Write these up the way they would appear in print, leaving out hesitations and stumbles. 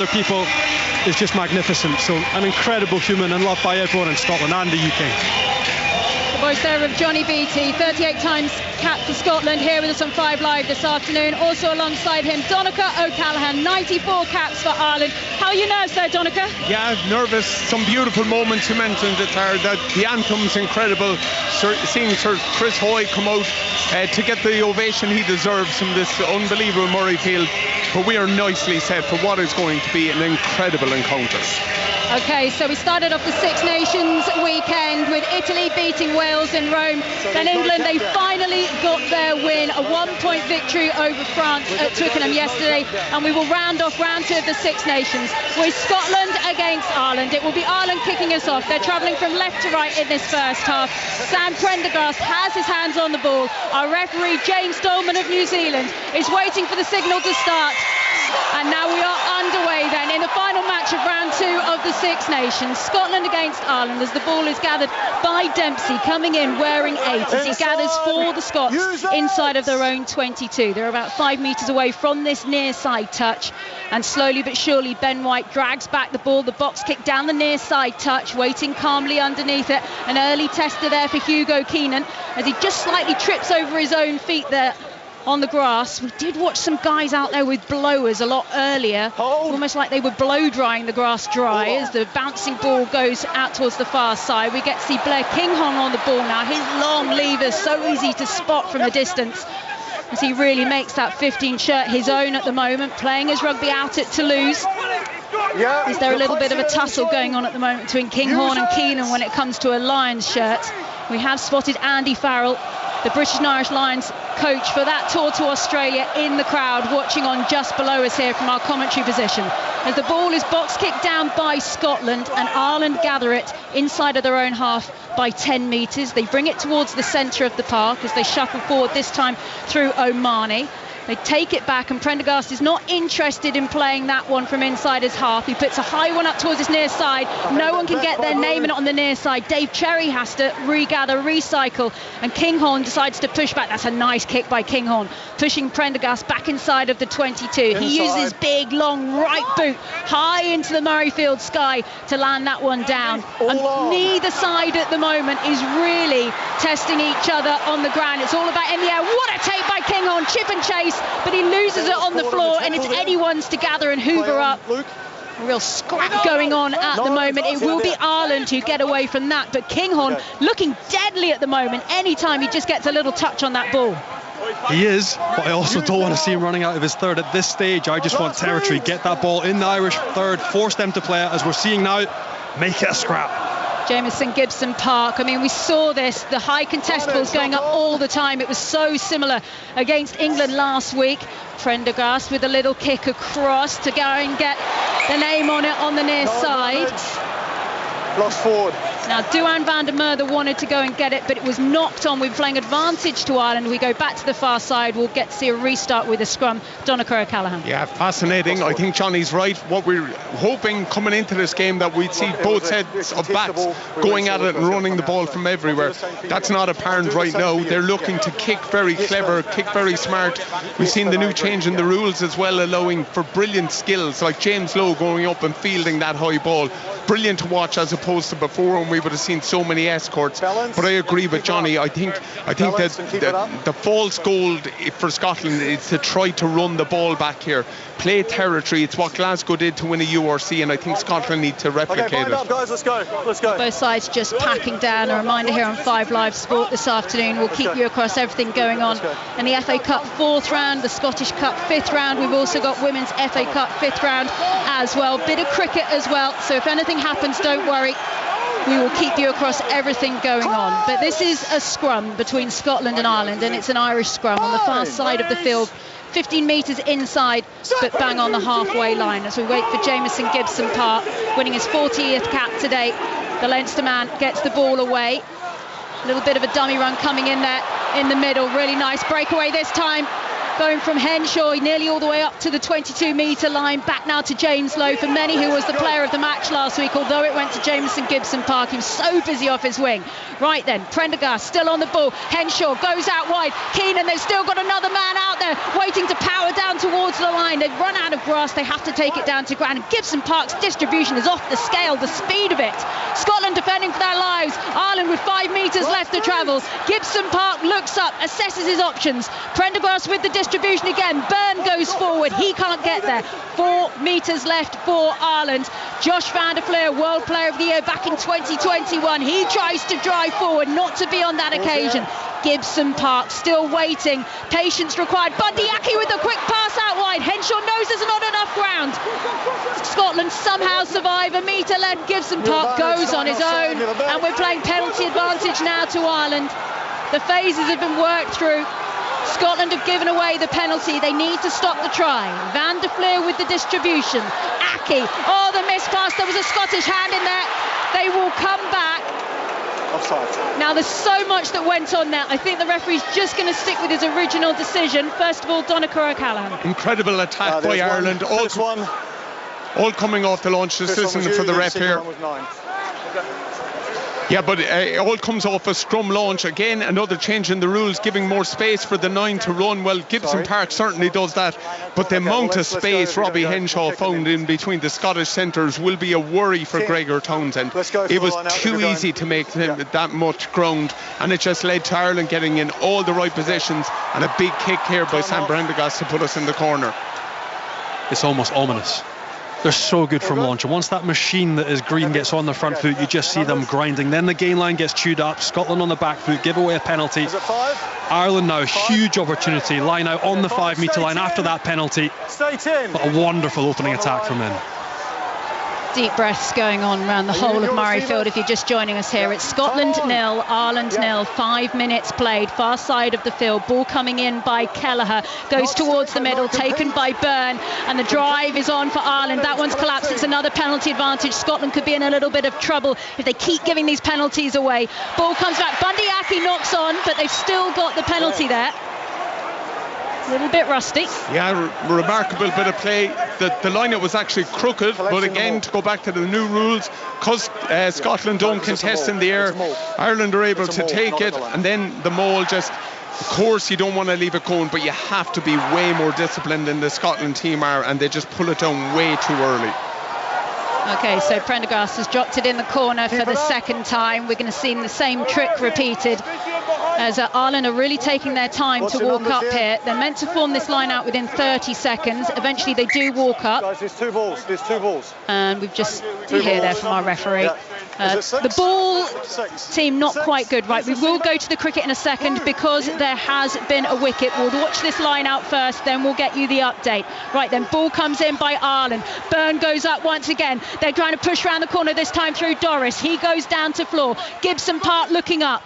other people is just magnificent. So an incredible human and loved by everyone in Scotland and the UK. The voice there of Johnny Beattie, 38 times capped for Scotland, here with us on 5 Live this afternoon. Also alongside him, Donncha O'Callaghan, 94 caps for Ireland. How are you nervous there, Donncha? Yeah, nervous. Some beautiful moments you mentioned it there. The anthem's incredible. Seeing Sir Chris Hoy come out to get the ovation he deserves from this unbelievable Murrayfield. But we are nicely set for what is going to be an incredible encounter. Okay, so we started off the Six Nations weekend with Italy beating Wales in Rome. Then England, they finally got their win, a 1-point victory over France at Twickenham yesterday. And we will round off round 2 of the Six Nations with Scotland against Ireland. It will be Ireland kicking us off. They're travelling from left to right in this first half. Sam Prendergast has his hands on the ball. Our referee, James Dolman of New Zealand, is waiting for the signal to start. And now we are underway then in the final match of round 2 of the Six Nations. Scotland against Ireland, as the ball is gathered by Dempsey, coming in wearing 8 as he gathers for the Scots inside of their own 22. They're about 5 metres away from this near side touch, and slowly but surely Ben White drags back the ball. The box kick down the near side touch, waiting calmly underneath it. An early tester there for Hugo Keenan as he just slightly trips over his own feet there on the grass. We did watch some guys out there with blowers a lot earlier, almost like they were blow drying the grass dry as the bouncing ball goes out towards the far side. We get to see Blair Kinghorn on the ball now. His long lever, so easy to spot from a distance as he really makes that 15 shirt his own at the moment, playing his rugby out at Toulouse. Is there a little bit of a tussle going on at the moment between Kinghorn and Keenan when it comes to a Lions shirt? We have spotted Andy Farrell, the British and Irish Lions coach for that tour to Australia, in the crowd watching on just below us here from our commentary position. As the ball is box kicked down by Scotland and Ireland gather it inside of their own half by 10 metres. They bring it towards the centre of the park as they shuffle forward, this time through O'Mahony. They take it back, and Prendergast is not interested in playing that one from inside his half. He puts a high one up towards his near side. No one can get their name in it on the near side. Dave Cherry has to regather, recycle, and Kinghorn decides to push back. That's a nice kick by Kinghorn, pushing Prendergast back inside of the 22. He uses his big, long right boot high into the Murrayfield sky to land that one down. And neither side at the moment is really testing each other on the ground. It's all about in the air. What a take by Kinghorn, chip and chase, but he loses it on the floor, and it's anyone's to gather and hoover up. A real scrap going on at the moment. It will be Ireland who get away from that, but Kinghorn looking deadly at the moment. Anytime he just gets a little touch on that ball. He is, but I also don't want to see him running out of his third at this stage. I just want territory. Get that ball in the Irish third, force them to play it as we're seeing now. Make it a scrap. Jamieson Gibson Park. I mean, we saw this, the high contestables going up all the time. It was so similar against England last week. Prendergast with a little kick across to go and get the name on it on the near side. Lost forward. Now, Duan van der Merwe wanted to go and get it, but it was knocked on. We're playing advantage to Ireland. We go back to the far side. We'll get to see a restart with a scrum. Donncha O'Callaghan. Yeah, fascinating. I think Johnny's right. What we're hoping coming into this game, that we'd see both sets of backs going at it and running the ball from everywhere. That's not apparent right now. They're looking to kick very clever, kick very smart. We've seen the new change in the rules as well, allowing for brilliant skills like James Lowe going up and fielding that high ball. Brilliant to watch, as opposed to before when we would have seen so many escorts. But I agree with Johnny. I think that the false goal for Scotland is to try to run the ball back here, play territory. It's what Glasgow did to win a URC, and I think Scotland need to replicate it. Up, guys, let's go. Both sides just packing down. A reminder here on 5 Live Sport this afternoon, we'll keep you across everything going on in the FA Cup 4th round, the Scottish Cup 5th round. We've also got Women's FA Cup 5th round as well. Bit of cricket as well, so if anything happens, don't worry, we will keep you across everything going on. But this is a scrum between Scotland and Ireland, and it's an Irish scrum on the far side of the field, 15 metres inside, but bang on the halfway line as we wait for Jamieson Gibson Park, winning his 40th cap today. The Leinster man gets the ball away. A little bit of a dummy run coming in there in the middle. Really nice breakaway this time. going from Henshaw nearly all the way up to the 22-metre line. Back now to James Lowe, for many who was the player of the match last week, although it went to Jamison Gibson Park. He was so busy off his wing. Right then, Prendergast still on the ball. Henshaw goes out wide. Keenan, they've still got another man out there waiting to power down towards the line. They've run out of grass. They have to take it down to ground. And Gibson Park's distribution is off the scale, the speed of it. Scotland defending for their lives. Ireland with 5 metres left to travel. Gibson Park looks up, assesses his options. Prendergast with the distribution again. Byrne goes forward. He can't get there. 4 metres left for Ireland. Josh van der Flier, World Player of the Year back in 2021. He tries to drive forward, not to be on that occasion. Gibson Park still waiting. Patience required. Bundee Aki with a quick pass out wide. Henshaw knows there's not enough ground. Scotland somehow survive. A metre left. Gibson Park goes on his own. And we're playing penalty advantage now to Ireland. The phases have been worked through. Scotland have given away the penalty. They need to stop the try. Van der Flier with the distribution. Aki. Oh, the missed pass. There was a Scottish hand in there. They will come back. Offside. Now, there's so much that went on there. I think the referee's just going to stick with his original decision. First of all, Donnchadh O'Callaghan. Incredible attack by Ireland. All coming off the launch. This isn't for the ref here. Yeah, but it all comes off a scrum launch. Again, another change in the rules, giving more space for the 9 to run. Well, Gibson Park certainly does that. But the amount of space Robbie Henshaw found in between the Scottish centres will be a worry for Gregor Townsend. It was too easy to make that much ground. And it just led to Ireland getting in all the right positions. And a big kick here by Sam Prendergast to put us in the corner. It's almost ominous. They're so good from launch, and once that machine that is green gets on the front foot, you just see them grinding. Then the gain line gets chewed up. Scotland on the back foot, give away a penalty. Ireland now, huge opportunity, line out on the 5 metre line after that penalty. But a wonderful opening attack from them. Deep breaths going on around the whole of Murrayfield. If you're just joining us here, it's Scotland 0, Ireland 0. 5 minutes played, far side of the field. Ball coming in by Kelleher, goes towards the middle, taken by Byrne, and the drive is on for Ireland. That one's collapsed. It's another penalty advantage. Scotland could be in a little bit of trouble if they keep giving these penalties away. Ball comes back. Bundee Aki knocks on, but they've still got the penalty there. A little bit rusty. Yeah, remarkable bit of play. The line-up was actually crooked, but again, to go back to the new rules, because Scotland don't contest in the air, Ireland are able to take it, and then the maul just, of course you don't want to leave it going, but you have to be way more disciplined than the Scotland team are, and they just pull it down way too early. Okay, so Prendergast has dropped it in the corner for the second time. We're going to see the same trick repeated as Ireland are really taking their time to walk up here. They're meant to form this line out within 30 seconds. Eventually they do walk up. Guys, there's two balls. And we've just hear there from our referee. The ball team not quite good. Right, we will go to the cricket in a second because there has been a wicket. We'll watch this line out first, then we'll get you the update. Right then, ball comes in by Ireland. Byrne goes up once again. They're trying to push around the corner this time through Doris. He goes down to floor. Gibson Park looking up,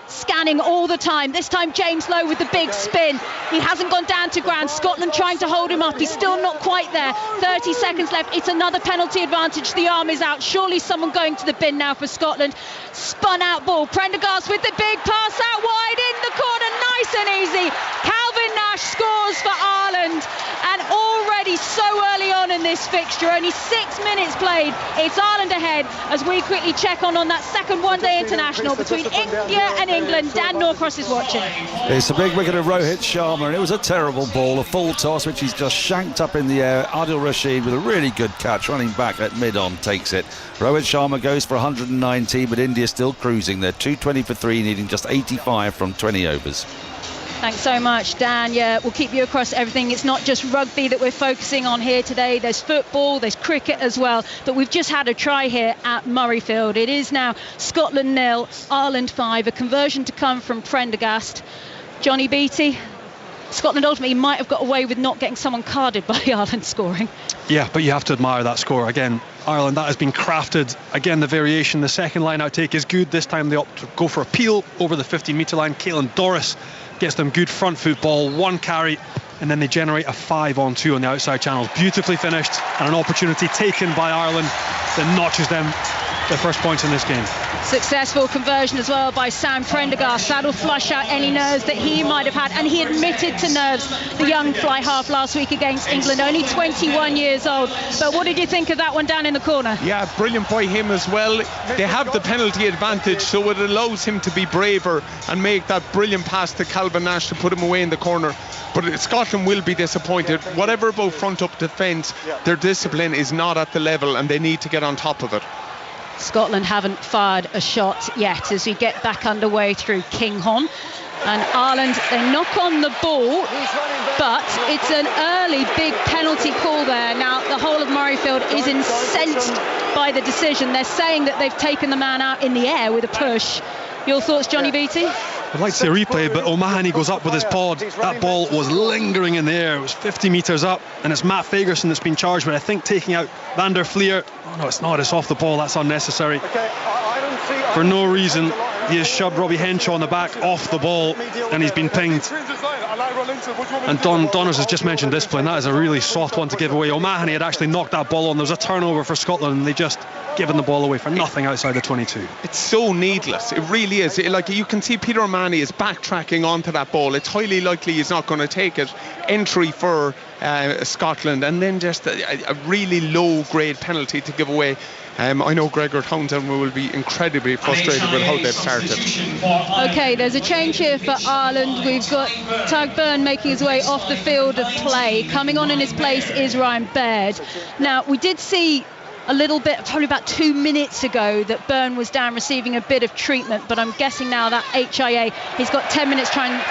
scanning all the time. This time James Lowe with the big spin. He hasn't gone down to ground. Scotland trying to hold him up. He's still not quite there. 30 seconds left. It's another penalty advantage. The arm is out. Surely someone going to the bin now for Scotland. Spun out ball. Prendergast with the big pass out wide in the corner. Nice and easy. Calvin Nash scores for Ireland. And already so early on in this fixture, only 6 minutes played, it's Ireland ahead as we quickly check on that second one-day international between India and England. Dan Norcross is watching. It's a big wicket of Rohit Sharma, and it was a terrible ball, a full toss which he's just shanked up in the air. Adil Rashid with a really good catch, running back at mid-on, takes it. Rohit Sharma goes for 119, but India still cruising. They're 220 for 3, needing just 85 from 20 overs. Thanks so much, Dan. Yeah, we'll keep you across everything. It's not just rugby that we're focusing on here today. There's football, there's cricket as well. But we've just had a try here at Murrayfield. It is now Scotland 0, Ireland 5. A conversion to come from Prendergast. Johnny Beattie, Scotland ultimately might have got away with not getting someone carded by Ireland scoring. Yeah, but you have to admire that score. Again, Ireland, that has been crafted. Again, the variation, the second line out take is good. This time they opt to go for a peel over the 15-metre line. Caelan Doris gets them good front foot ball, one carry, and then they generate a 5-on-2 on the outside channels. Beautifully finished, and an opportunity taken by Ireland that notches them their first points in this game. Successful conversion as well by Sam Prendergast. That'll flush out any nerves that he might have had. And he admitted to nerves, the young fly half last week against England, only 21 years old. But what did you think of that one down in the corner? Yeah, brilliant by him as well. They have the penalty advantage, so it allows him to be braver and make that brilliant pass to Calvin Nash to put him away in the corner. But Scotland will be disappointed. Whatever about front up defence, their discipline is not at the level and they need to get on top of it. Scotland haven't fired a shot yet as we get back underway through Kinghorn. And Ireland, they knock on the ball, but it's an early big penalty call there. Now, the whole of Murrayfield is incensed by the decision. They're saying that they've taken the man out in the air with a push. Your thoughts, Johnny Beattie? I'd like to see a replay, but O'Mahony goes up with his pod. That ball was lingering in the air. It was 50 metres up, and it's Matt Fagerson that's been charged with, I think, taking out Van der Fleer. Oh, no, it's not. It's off the ball. That's unnecessary. For no reason, he has shoved Robbie Henshaw on the back off the ball, and he's been pinged. And Donners has just mentioned discipline. That is a really soft one to give away. O'Mahony had actually knocked that ball on. There was a turnover for Scotland, and they just given the ball away for nothing outside the 22. It's so needless. It really is. Like, you can see Peter O'Mahony is backtracking onto that ball. It's highly likely he's not going to take it. Entry for Scotland, and then just a really low grade penalty to give away. I know Gregor Townsend will be incredibly frustrated with how they've started. Okay, there's a change here for Ireland. We've got Tadhg Beirne making his way off the field of play. Coming on in his place is Ryan Baird. Now, we did see a little bit, probably about 2 minutes ago, that Beirne was down receiving a bit of treatment, but I'm guessing now that HIA, he's got 10 minutes trying to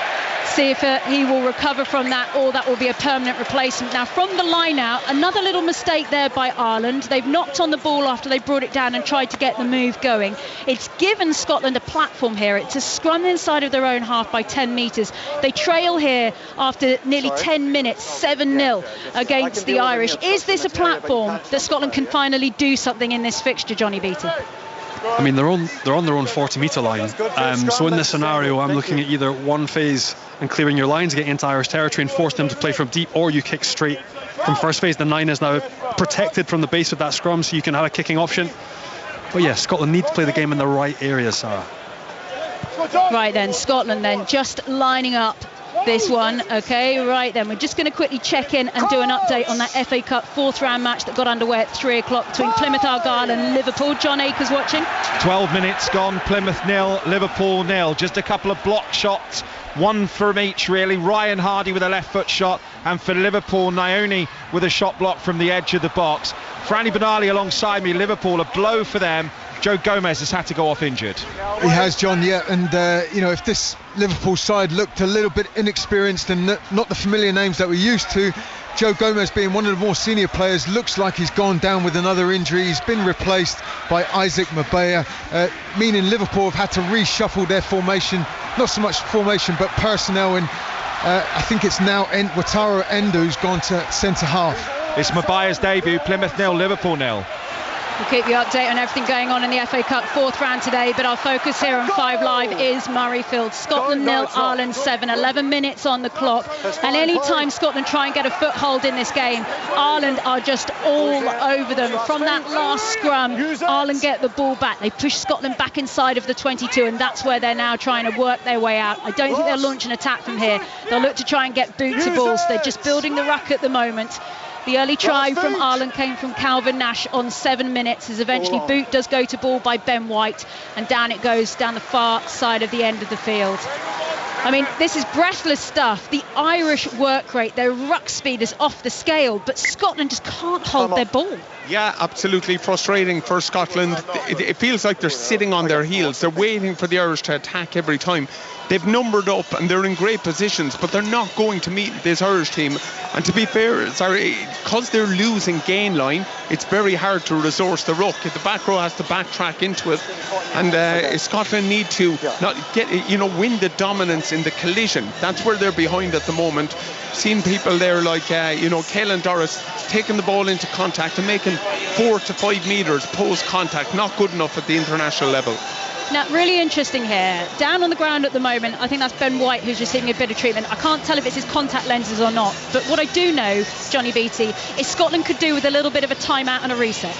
see if he will recover from that, or that will be a permanent replacement. Now, from the line out, another little mistake there by Ireland. They've knocked on the ball after they brought it down and tried to get the move going. It's given Scotland a platform here. It's a scrum inside of their own half by 10 metres. They trail here after nearly 10 minutes, 7-0 against the Irish. Is this a platform that Scotland can finally do something in this fixture, Johnny Beattie? I mean, they're on their own 40-metre line. So in this scenario, I'm looking at either one phase and clearing your lines, getting into Irish territory and forcing them to play from deep, or you kick straight from first phase. The 9 is now protected from the base of that scrum, so you can have a kicking option. But yeah, Scotland need to play the game in the right area, Sarah. Right then, Scotland then just lining up this one. Okay, right then, we're just going to quickly check in and do an update on that FA Cup 4th round match that got underway at 3 o'clock between Plymouth Argyle and Liverpool. John Akers watching. 12 minutes gone, Plymouth 0, Liverpool 0. Just a couple of block shots, one from each really. Ryan Hardy with a left foot shot, and for Liverpool, Naioni with a shot block from the edge of the box. Franny Benali alongside me. Liverpool, a blow for them. Joe Gomez has had to go off injured. He has, John, yeah, and if this Liverpool side looked a little bit inexperienced and not the familiar names that we're used to, Joe Gomez, being one of the more senior players, looks like he's gone down with another injury. He's been replaced by Isaac Mabea, meaning Liverpool have had to reshuffle their formation, not so much formation but personnel, and I think it's now Wataru Endo who's gone to centre half. It's Mabaya's debut. Plymouth 0, Liverpool 0. We'll keep you updated on everything going on in the FA Cup 4th round today, but our focus here on 5 Live is Murrayfield. Scotland 0, Ireland 7, 11 minutes on the clock. And any time Scotland try and get a foothold in this game, Ireland are just all over them. From that last scrum, Ireland get the ball back. They push Scotland back inside of the 22, and that's where they're now trying to work their way out. I don't think they'll launch an attack from here. They'll look to try and get boot to balls. They're just building the ruck at the moment. The early try from Ireland came from Calvin Nash on 7 minutes, as eventually boot does go to ball by Ben White, and down it goes down the far side of the end of the field. I mean, this is breathless stuff. The Irish work rate, their ruck speed is off the scale, but Scotland just can't hold their ball. Yeah, absolutely frustrating for Scotland. It feels like they're sitting on their heels. They're waiting for the Irish to attack every time. They've numbered up and they're in great positions, but they're not going to meet this Irish team. And to be fair, because they're losing gain line, it's very hard to resource the ruck. The back row has to backtrack into it, and Scotland need to not win the dominance in the collision. That's where they're behind at the moment. Seen people there like Caelan Doris taking the ball into contact and making 4 to 5 metres post contact. Not good enough at the international level. Now, really interesting here. Down on the ground at the moment, I think that's Ben White who's receiving a bit of treatment. I can't tell if it's his contact lenses or not. But what I do know, Johnny Beattie, is Scotland could do with a little bit of a timeout and a reset.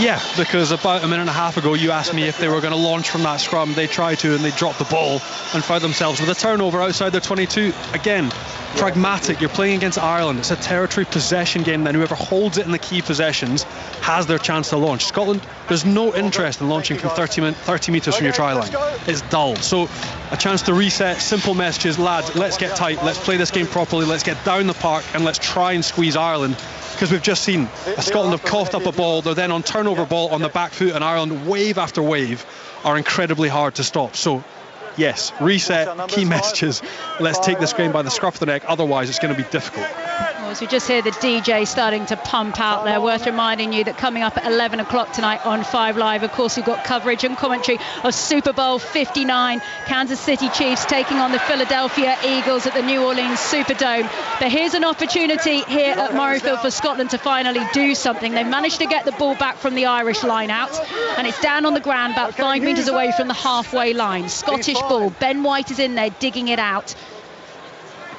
Yeah, because about a minute and a half ago you asked me if they were going to launch from that scrum. They tried to, and they dropped the ball and found themselves with a turnover outside their 22. Again, pragmatic. You're playing against Ireland. It's a territory possession game. Then whoever holds it in the key possessions has their chance to launch. Scotland, there's no interest in launching from 30 metres from your try line. It's dull. So a chance to reset, simple messages, lads, let's get tight, let's play this game properly, let's get down the park and let's try and squeeze Ireland. Because we've just seen Scotland have coughed up a ball, they're then on turnover ball on the back foot, and Ireland, wave after wave, are incredibly hard to stop. So yes, reset, key messages, let's take this game by the scruff of the neck, otherwise it's going to be difficult. Well, as we just hear the DJ starting to pump out there, worth reminding you that coming up at 11 o'clock tonight on 5 Live, of course, we've got coverage and commentary of Super Bowl 59, Kansas City Chiefs taking on the Philadelphia Eagles at the New Orleans Superdome. But here's an opportunity here at Murrayfield for Scotland to finally do something. They've managed to get the ball back from the Irish line out, and it's down on the ground about 5 metres away from the halfway line. Scottish ball. Ben White is in there digging it out.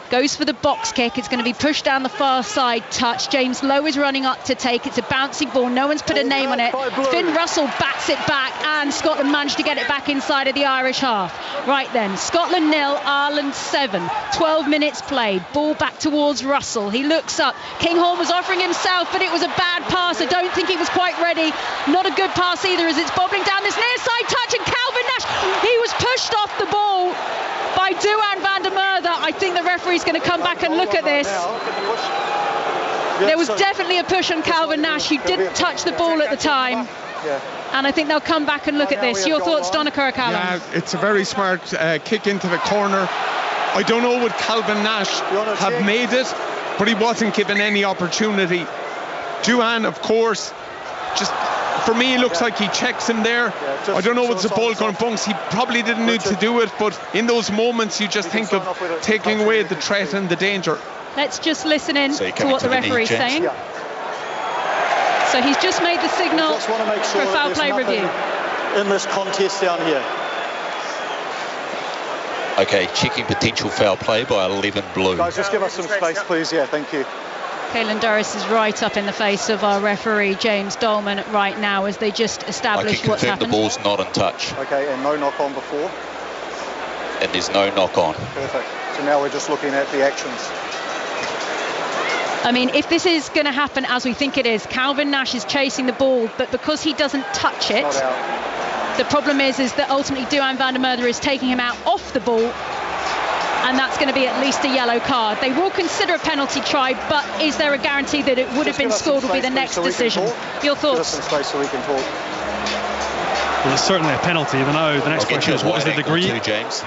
Goes for the box kick. It's going to be pushed down the far side touch. James Lowe is running up to take. It's a bouncing ball. No one's put a name on it. Finn Russell bats it back, and Scotland managed to get it back inside of the Irish half. Right then, Scotland 0, Ireland 7. 12 minutes played. Ball back towards Russell. He looks up. Kinghorn was offering himself, but it was a bad pass. I don't think he was quite ready. Not a good pass either, as it's bobbling down this near side touch, and Calvin Nash, he was pushed off the ball by Duhan van der Merwe. I think the referee's going to come back and look at this. There was definitely a push on Calvin Nash. He didn't touch the ball at the time. And I think they'll come back and look at this. Your thoughts, Donnachadh, Callum? Yeah, it's a very smart kick into the corner. I don't know would Calvin Nash have made it, but he wasn't given any opportunity. Duhan, of course, just for me, it looks like he checks him there. I don't know what's the ball going bunks. He probably didn't need to do it, but in those moments you just think of taking away the threat and the danger. Let's just listen in to what the referee's saying. So he's just made the signal for a foul play review. In this contest down here. Okay, checking potential foul play by 11 blue. Guys, just give us some space, please. Yeah, thank you. Caelan Doris is right up in the face of our referee, James Dolman, right now, as they just establish what's happened. The ball's not in touch. Okay, and no knock on before? And there's no knock on. Perfect. So now we're just looking at the actions. I mean, if this is going to happen as we think it is, Calvin Nash is chasing the ball, but because he doesn't touch it, the problem is that ultimately Duhan van der Merwe is taking him out off the ball, and that's going to be at least a yellow card. They will consider a penalty try, but is there a guarantee that it would have been scored will be the next decision? Your thoughts? Give us some space so we can talk. Well, it's certainly a penalty. But now the next question is, what is the degree? James.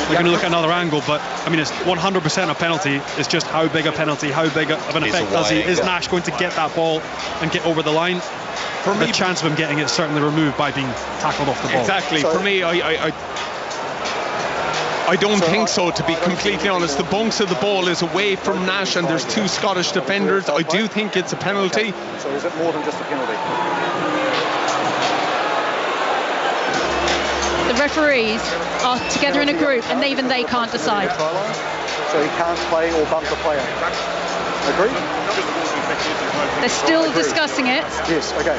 We're going to look at another angle, but I mean, it's 100% a penalty. It's just how big a penalty, how big of an effect does he? Is Nash going to get that ball and get over the line? For me, the chance of him getting it is certainly removed by being tackled off the ball. Exactly. For me, I don't think so, to be completely honest. The bunks of the ball is away from Nash, and there's two Scottish defenders. I do think it's a penalty. So is it more than just a penalty? The referees are together in a group, and even they can't decide. So he can't play or bump the player. Agree? They're still discussing it. Yes, okay.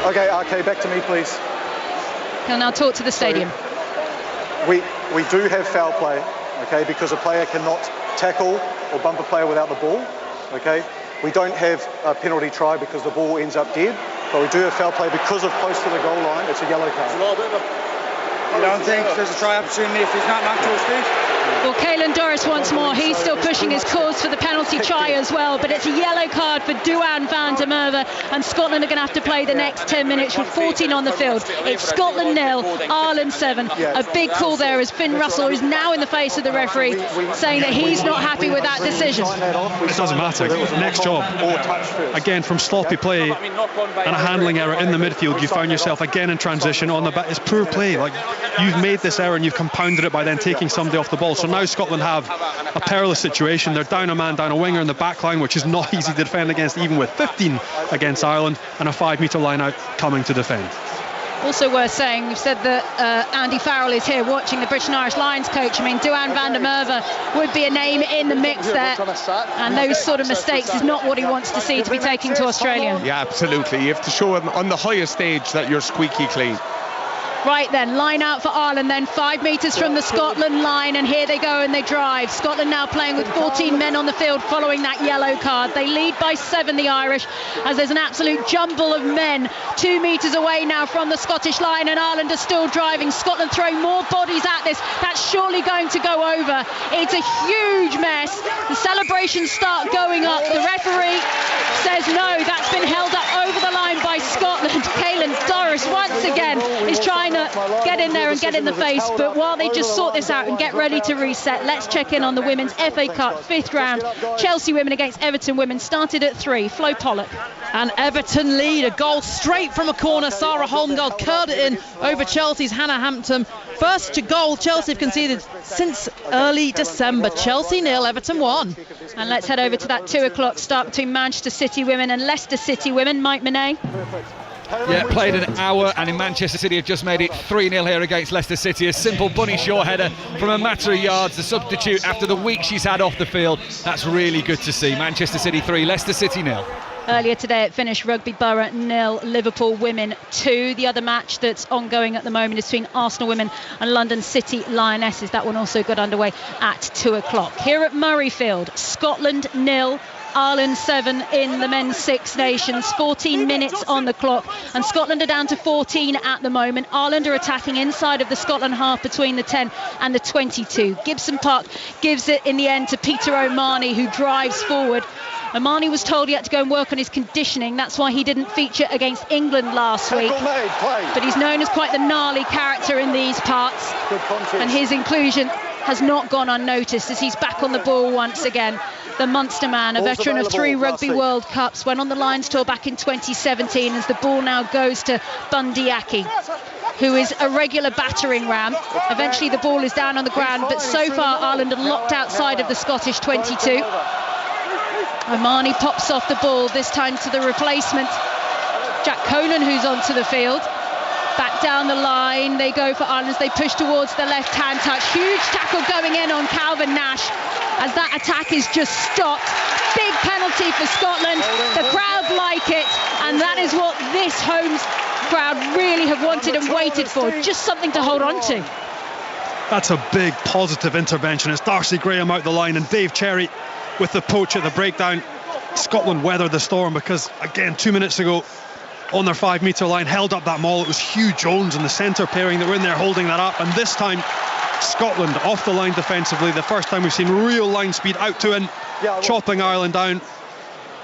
Okay, RK, back to me, please. He'll now talk to the stadium. We do have foul play, okay, because a player cannot tackle or bump a player without the ball, okay. We don't have a penalty try because the ball ends up dead, but we do have foul play because of close to the goal line. It's a yellow card. You don't think there's a try opportunity if he's not knocked to his feet? Well, Caelan Doris once more, he's still pushing his cause for the penalty try as well, but it's a yellow card for Duhan van der Merwe, and Scotland are going to have to play the next 10 minutes with 14 on the field. It's Scotland 0, Ireland 7. A big call there as Finn Russell, who's now in the face of the referee, saying that he's not happy with that decision. It doesn't matter. Next job. Again, from sloppy play and a handling error in the midfield, you found yourself again in transition on the back. It's poor play. Like, you've made this error and you've compounded it by then taking somebody off the ball. So now Scotland have a perilous situation. They're down a man, down a winger in the back line, which is not easy to defend against, even with 15 against Ireland, and a 5 metre line out coming to defend. Also worth saying, we've said that Andy Farrell is here watching, the British and Irish Lions coach. I mean, Duhan van der Merwe would be a name in the mix there, and those sort of mistakes is not what he wants to see to be taking to Australia. Yeah, absolutely. You have to show him on the highest stage that you're squeaky clean. Right then, line out for Ireland then, 5 metres from the Scotland line, and here they go and they drive. Scotland now playing with 14 men on the field following that yellow card. They lead by 7, the Irish, as there's an absolute jumble of men 2 metres away now from the Scottish line, and Ireland are still driving. Scotland throwing more bodies at this. That's surely going to go over. It's a huge mess. The celebrations start going up. The referee says no, that's been held up over the line by Scotland. Caelan Doris once again is trying to get in there and get in the face, but while they just sort this out and get ready to reset, let's check in on the Women's FA Cup 5th round. Chelsea women against Everton women started at 3. Flo Pollock. And Everton lead, a goal straight from a corner. Sarah Holmgard curled it in over Chelsea's Hannah Hampton. First to goal Chelsea have conceded since early December. Chelsea 0, Everton 1. And let's head over to that 2 o'clock start between Manchester City women and Leicester City women. Mike Monet. Yeah, played an hour, and in Manchester City have just made it 3-0 here against Leicester City. A simple Bunny Shaw header from a matter of yards. The substitute after the week she's had off the field. That's really good to see. Manchester City 3, Leicester City 0. Earlier today it finished Rugby Borough 0, Liverpool women 2. The other match that's ongoing at the moment is between Arsenal women and London City Lionesses. That one also got underway at 2 o'clock. Here at Murrayfield, Scotland 0, Ireland 7 in the men's Six Nations. 14 minutes on the clock, and Scotland are down to 14 at the moment. Ireland are attacking inside of the Scotland half between the 10 and the 22. Gibson Park gives it in the end to Peter O'Mahony, who drives forward. O'Mahony was told he had to go and work on his conditioning. That's why he didn't feature against England last week. But he's known as quite the gnarly character in these parts, and his inclusion has not gone unnoticed as he's back on the ball once again. The Munster man, a veteran of 3 Rugby World Cups, went on the Lions tour back in 2017 as the ball now goes to Bundy Aki, who is a regular battering ram. Eventually the ball is down on the ground, but so far Ireland are locked outside of the Scottish 22. O'Mahony pops off the ball, this time to the replacement, Jack Conan, who's onto the field. Back down the line they go for Ireland as they push towards the left-hand touch. Huge tackle going in on Calvin Nash as that attack is just stopped. Big penalty for Scotland. The crowd like it, and that is what this home crowd really have wanted and waited for. Just something to hold on to. That's a big positive intervention. It's Darcy Graham out the line and Dave Cherry with the poach at the breakdown. Scotland weathered the storm because, again, 2 minutes ago on their 5 metre line, held up that maul. It was Hugh Jones and the centre pairing that were in there holding that up, and this time Scotland off the line defensively. The first time we've seen real line speed out to in, chopping Ireland down,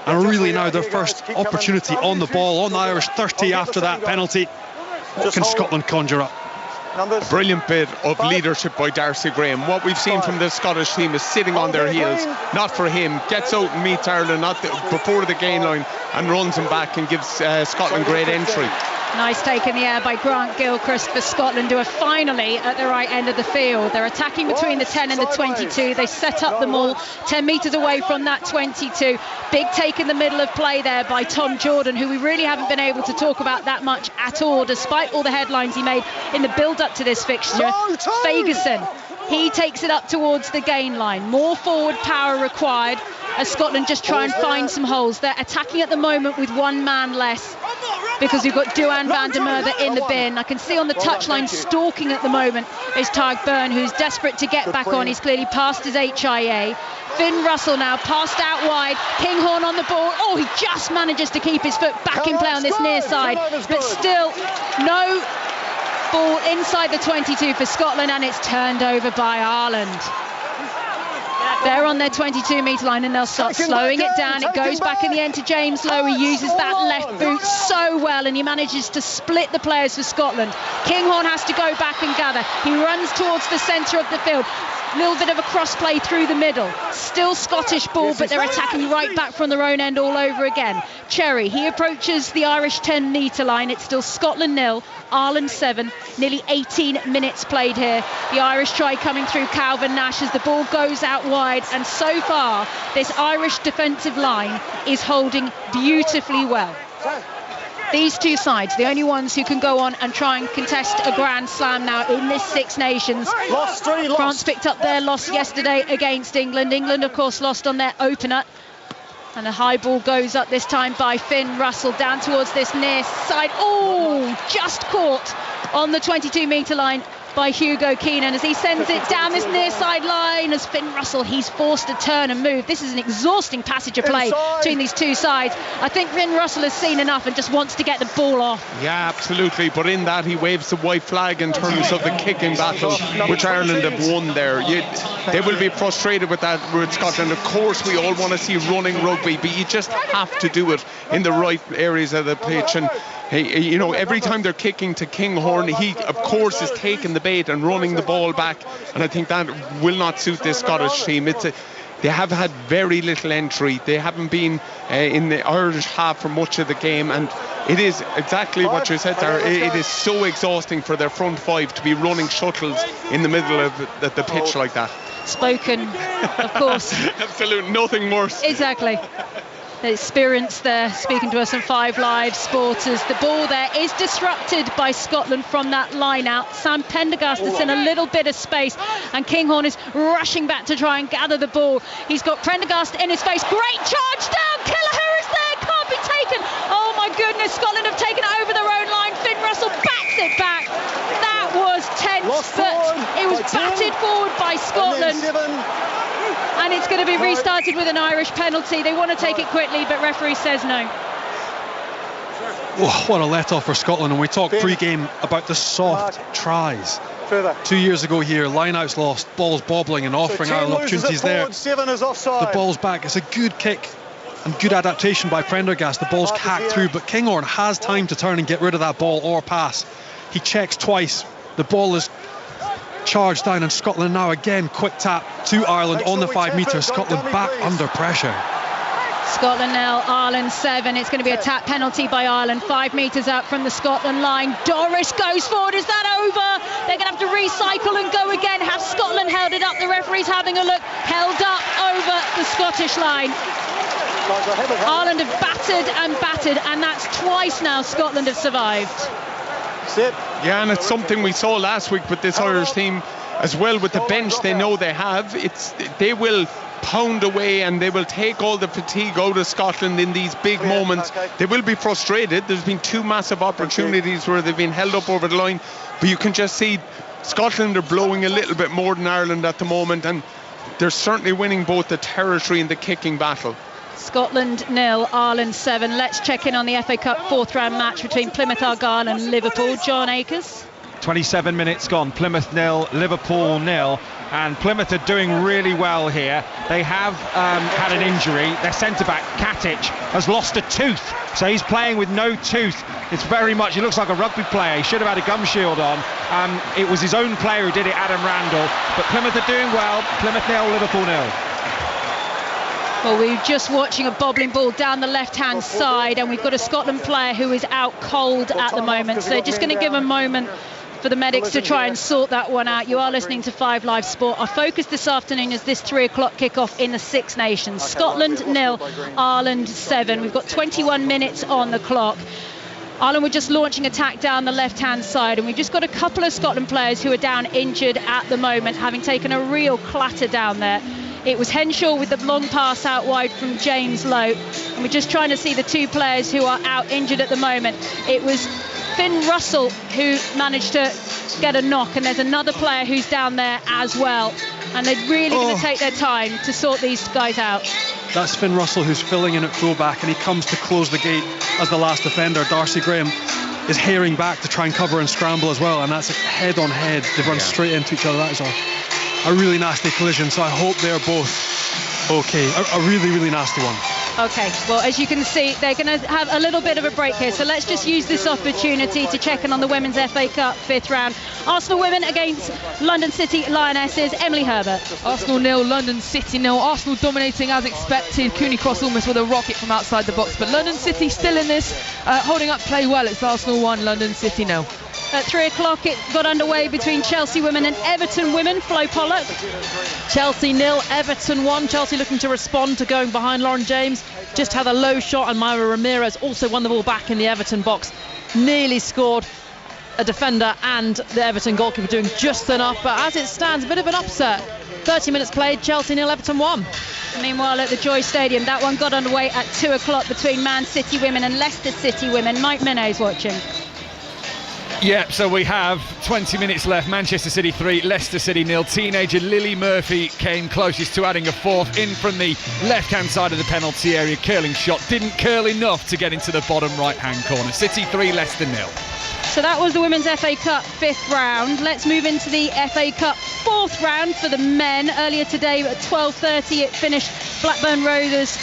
and really now their first opportunity on the ball on the Irish 30 after that penalty. What can Scotland conjure up? A brilliant bit of leadership by Darcy Graham. What we've seen from the Scottish team is sitting on their heels, not for him, gets out and meets Ireland before the gain line and runs them back and gives Scotland great entry. Nice take in the air by Grant Gilchrist for Scotland, who are finally at the right end of the field. They're attacking between the 10 and the 22. They set up the maul 10 metres away from that 22. Big take in the middle of play there by Tom Jordan, who we really haven't been able to talk about that much at all, despite all the headlines he made in the build-up to this fixture. Fagerson, he takes it up towards the gain line. More forward power required as Scotland just try and find some holes. They're attacking at the moment with 1 man less because we've got Duhan van der Merwe in the bin. I can see on the touchline stalking at the moment is Tadhg Beirne, who's desperate to get back on. He's clearly passed his HIA. Finn Russell now passed out wide. Kinghorn on the ball. Oh, he just manages to keep his foot back in play on this near side, but still no ball inside the 22 for Scotland, and it's turned over by Ireland. They're on their 22 metre line and they'll start slowing it down. It goes back in the end to James Lowe. He uses that left boot so well and he manages to split the players for Scotland. Kinghorn has to go back and gather. He runs towards the centre of the field. Little bit of a cross play through the middle. Still Scottish ball, but they're attacking right back from their own end all over again. Cherry, he approaches the Irish 10 metre line. It's still Scotland 0, Ireland 7. Nearly 18 minutes played here. The Irish try coming through Calvin Nash as the ball goes out wide, and so far this Irish defensive line is holding beautifully well. These two sides, the only ones who can go on and try and contest a Grand Slam now in this Six Nations. France picked up their loss yesterday against England. England, of course, lost on their opener. And a high ball goes up this time by Finn Russell down towards this near side. Oh, just caught on the 22-metre line by Hugo Keenan as he sends it down this near side line. As Finn Russell, he's forced to turn and move. This is an exhausting passage of play between these two sides. I think Finn Russell has seen enough and just wants to get the ball off. Yeah, absolutely. But in that, he waves the white flag in terms of the kicking battle, which Ireland have won there. They will be frustrated with that with Scotland. Of course, we all want to see running rugby, but you just have to do it in the right areas of the pitch. And you know, every time they're kicking to Kinghorn, he of course is taking the bait and running the ball back, and I think that will not suit this Scottish team. They have had very little entry. They haven't been in the Irish half for much of the game, and it is exactly what you said there. It is so exhausting for their front five to be running shuttles in the middle of the pitch like that. Spoken, of course. Absolutely, nothing worse. Exactly. The experience there, speaking to us on 5 Live Sporters. The ball there is disrupted by Scotland from that line out. Sam Pendergast is in a little bit of space, and Kinghorn is rushing back to try and gather the ball. He's got Prendergast in his face. Great charge down. Kelleher is there. Can't be taken. Oh my goodness. Scotland have taken it over their own line. Finn Russell backs it back. That was tense, but it was batted forward by Scotland. And it's going to be restarted with an Irish penalty. They want to take it quickly, but referee says no. Oh, what a let-off for Scotland. And we talked pre-game about the soft tries. 2 years ago here, line-outs lost, balls bobbling and offering Ireland opportunities there. The ball's back. It's a good kick and good adaptation by Prendergast. The ball's hacked through, but Kinghorn has time to turn and get rid of that ball or pass. He checks twice. The ball is charged down, and Scotland now again quick tap to Ireland on the 5 metres. Scotland back under pressure. Scotland 0, Ireland 7. It's going to be a tap penalty by Ireland. 5 metres out from the Scotland line. Doris goes forward. Is that over? They're going to have to recycle and go again. Have Scotland held it up? The referee's having a look. Held up over the Scottish line. Ireland have battered, and that's twice now Scotland have survived. Yeah, and it's something we saw last week with this Irish team as well. With the bench they know they have, they will pound away and they will take all the fatigue out of Scotland in these big moments. They will be frustrated. There's been 2 massive opportunities where they've been held up over the line, but you can just see Scotland are blowing a little bit more than Ireland at the moment, and they're certainly winning both the territory and the kicking battle. Scotland 0, Ireland 7. Let's check in on the FA Cup 4th round match between Plymouth Argyle and Liverpool. John Akers. 27 minutes gone. Plymouth 0, Liverpool 0. And Plymouth are doing really well here. They have had an injury. Their centre-back, Katic, has lost a tooth. So he's playing with no tooth. It's very much, he looks like a rugby player. He should have had a gum shield on. It was his own player who did it, Adam Randall. But Plymouth are doing well. Plymouth 0, Liverpool 0. Well, we're just watching a bobbling ball down the left-hand side, and we've got a Scotland player who is out cold at the moment. So just going to give a moment for the medics to try and sort that one out. You are listening to 5 Live Sport. Our focus this afternoon is this 3 o'clock kickoff in the Six Nations. Scotland 0, Ireland 7. We've got 21 minutes on the clock. Ireland were just launching attack down the left-hand side, and we've just got a couple of Scotland players who are down injured at the moment, having taken a real clatter down there. It was Henshaw with the long pass out wide from James Lowe, and we're just trying to see the 2 players who are out injured at the moment. It was Finn Russell who managed to get a knock, and there's another player who's down there as well, and they're really going to take their time to sort these guys out. That's Finn Russell who's filling in at fullback, and he comes to close the gate as the last defender. Darcy Graham is herring back to try and cover and scramble as well, and that's head on head. They've run straight into each other. That is a really nasty collision, so I hope they're both okay. A really, really nasty one. Okay, well, as you can see, they're going to have a little bit of a break here, so let's just use this opportunity to check in on the Women's FA Cup 5th round. Arsenal women against London City Lionesses. Emily Herbert. Arsenal 0, London City 0. Arsenal dominating as expected. Cooney Cross almost with a rocket from outside the box, but London City still in this, holding up play well. It's Arsenal 1, London City 0. At 3 o'clock it got underway between Chelsea women and Everton women. Flo Pollock. Chelsea 0, Everton 1. Chelsea looking to respond to going behind. Lauren James just had a low shot, and Myra Ramirez also won the ball back in the Everton box. Nearly scored. A defender and the Everton goalkeeper doing just enough, but as it stands, a bit of an upset. 30 minutes played, Chelsea 0, Everton 1. Meanwhile, at the Joy Stadium, that one got underway at 2 o'clock between Man City women and Leicester City women. Mike Minnows watching. Yeah, so we have 20 minutes left. Manchester City 3, Leicester City 0. Teenager Lily Murphy came closest to adding a fourth in from the left-hand side of the penalty area. Curling shot didn't curl enough to get into the bottom right-hand corner. City 3, Leicester 0. So that was the Women's FA Cup 5th round. Let's move into the FA Cup 4th round for the men. Earlier today at 12:30 it finished Blackburn Rovers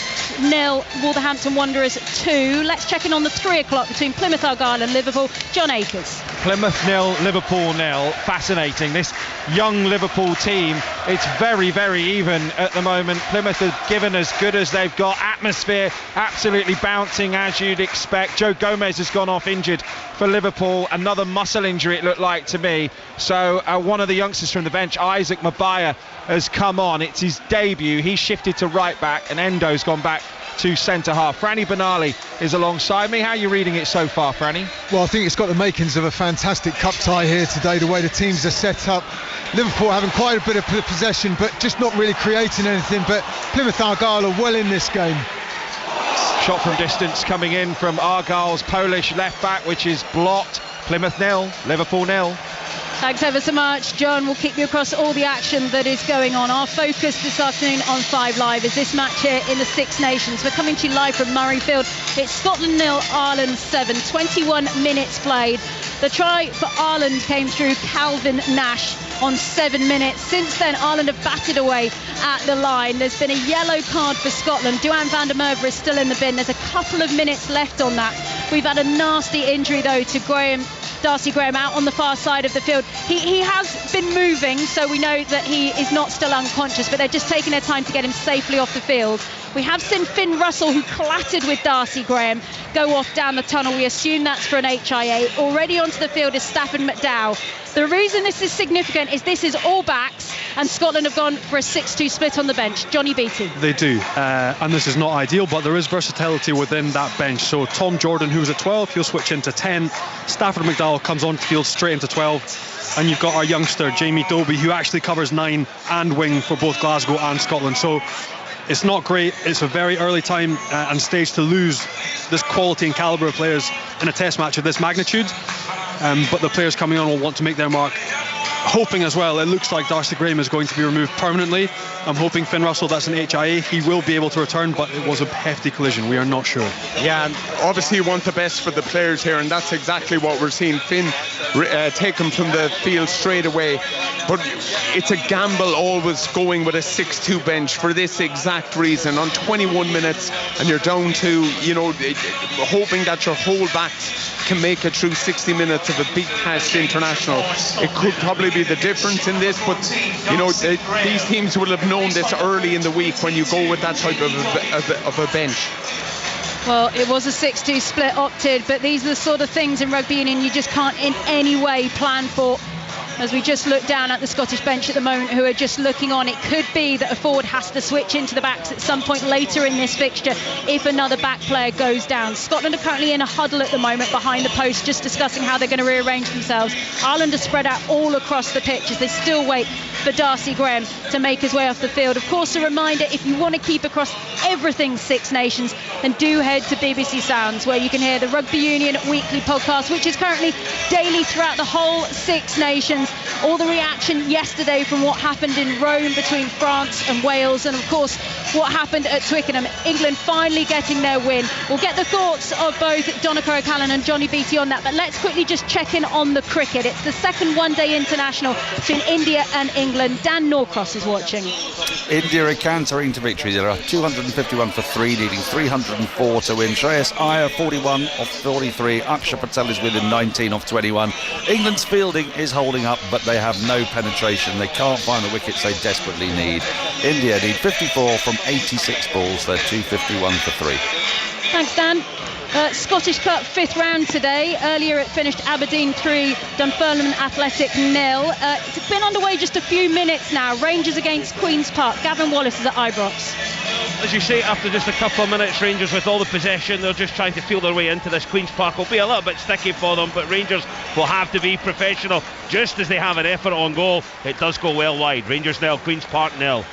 0, Wolverhampton Wanderers 2. Let's check in on the 3 o'clock between Plymouth Argyle and Liverpool. John Akers. Plymouth 0, Liverpool 0. Fascinating. This young Liverpool team, it's very, very even at the moment. Plymouth have given as good as they've got. Atmosphere absolutely bouncing as you'd expect. Joe Gomez has gone off injured for Liverpool. Another muscle injury it looked like to me. So one of the youngsters from the bench, Isaac Mabaya, has come on. It's his debut. He's shifted to right back and Endo's gone back to centre half. Franny Benali is alongside me. How are you reading it so far, Franny? Well, I think it's got the makings of a fantastic cup tie here today, the way the teams are set up. Liverpool having quite a bit of possession but just not really creating anything, but Plymouth Argyle are well in this game. Shot from distance coming in from Argyle's Polish left back, which is blocked. Plymouth 0, Liverpool 0. Thanks ever so much, John. We'll keep you across all the action that is going on. Our focus this afternoon on 5 Live is this match here in the Six Nations. We're coming to you live from Murrayfield. It's Scotland 0, Ireland 7, 21 minutes played. The try for Ireland came through Calvin Nash on 7 minutes. Since then, Ireland have batted away at the line. There's been a yellow card for Scotland. Duane van der Merwe is still in the bin. There's a couple of minutes left on that. We've had a nasty injury, though, to Darcy Graham out on the far side of the field. He has been moving, so we know that he is not still unconscious, but they're just taking their time to get him safely off the field. We have seen Finn Russell, who clattered with Darcy Graham, go off down the tunnel. We assume that's for an HIA. Already onto the field is Stafford McDowell. The reason this is significant is this is all backs, and Scotland have gone for a 6-2 split on the bench. Johnny Beattie. They do, and this is not ideal, but there is versatility within that bench. So Tom Jordan, who's at 12, he'll switch into 10. Stafford McDowell comes onto the field straight into 12. And you've got our youngster, Jamie Dobie, who actually covers 9 and wing for both Glasgow and Scotland. So it's not great. It's a very early time and stage to lose this quality and calibre of players in a test match of this magnitude. But the players coming on will want to make their mark. Hoping as well, it looks like Darcy Graham is going to be removed permanently. I'm hoping Finn Russell, that's an HIA. He will be able to return, but it was a hefty collision. We are not sure. Yeah, and obviously you want the best for the players here, and that's exactly what we're seeing. Finn take him from the field straight away. But it's a gamble always going with a 6-2 bench for this exact reason. On 21 minutes, and you're down to, hoping that your whole backs can make it through 60 minutes of a big test international. It could probably be the difference in this, but these teams will have known this early in the week when you go with that type of a bench. Well, it was a 6-2 split opted, but these are the sort of things in rugby union you just can't in any way plan for. As we just look down at the Scottish bench at the moment, who are just looking on, it could be that a forward has to switch into the backs at some point later in this fixture if another back player goes down. Scotland are currently in a huddle at the moment behind the post, just discussing how they're going to rearrange themselves. Ireland are spread out all across the pitch as they still wait for Darcy Graham to make his way off the field. Of course, a reminder, if you want to keep across everything Six Nations, then do head to BBC Sounds, where you can hear the Rugby Union weekly podcast, which is currently daily throughout the whole Six Nations. All the reaction yesterday from what happened in Rome between France and Wales, and of course what happened at Twickenham. England finally getting their win. We'll get the thoughts of both Donncha O'Callaghan and Johnny Beattie on that, but let's quickly just check in on the cricket. It's the second one-day international between India and England. Dan Norcross is watching. India are cantering to victory. There are 251 for 3, needing 304 to win. Shreyas Iyer 41 off 43. Akshar Patel is within 19 off 21. England's fielding is holding up, but they have no penetration. They can't find the wickets they desperately need. India need 54 from 86 balls. They're 251 for 3. Thanks, Dan. Scottish Cup 5th round today. Earlier it finished Aberdeen 3, Dunfermline Athletic 0. It's been underway just a few minutes now. Rangers against Queen's Park. Gavin Wallace is at Ibrox. As you say, after just a couple of minutes, Rangers with all the possession, they're just trying to feel their way into this. Queen's Park will be a little bit sticky for them, but Rangers will have to be professional. Just as they have an effort on goal, it does go well wide. Rangers 0, Queen's Park 0.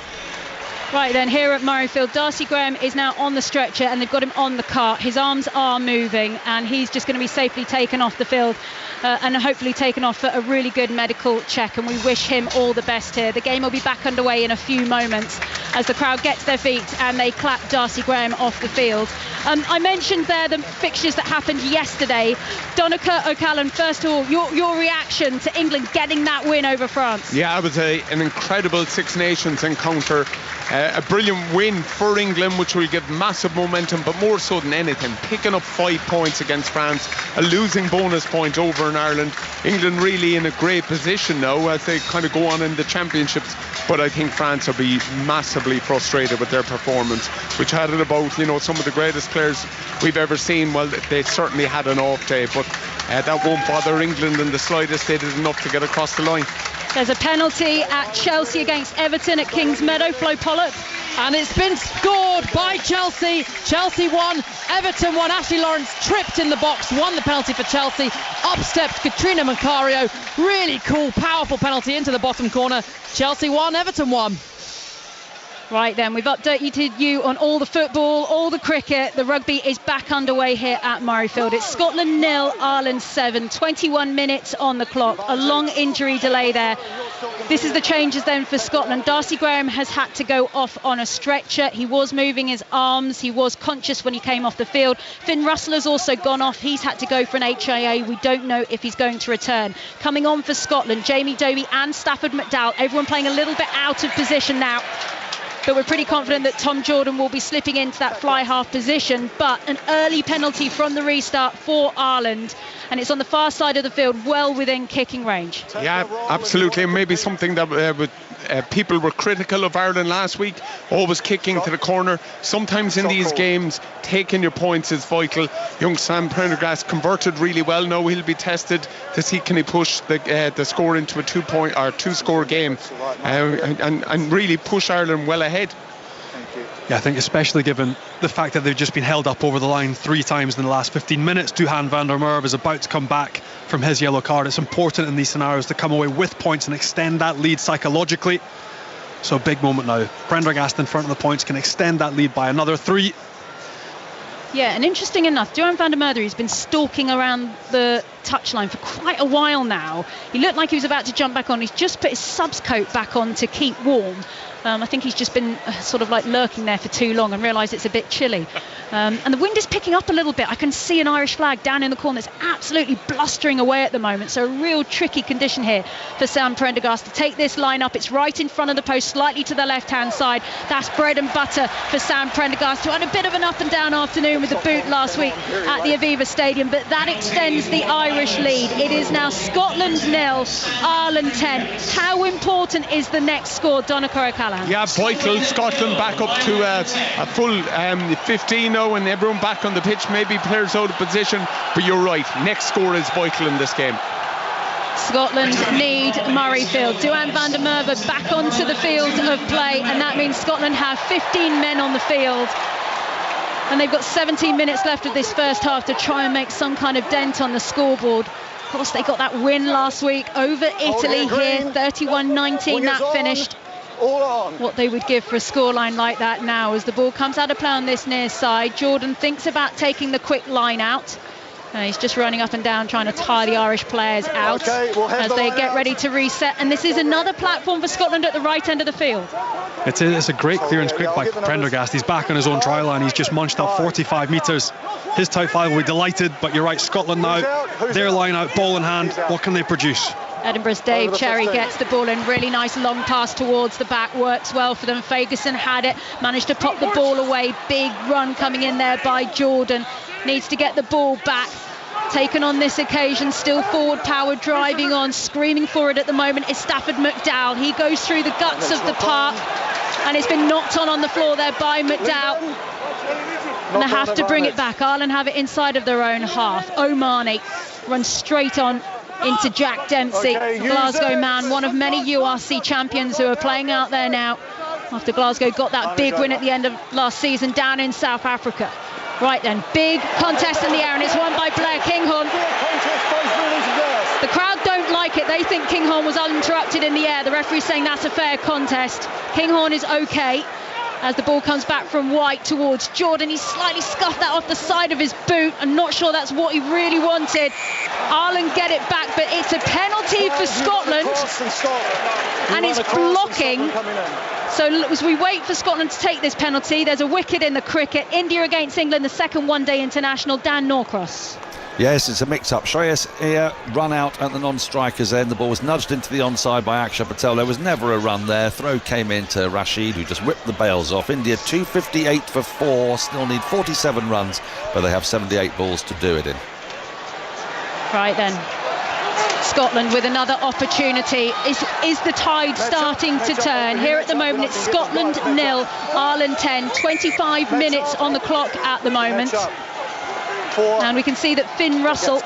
Right then, here at Murrayfield, Darcy Graham is now on the stretcher and they've got him on the cart. His arms are moving and he's just going to be safely taken off the field and hopefully taken off for a really good medical check, and we wish him all the best here. The game will be back underway in a few moments as the crowd gets their feet and they clap Darcy Graham off the field. I mentioned there the fixtures that happened yesterday. Donncha O'Callaghan, first of all, your reaction to England getting that win over France? Yeah, it was an incredible Six Nations encounter. A brilliant win for England, which will give massive momentum, but more so than anything, picking up 5 points against France, a losing bonus point over in Ireland. England really in a great position now as they kind of go on in the championships, but I think France will be massively frustrated with their performance, which had it about, you know, some of the greatest players we've ever seen. Well, they certainly had an off day, but that won't bother England in the slightest. They did enough to get across the line. There's a penalty at Chelsea against Everton at Kings Meadow. Flo Pollock. And it's been scored by Chelsea. Chelsea won, Everton won. Ashley Lawrence tripped in the box, won the penalty for Chelsea. Up stepped Katrina Macario. Really cool, powerful penalty into the bottom corner. Chelsea won, Everton won. Right then, we've updated you on all the football, all the cricket. The rugby is back underway here at Murrayfield. It's Scotland 0, Ireland 7, 21 minutes on the clock. A long injury delay there. This is the changes then for Scotland. Darcy Graham has had to go off on a stretcher. He was moving his arms. He was conscious when he came off the field. Finn Russell has also gone off. He's had to go for an HIA. We don't know if he's going to return. Coming on for Scotland, Jamie Dobie and Stafford McDowell. Everyone playing a little bit out of position now. But we're pretty confident that Tom Jordan will be slipping into that fly half position. But an early penalty from the restart for Ireland. And it's on the far side of the field, well within kicking range. Yeah, absolutely. And maybe something that people were critical of Ireland last week, always kicking to the corner. Sometimes in these games, taking your points is vital. Young Sam Prendergast converted really well. Now he'll be tested to see can he push the score into a 2-point or 2-score game and really push Ireland well ahead. Yeah, I think especially given the fact that they've just been held up over the line 3 times in the last 15 minutes. Duhan van der Merwe is about to come back from his yellow card. It's important in these scenarios to come away with points and extend that lead psychologically. So big moment now. Prendergast in front of the points can extend that lead by another 3. Yeah, and interesting enough, Duhan van der Merwe has been stalking around the touchline for quite a while now. He looked like he was about to jump back on. He's just put his subs coat back on to keep warm. I think he's just been sort of like lurking there for too long and realised it's a bit chilly. And the wind is picking up a little bit. I can see an Irish flag down in the corner. It's absolutely blustering away at the moment. So a real tricky condition here for Sam Prendergast to take this line up. It's right in front of the post, slightly to the left-hand side. That's bread and butter for Sam Prendergast, who had a bit of an up and down afternoon with the boot last week at the Aviva Stadium. But that extends the Irish lead. It is now Scotland 0, Ireland 10. How important is the next score, Donncha O'Callaghan? Yeah, vital. Scotland back up to a full 15 now, and everyone back on the pitch. Maybe players out of position, but you're right. Next score is vital in this game. Scotland need Murrayfield. Duhan van der Merwe back onto the field of play, and that means Scotland have 15 men on the field. And they've got 17 minutes left of this first half to try and make some kind of dent on the scoreboard. Of course, they got that win last week over Italy here, 31-19, that finished. What they would give for a scoreline like that now as the ball comes out of play on this near side. Jordan thinks about taking the quick line out. He's just running up and down trying to tire the Irish players out as they get ready to reset. And this is another platform for Scotland at the right end of the field. It's a great clearance quick by Prendergast. He's back on his own try line. He's just munched up 45 metres. His tight file will be delighted, but you're right, Scotland now, their line out, ball in hand. What can they produce? Edinburgh's Dave Cherry gets the ball in, really nice long pass towards the back, works well for them. Fagerson had it, managed to pop the ball away. Big run coming in there by Jordan, needs to get the ball back. Taken on this occasion, still forward power, driving on, screaming for it at the moment is Stafford McDowell. He goes through the guts of the park and it's been knocked on the floor there by McDowell. And they have to bring it back. Ireland have it inside of their own half. O'Mahony runs straight on into Jack Dempsey, Glasgow man, one of many URC champions who are playing out there now after Glasgow got that big win at the end of last season down in South Africa. Right then, big contest in the air, and it's won by Blair Kinghorn. The crowd don't like it. They think Kinghorn was uninterrupted in the air. The referee's saying that's a fair contest. Kinghorn is okay. As the ball comes back from White towards Jordan, he slightly scuffed that off the side of his boot. I'm not sure that's what he really wanted. Ireland get it back, but it's a penalty for Scotland, and it's blocking. So as we wait for Scotland to take this penalty, there's a wicket in the cricket. India against England, the second one-day international. Dan Norcross. Yes, it's a mix-up. Shreyas Iyer run out at the non-striker's end. The ball was nudged into the onside by Akshay Patel. There was never a run there. Throw came in to Rashid, who just whipped the bails off. India 258 for 4. Still need 47 runs, but they have 78 balls to do it in. Right then. Scotland with another opportunity. Is the tide starting to turn? Here at the moment it's Scotland 0, Ireland 10. 25 minutes on the clock at the moment. And we can see that Finn Russell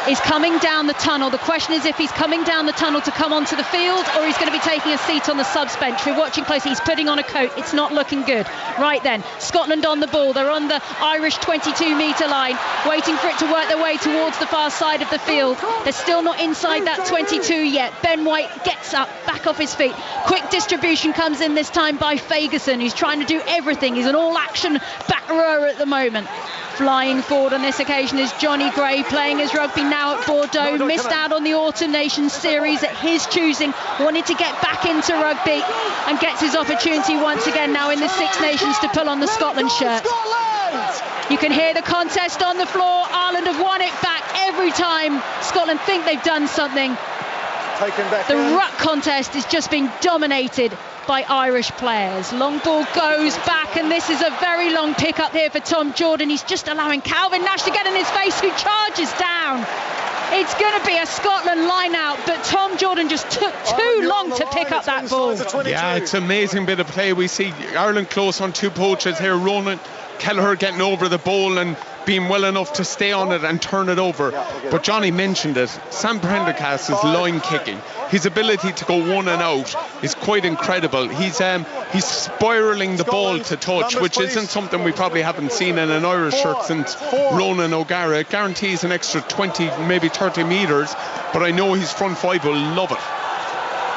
is coming down the tunnel. The question is if he's coming down the tunnel to come onto the field or he's going to be taking a seat on the subs bench. We're watching closely. He's putting on a coat. It's not looking good. Right then, Scotland on the ball. They're on the Irish 22-metre line, waiting for it to work their way towards the far side of the field. They're still not inside that 22 yet. Ben White gets up, back off his feet. Quick distribution comes in this time by Fagerson, who's trying to do everything. He's an all-action back rower at the moment. Flying forward on this occasion is Johnny Gray, playing his rugby now at Bordeaux. Missed out on the Autumn Nations series at his choosing. Wanted to get back into rugby and gets his opportunity once again now in the Six Nations to pull on the Scotland shirt. You can hear the contest on the floor. Ireland have won it back every time. Scotland think they've done something. The ruck contest is just being dominated by Irish players. Long ball goes back, and this is a very long pick up here for Tom Jordan. He's just allowing Calvin Nash to get in his face, who charges down. It's going to be a Scotland line out, but Tom Jordan just took too long to pick up that ball. Yeah, it's an amazing bit of play. We see Ireland close on two poachers here. Ronan Kelleher getting over the ball and being well enough to stay on it and turn it over. But Johnny mentioned it, Sam Prendergast is line kicking. His ability to go one and out is quite incredible. He's spiralling the ball to touch, which isn't something we probably haven't seen in an Irish shirt since Ronan O'Gara. It guarantees an extra 20, maybe 30 metres, but I know his front five will love it.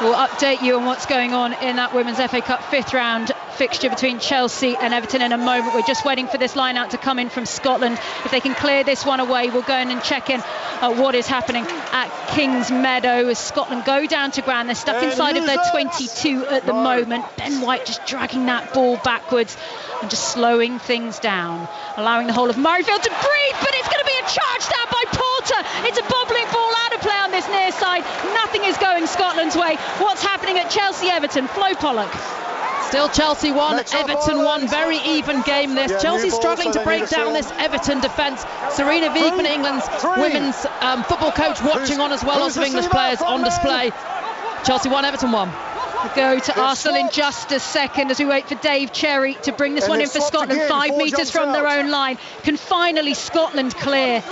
We'll update you on what's going on in that Women's FA Cup fifth round fixture between Chelsea and Everton in a moment. We're just waiting for this line out to come in from Scotland. If they can clear this one away, we'll go in and check in what is happening at Kings Meadow as Scotland go down to ground. They're stuck inside of their 22 at the moment. Ben White just dragging that ball backwards and just slowing things down, allowing the whole of Murrayfield to breathe, but it's going to be a charge down by Porter. It's a bobbling ball out of play on this near side. Nothing is going Scotland's way. What's happening at Chelsea-Everton? Flo Pollock. Still Chelsea 1, Everton 1, very even game this. Chelsea struggling to break down this Everton defence. Serena Wiegman, England's women's football coach, watching on as well. Lots of English players on display. Chelsea 1, Everton 1. We'll go to Arsenal in just a second as we wait for Dave Cherry to bring this one in for Scotland. 5 metres from their own line. Can finally Scotland clear?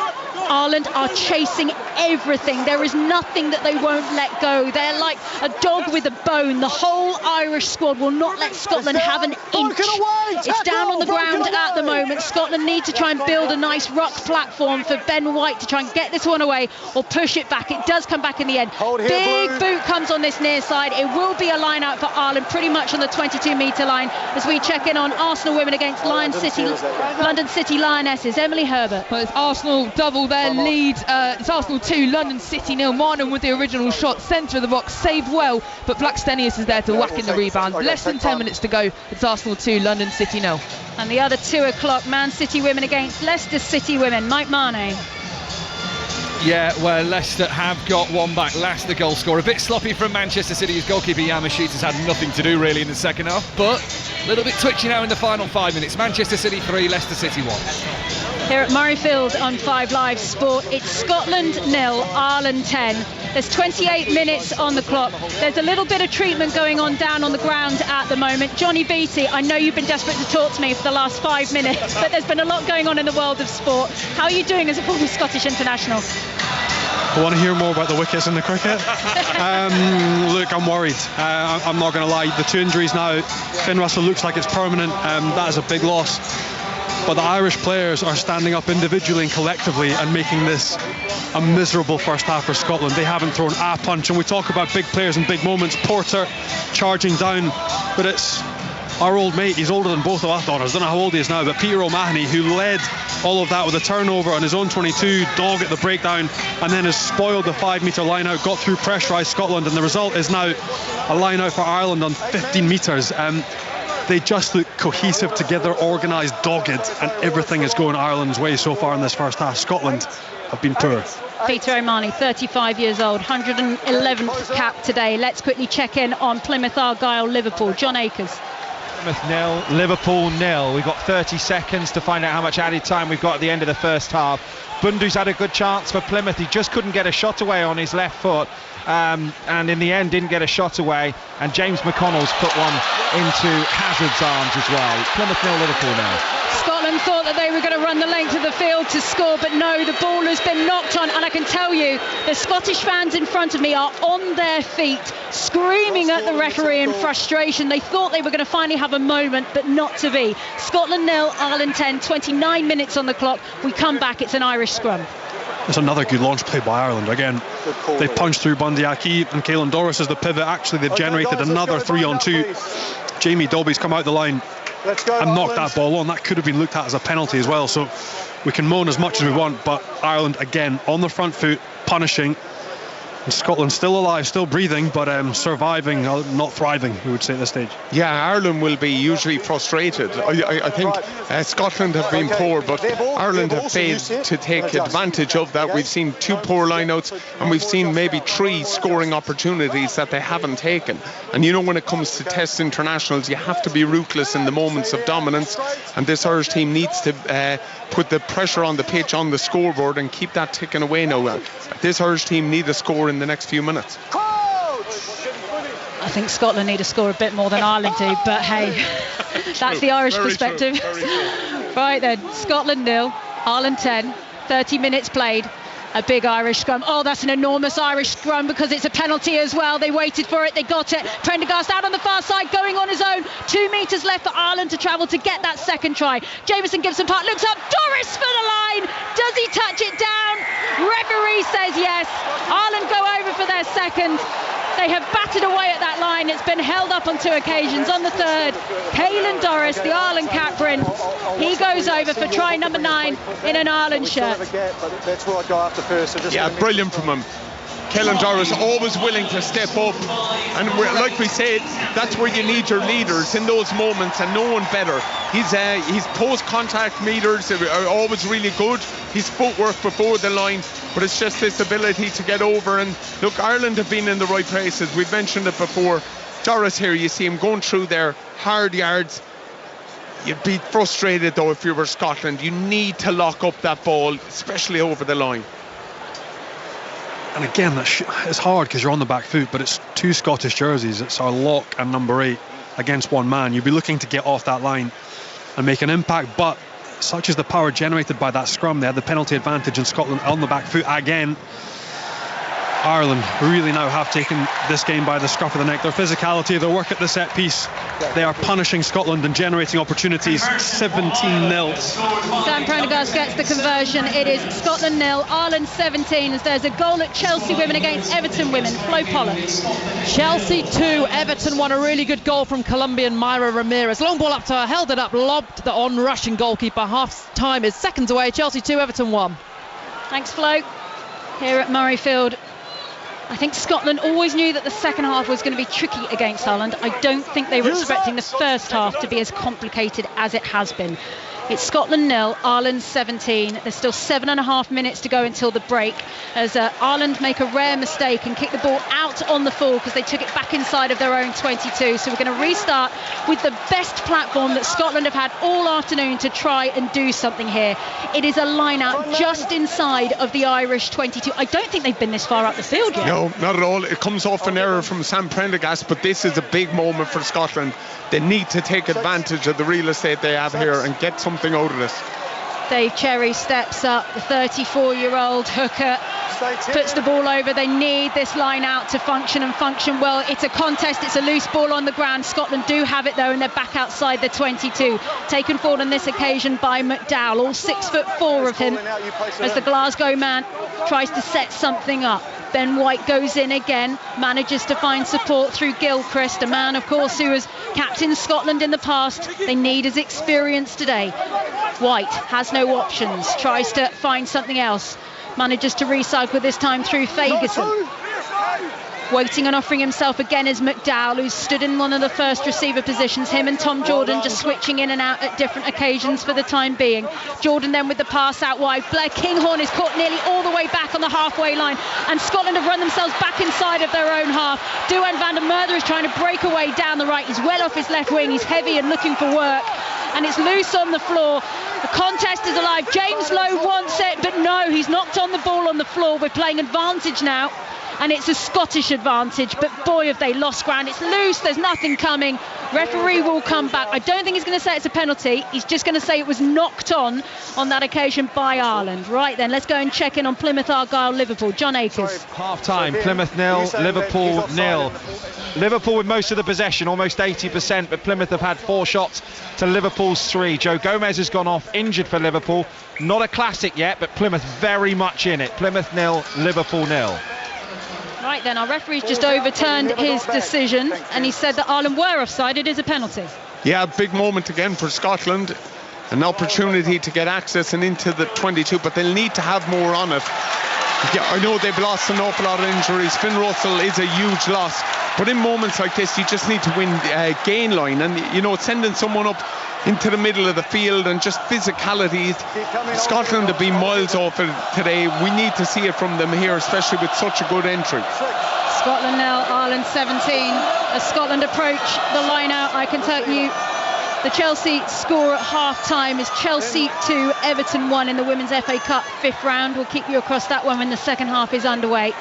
Ireland are chasing everything. There is nothing that they won't let go. They're like a dog with a bone. The whole Irish squad will not let Scotland have an inch. It's down on the ground at the moment. Scotland need to try and build a nice ruck platform for Ben White to try and get this one away or push it back. It does come back in the end. Big boot comes on this near side. It will be a line out for Ireland pretty much on the 22-metre line as we check in on Arsenal women against London City Lionesses. Emily Herbert. Well, it's Arsenal double their lead. It's Arsenal 2, London City 0. Marnham with the original shot, centre of the box, saved well, but Blackstenius is there to whack in the rebound. Less than 10 minutes to go. It's Arsenal 2, London City 0. And the other 2 o'clock, Man City women against Leicester City women. Mike Marnay. Yeah, well, Leicester have got one back. Last the goal scorer. A bit sloppy from Manchester City's goalkeeper Yamashita has had nothing to do really in the second half, but a little bit twitchy now in the final 5 minutes. Manchester City 3, Leicester City 1. Here at Murrayfield on 5 Live Sport, it's Scotland 0, Ireland 10. There's 28 minutes on the clock. There's a little bit of treatment going on down on the ground at the moment. Johnny Beattie, I know you've been desperate to talk to me for the last 5 minutes, but there's been a lot going on in the world of sport. How are you doing as a former Scottish international? I want to hear more about the wickets in the cricket. Look, I'm worried. I'm not going to lie. The 2 injuries now, Finn Russell looks like it's permanent. That is a big loss. But the Irish players are standing up individually and collectively and making this a miserable first half for Scotland. They haven't thrown a punch, and we talk about big players and big moments. Porter charging down, but it's our old mate. He's older than both of us. I don't know how old he is now, but Peter O'Mahony, who led all of that with a turnover on his own 22, dog at the breakdown, and then has spoiled the 5-metre line out, got through pressurised Scotland, and the result is now a line out for Ireland on 15 metres. They just look cohesive together, organised, dogged, and everything is going Ireland's way so far in this first half. Scotland have been poor. Peter O'Mahony, 35 years old, 111th cap today. Let's quickly check in on Plymouth, Argyle, Liverpool. John Akers. Plymouth 0, Liverpool 0. We've got 30 seconds to find out how much added time we've got at the end of the first half. Bundu's had a good chance for Plymouth. He just couldn't get a shot away on his left foot. And in the end didn't get a shot away, and James McConnell's put one into Hazard's arms as well. Plymouth 0, Liverpool now. Scotland thought that they were going to run the length of the field to score, but no, the ball has been knocked on, and I can tell you the Scottish fans in front of me are on their feet screaming at the referee in frustration. They thought they were going to finally have a moment, but not to be. Scotland 0, Ireland 10, 29 minutes on the clock. We come back, it's an Irish scrum. It's another good launch play by Ireland. Again, they punched through Bundy Aki, and Caelan Doris is the pivot. Actually, they've generated another 3-on-2. Jamie Dobby's come out the line and knocked that ball on. That could have been looked at as a penalty as well. So we can moan as much as we want, but Ireland, again, on the front foot, punishing. And Scotland still alive, still breathing, but surviving, not thriving, we would say at this stage. Yeah, Ireland will be usually frustrated. I think Scotland have been poor, but Ireland have failed to take advantage of that. We've seen 2 poor lineouts, and we've seen maybe 3 scoring opportunities that they haven't taken. And you know, when it comes to Test internationals, you have to be ruthless in the moments of dominance, and this Irish team needs to put the pressure on the pitch, on the scoreboard, and keep that ticking away now. This Irish team need a score in the next few minutes. I think Scotland need to score a bit more than Ireland do, but hey, that's the Irish perspective. Right then, Scotland 0, Ireland 10, 30 minutes played. A big Irish scrum. Oh, that's an enormous Irish scrum because it's a penalty as well. They waited for it, they got it. Prendergast out on the far side, going on his own. 2 metres left for Ireland to travel to get that second try. Jamieson Gibson Park looks up, Doris for the line. Does he touch it down? Referee says yes. Ireland go over for their second. They have batted away at that line. It's been held up on 2 occasions. On the third, Caelan Doris, the Ireland captain, he goes over for try number 9 in an Ireland shirt. Yeah, brilliant from him. Caelan Doris always willing to step up, and like we said, that's where you need your leaders in those moments, and no one better. His post-contact meters are always really good, his footwork before the line, but it's just this ability to get over. And look, Ireland have been in the right places. We've mentioned it before. Doris here, you see him going through their hard yards. You'd be frustrated though if you were Scotland. You need to lock up that ball, especially over the line. And again, it's hard because you're on the back foot, but it's 2 Scottish jerseys. It's our lock and number 8 against 1 man. You'd be looking to get off that line and make an impact, but such is the power generated by that scrum. They had the penalty advantage in Scotland on the back foot again. Ireland really now have taken this game by the scruff of the neck. Their physicality, their work at the set piece, they are punishing Scotland and generating opportunities. 17-0. Sam Prendergast gets the conversion. It is Scotland 0, Ireland 17, as there's a goal at Chelsea women against Everton women. Flo Pollard. Chelsea 2, Everton 1. A really good goal from Colombian Mayra Ramirez. Long ball up to her, held it up, lobbed the on-rushing goalkeeper. Half time is seconds away. Chelsea 2, Everton 1. Thanks, Flo. Here at Murrayfield, I think Scotland always knew that the second half was going to be tricky against Ireland. I don't think they were expecting the first half to be as complicated as it has been. It's Scotland 0, Ireland 17. There's still 7.5 minutes to go until the break, as Ireland make a rare mistake and kick the ball out on the full because they took it back inside of their own 22. So we're going to restart with the best platform that Scotland have had all afternoon to try and do something here. It is a line out just inside of the Irish 22. I don't think they've been this far up the field yet. No, not at all. It comes off an error from Sam Prendergast, but this is a big moment for Scotland. They need to take advantage of the real estate they have here and get something out of this. Dave Cherry steps up, the 34-year-old hooker puts the ball over. They need this line out to function and function well. It's a contest, it's a loose ball on the ground. Scotland do have it though, and they're back outside the 22. Taken forward on this occasion by McDowell, all 6'4" of him, as the Glasgow man tries to set something up. Ben White goes in again, manages to find support through Gilchrist, a man, of course, who has captained Scotland in the past. They need his experience today. White has no options, tries to find something else, manages to recycle this time through Fagerson. Waiting and offering himself again is McDowell, who's stood in one of the first receiver positions. Him and Tom Jordan just switching in and out at different occasions for the time being. Jordan then with the pass out wide. Blair Kinghorn is caught nearly all the way back on the halfway line, and Scotland have run themselves back inside of their own half. Duhan van der Merwe is trying to break away down the right. He's well off his left wing. He's heavy and looking for work, and it's loose on the floor. The contest is alive. James Lowe wants it, but no, he's knocked on the ball on the floor. We're playing advantage now, and it's a Scottish advantage, but boy have they lost ground. It's loose, there's nothing coming. Referee will come back. I don't think he's going to say it's a penalty. He's just going to say it was knocked on that occasion by Ireland. Right then, let's go and check in on Plymouth, Argyle, Liverpool. John Akers. Half time, Plymouth 0, Liverpool 0. Liverpool with most of the possession, almost 80%, but Plymouth have had 4 shots to Liverpool's 3. Joe Gomez has gone off injured for Liverpool. Not a classic yet, but Plymouth very much in it. Plymouth 0, Liverpool 0. Right then, our referee's just overturned his decision, and he said that Ireland were offside. It is a penalty. Yeah, big moment again for Scotland. An opportunity to get access and into the 22, but they'll need to have more on it. Yeah, I know they've lost an awful lot of injuries. Finn Russell is a huge loss, but in moments like this, you just need to win gain line, and you know, sending someone up into the middle of the field and just physicality. Scotland have been miles off it today. We need to see it from them here, especially with such a good entry. Scotland 0, Ireland 17. As Scotland approach the line out, I can tell you the Chelsea score at half-time is Chelsea 2, Everton 1 in the Women's FA Cup 5th round. We'll keep you across that one when the second half is underway.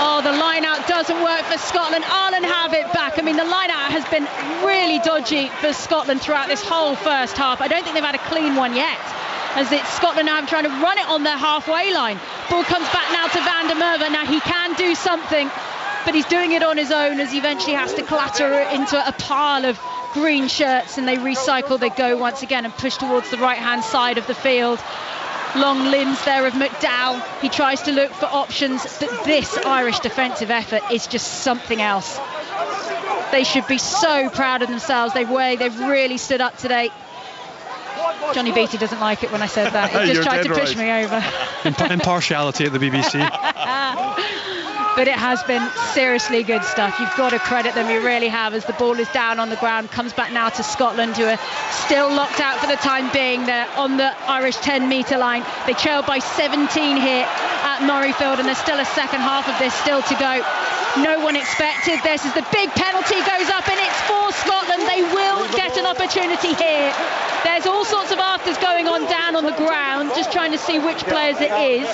Oh, the line-out doesn't work for Scotland. Ireland have it back. I mean, the line-out has been really dodgy for Scotland throughout this whole first half. I don't think they've had a clean one yet, as it's Scotland now trying to run it on their halfway line. Ball comes back now to van der Merwe. Now he can do something, but he's doing it on his own, as he eventually has to clatter into a pile of green shirts, and they recycle. They go once again and push towards the right-hand side of the field. Long limbs there of McDowell. He tries to look for options, but this Irish defensive effort is just something else. They should be so proud of themselves. They've really stood up today. Johnny Beattie doesn't like it when I said that. He just tried to push me over. Impartiality at the BBC. But it has been seriously good stuff. You've got to credit them, you really have, as the ball is down on the ground. Comes back now to Scotland, who are still locked out for the time being. They're on the Irish 10-metre line. They trail by 17 here at Murrayfield, and there's still a second half of this still to go. No one expected this as the big penalty goes up, and it's for Scotland. They will get an opportunity here. There's all sorts of afters going on down on the ground, just trying to see which players it is.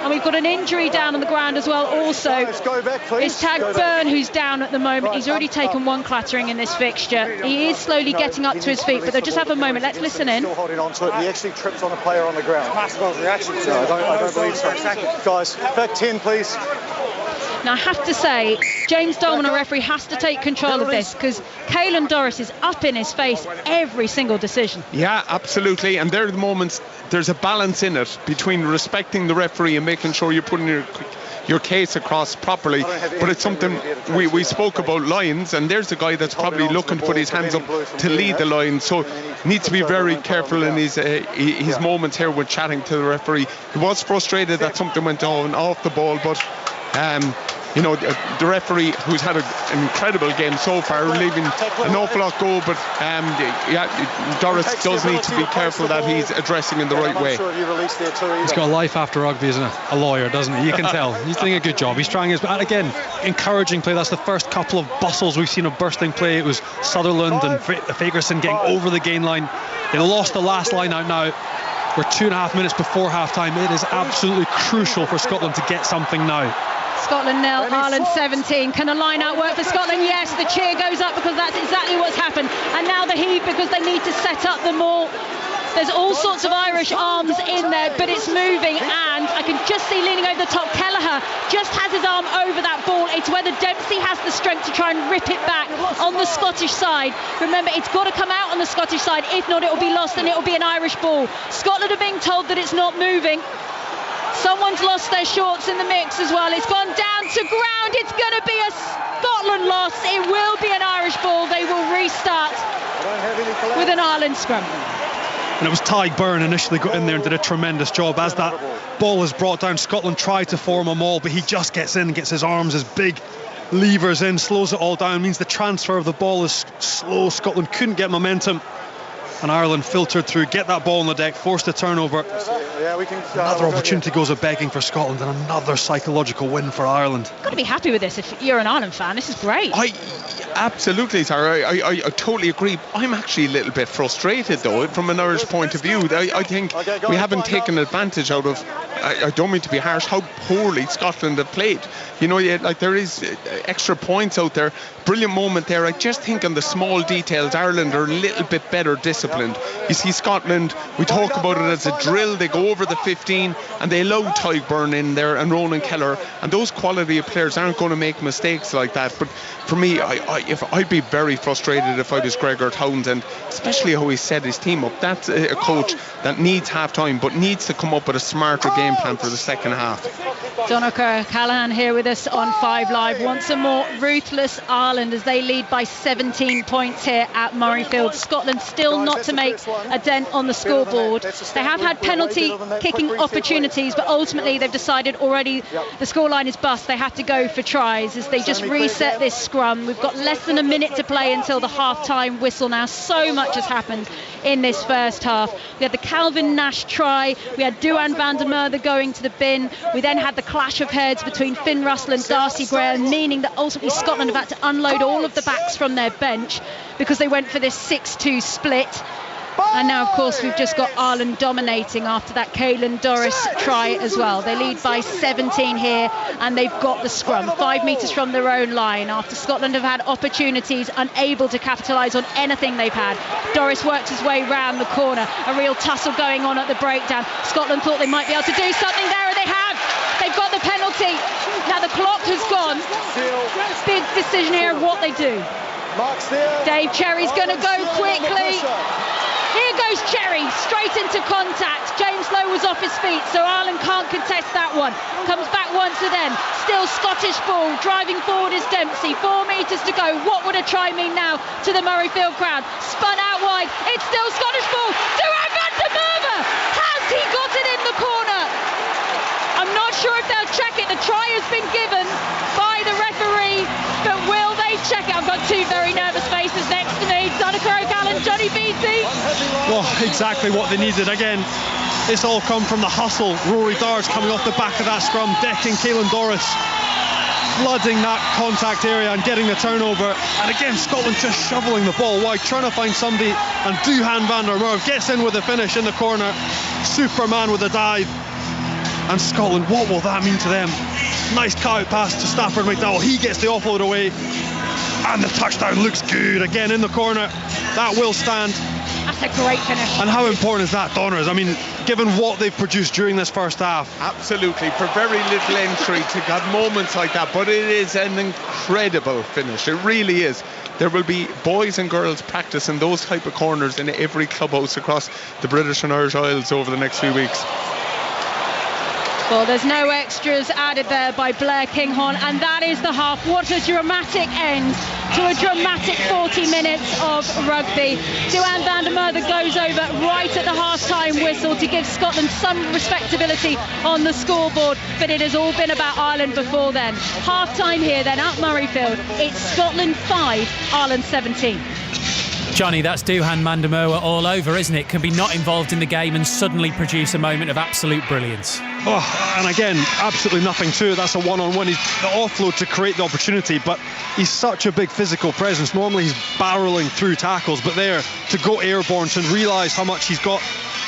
And we've got an injury down on the ground as well also. It's Tag Byrne who's down at the moment. He's already taken one clattering in this fixture. He is slowly getting up to his feet, but they'll just have a moment. Let's listen in. Still holding on to it. He actually tripped on a player on the ground. Reaction. No, I don't believe so. Guys, back 10, please. Now, I have to say, James Dolman, our referee, has to take control of this, because Caelan Doris is up in his face every single decision. Yeah, absolutely. And there are the moments, there's a balance in it between respecting the referee and making sure you're putting your case across properly. But it's something we spoke about Lions, and there's a guy that's probably looking to put his hands up to lead the Lions, so needs to be very careful in his moments here with chatting to the referee. He was frustrated that something went on off the ball, but you know, the referee, who's had an incredible game so far, leaving an awful lot go, but Doris does need to be careful that he's addressing in the right way. He's got a life after rugby, isn't it? A lawyer, doesn't he? You can tell. He's doing a good job. He's trying his best. And again, encouraging play. That's the first couple of bustles we've seen of bursting play. It was Sutherland and Fagerson getting over the gain line. They lost the last line out now. We're 2.5 minutes before half-time. It is absolutely crucial for Scotland to get something now. Scotland 0, Ireland 17. Can a line-out work for Scotland? Yes, the cheer goes up because that's exactly what's happened. And now the heave because they need to set up the maul. There's all sorts of Irish arms in there, but it's moving, and I can just see leaning over the top, Kelleher just has his arm over that ball. It's whether Dempsey has the strength to try and rip it back on the Scottish side. Remember, it's got to come out on the Scottish side. If not, it will be lost and it will be an Irish ball. Scotland are being told that it's not moving. Someone's lost their shorts in the mix as well. It's gone down to ground. It's going to be a Scotland loss. It will be an Irish ball. They will restart with an Ireland scrum. And it was Tadhg Beirne initially got in there and did a tremendous job. As that ball is brought down, Scotland tried to form a maul, but he just gets in and gets his arms, his big levers in, slows it all down, means the transfer of the ball is slow. Scotland couldn't get momentum, and Ireland filtered through, get that ball on the deck, forced a turnover. Another opportunity goes a begging for Scotland, and another psychological win for Ireland. Got to be happy with this if you're an Ireland fan. This is great. Absolutely, Sarah. I totally agree. I'm actually a little bit frustrated, though, from an Irish point of view. I think we haven't taken advantage out of, I don't mean to be harsh, how poorly Scotland have played. You know, like there is extra points out there. Brilliant moment there. I just think on the small details, Ireland are a little bit better disciplined. You see Scotland, we talk about it as a drill. They go over the 15 and they allow Tadhg Beirne in there and Ronan Kelleher. And those quality of players aren't going to make mistakes like that. But for me, I'd be very frustrated if I was Gregor Townsend, especially how he set his team up. That's a coach that needs half-time, but needs to come up with a smarter game plan for the second half. Donnacha Callahan here with us on 5 Live. Once a more ruthless Ireland as they lead by 17 points here at Murrayfield. Scotland still not to make a dent on the scoreboard. They have had penalty kicking opportunities, but ultimately they've decided already the scoreline is bust. They have to go for tries as they just reset this scrum. We've got less than a minute to play until the half-time whistle now. So much has happened in this first half. We had the Calvin Nash try. We had Duhan van der Merwe going to the bin. We then had the clash of heads between Finn Russell and Darcy Graham, meaning that ultimately Scotland have had to unload all of the backs from their bench because they went for this 6-2 split. And now, of course, we've just got Ireland dominating after that Caelan Doris try as well. They lead by 17 here, and they've got the scrum 5 metres from their own line after Scotland have had opportunities, unable to capitalise on anything they've had. Doris works his way round the corner, a real tussle going on at the breakdown. Scotland thought they might be able to do something there, and they have. They've got the penalty. Now the clock has gone. Big decision here of what they do. Dave Cherry's going to go quickly. Here goes Cherry, straight into contact. James Lowe was off his feet, so Ireland can't contest that one. Comes back once again. Still Scottish ball. Driving forward is Dempsey. 4 metres to go. What would a try mean now to the Murrayfield crowd? Spun out wide. It's still Scottish ball. Duhan van der Merwe. Has he got it in the corner? I'm not sure if they'll check it. The try has been given by the referee, but will they check it? I've got two very nervous faces next to me. Donnacha O'Callaghan, Johnny Beattie. Well, exactly what they needed. Again, it's all come from the hustle. Rory Darge coming off the back of that scrum, decking Caelan Doris, flooding that contact area and getting the turnover. And again, Scotland just shoveling the ball wide, trying to find somebody. And Duhan van der Merwe gets in with the finish in the corner. Superman with a dive. And Scotland, what will that mean to them? Nice cut out pass to Stafford McDowell. He gets the offload away. And the touchdown looks good. Again in the corner. That will stand. That's a great finish. And how important is that, Donners? I mean, given what they've produced during this first half. Absolutely. For very little entry to get moments like that. But it is an incredible finish. It really is. There will be boys and girls practicing those type of corners in every clubhouse across the British and Irish Isles over the next few weeks. Well, there's no extras added there by Blair Kinghorn, and that is the half. What a dramatic end to a dramatic 40 minutes of rugby. Duhan van der Merwe goes over right at the half-time whistle to give Scotland some respectability on the scoreboard, but it has all been about Ireland before then. Half-time here then at Murrayfield. It's Scotland 5, Ireland 17. Johnny, that's Duhan van der Merwe all over, isn't it? Can be not involved in the game and suddenly produce a moment of absolute brilliance. Oh, and again, absolutely nothing to it. That's a one-on-one. He's the offload to create the opportunity, but he's such a big physical presence. Normally he's barreling through tackles, but there to go airborne, to realise how much he's got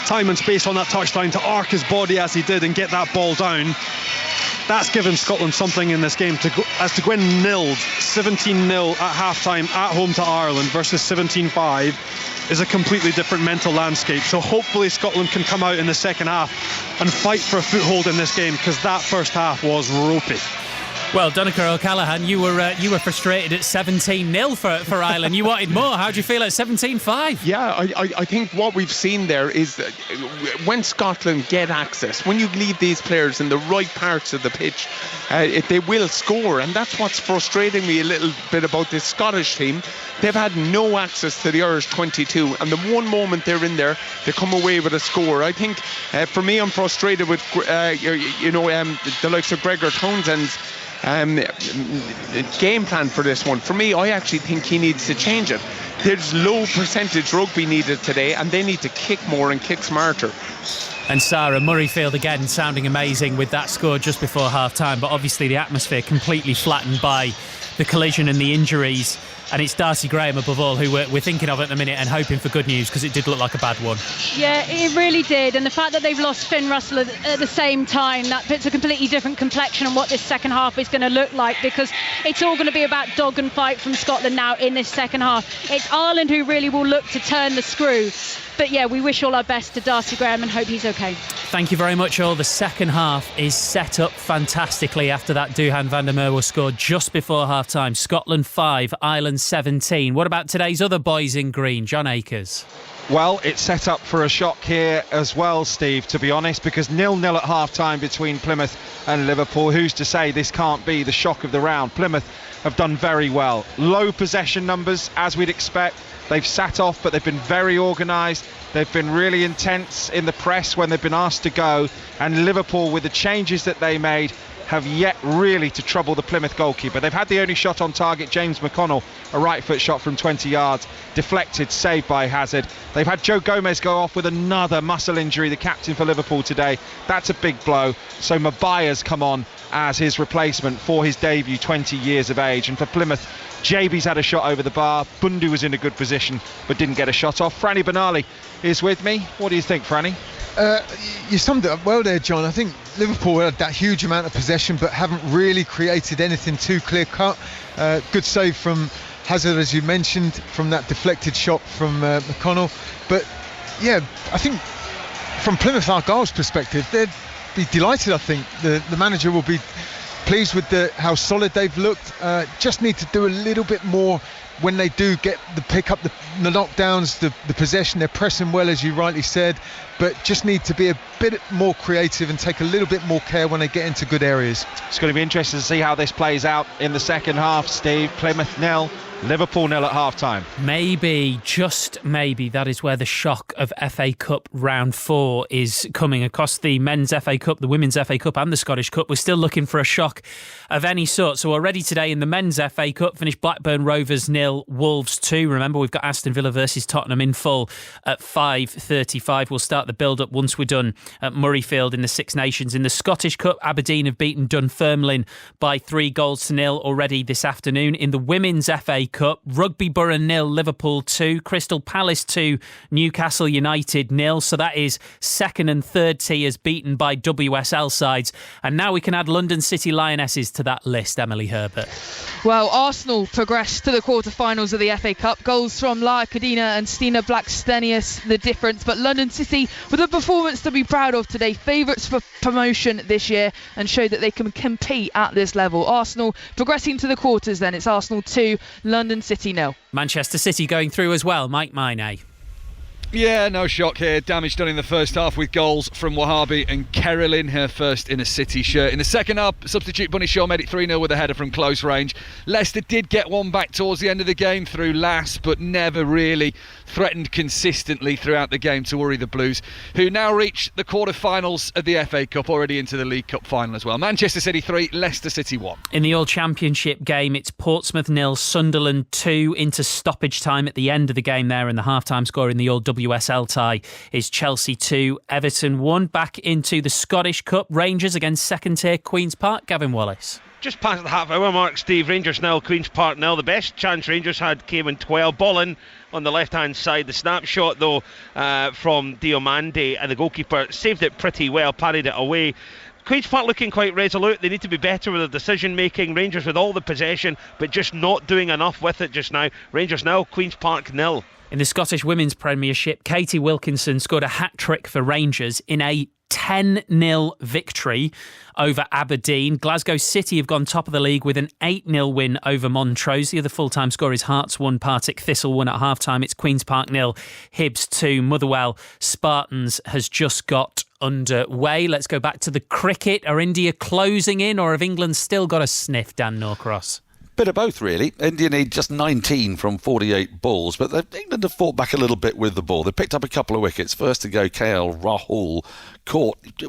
time and space on that touchline, to arc his body as he did and get that ball down. That's given Scotland something in this game. As to Gwyn nilled 17-0 at half-time at home to Ireland versus 17-5 is a completely different mental landscape. So hopefully Scotland can come out in the second half and fight for a foothold in this game, because that first half was ropey. Well, Donncha O'Callaghan, you were frustrated at 17-0 for Ireland. You wanted more. How do you feel at 17-5? Yeah, I think what we've seen there is that when Scotland get access, when you leave these players in the right parts of the pitch, they will score. And that's what's frustrating me a little bit about this Scottish team. They've had no access to the Irish 22, and the one moment they're in there, they come away with a score. I think, for me, I'm frustrated with the likes of Gregor Townsend's game plan for this one. For me, I actually think he needs to change it. There's low percentage rugby needed today, and they need to kick more and kick smarter. And Sarah, Murrayfield again sounding amazing with that score just before half-time, but obviously the atmosphere completely flattened by the collision and the injuries. And it's Darcy Graham above all who we're thinking of at the minute and hoping for good news, because it did look like a bad one. Yeah, it really did. And the fact that they've lost Finn Russell at the same time, that puts a completely different complexion on what this second half is going to look like, because it's all going to be about dog and fight from Scotland now in this second half. It's Ireland who really will look to turn the screw. But yeah, we wish all our best to Darcy Graham and hope he's okay. Thank you very much all. The second half is set up fantastically after that Duhan van der Merwe score just before half-time. Scotland 5, Ireland 17. What about today's other boys in green? John Akers. Well, it's set up for a shock here as well, Steve, to be honest, because 0-0 at half-time between Plymouth and Liverpool. Who's to say this can't be the shock of the round? Plymouth have done very well. Low possession numbers, as we'd expect. They've sat off, but they've been very organised. They've been really intense in the press when they've been asked to go. And Liverpool, with the changes that they made, have yet really to trouble the Plymouth goalkeeper. They've had the only shot on target, James McConnell, a right foot shot from 20 yards, deflected, saved by Hazard. They've had Joe Gomez go off with another muscle injury, the captain for Liverpool today. That's a big blow. So Mabaya's come on as his replacement for his debut, 20 years of age. And for Plymouth, JB's had a shot over the bar. Bundu was in a good position but didn't get a shot off. Franny Benali is with me. What do you think, Franny? You summed it up well there, John. I think Liverpool had that huge amount of possession but haven't really created anything too clear cut. Good save from Hazard, as you mentioned, from that deflected shot from McConnell. But yeah, I think from Plymouth Argyle's perspective, they'd be delighted. I think the manager will be pleased with how solid they've looked. Just need to do a little bit more when they do get the pick up the knockdowns, the possession. They're pressing well, as you rightly said, but just need to be a bit more creative and take a little bit more care when they get into good areas. It's going to be interesting to see how this plays out in the second half, Steve. Plymouth 0, Liverpool 0 at half-time. Maybe, just maybe, that is where the shock of FA Cup round 4 is coming across the men's FA Cup, the women's FA Cup and the Scottish Cup. We're still looking for a shock of any sort. So already today in the men's FA Cup, finished Blackburn Rovers 0, Wolves 2. Remember, we've got Aston Villa versus Tottenham in full at 5:35. We'll start the build-up once we're done at Murrayfield in the Six Nations. In the Scottish Cup, Aberdeen have beaten Dunfermline by 3-0 already this afternoon. In the women's FA Cup, Rugby Borough 0, Liverpool 2, Crystal Palace 2, Newcastle United 0. So that is second and third tiers beaten by WSL sides. And now we can add London City Lionesses to that list, Emily Herbert. Well, Arsenal progressed to the quarter-finals of the FA Cup. Goals from Lara Cadina and Stina Blackstenius, the difference. But London City, with a performance to be proud of today, favourites for promotion this year, and showed that they can compete at this level. Arsenal progressing to the quarters then. It's Arsenal 2, London City 0. Manchester City going through as well, Mike Maine. Yeah, no shock here. Damage done in the first half with goals from Wahabi and Kerrilin, her first in a City shirt. In the second half, substitute Bunny Shaw made it 3-0 with a header from close range. Leicester did get one back towards the end of the game through Lass, but never really threatened consistently throughout the game to worry the Blues, who now reach the quarter-finals of the FA Cup, already into the League Cup final as well. Manchester City 3, Leicester City 1. In the All-Championship game, it's Portsmouth 0, Sunderland 2 into stoppage time at the end of the game there, and the half-time score in the All WSL tie is Chelsea 2, Everton 1. Back into the Scottish Cup, Rangers against second-tier Queen's Park. Gavin Wallace. Just past the half-hour mark, Steve. Rangers 0, Queen's Park 0. The best chance Rangers had came in 12. Ball in on the left-hand side. The snapshot, though, from Diomande, and the goalkeeper saved it pretty well, parried it away. Queen's Park looking quite resolute. They need to be better with their decision-making. Rangers with all the possession, but just not doing enough with it just now. Rangers 0, Queen's Park 0. In the Scottish Women's Premiership, Katie Wilkinson scored a hat-trick for Rangers in a 10-0 victory over Aberdeen. Glasgow City have gone top of the league with an 8-0 win over Montrose. The other full-time score is Hearts 1, Partick Thistle 1 at half-time. It's Queen's Park 0, Hibs 2. Motherwell Spartans has just got underway. Let's go back to the cricket. Are India closing in, or have England still got a sniff, Dan Norcross? Bit of both, really. India need just 19 from 48 balls, but England have fought back a little bit with the ball. They picked up a couple of wickets. First to go, KL Rahul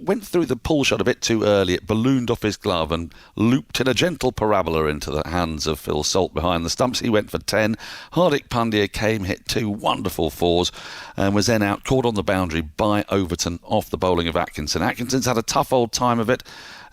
went through the pull shot a bit too early. It ballooned off his glove and looped in a gentle parabola into the hands of Phil Salt behind the stumps. He went for 10. Hardik Pandya came, hit 2 wonderful fours, and was then out, caught on the boundary by Overton off the bowling of Atkinson. Atkinson's had a tough old time of it.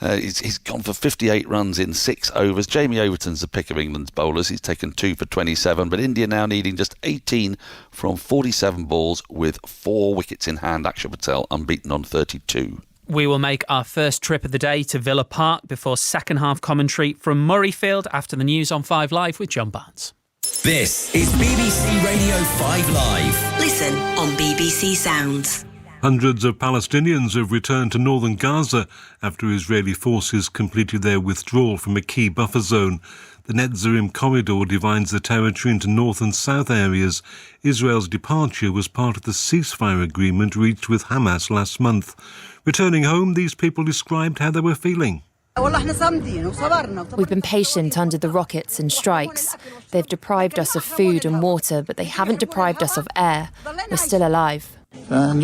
He's gone for 58 runs in 6 overs. Jamie Overton's the pick of England's bowlers. He's taken 2 for 27, but India now needing just 18 from 47 balls with 4 wickets in hand. Akshar Patel unbeaten on 32. We will make our first trip of the day to Villa Park before second half commentary from Murrayfield after the news on 5 Live with John Barnes. This is BBC Radio 5 Live. Listen on BBC Sounds. Hundreds of Palestinians have returned to northern Gaza after Israeli forces completed their withdrawal from a key buffer zone. The Netzarim corridor divides the territory into north and south areas. Israel's departure was part of the ceasefire agreement reached with Hamas last month. Returning home, these people described how they were feeling. We've been patient under the rockets and strikes. They've deprived us of food and water, but they haven't deprived us of air. We're still alive. Thank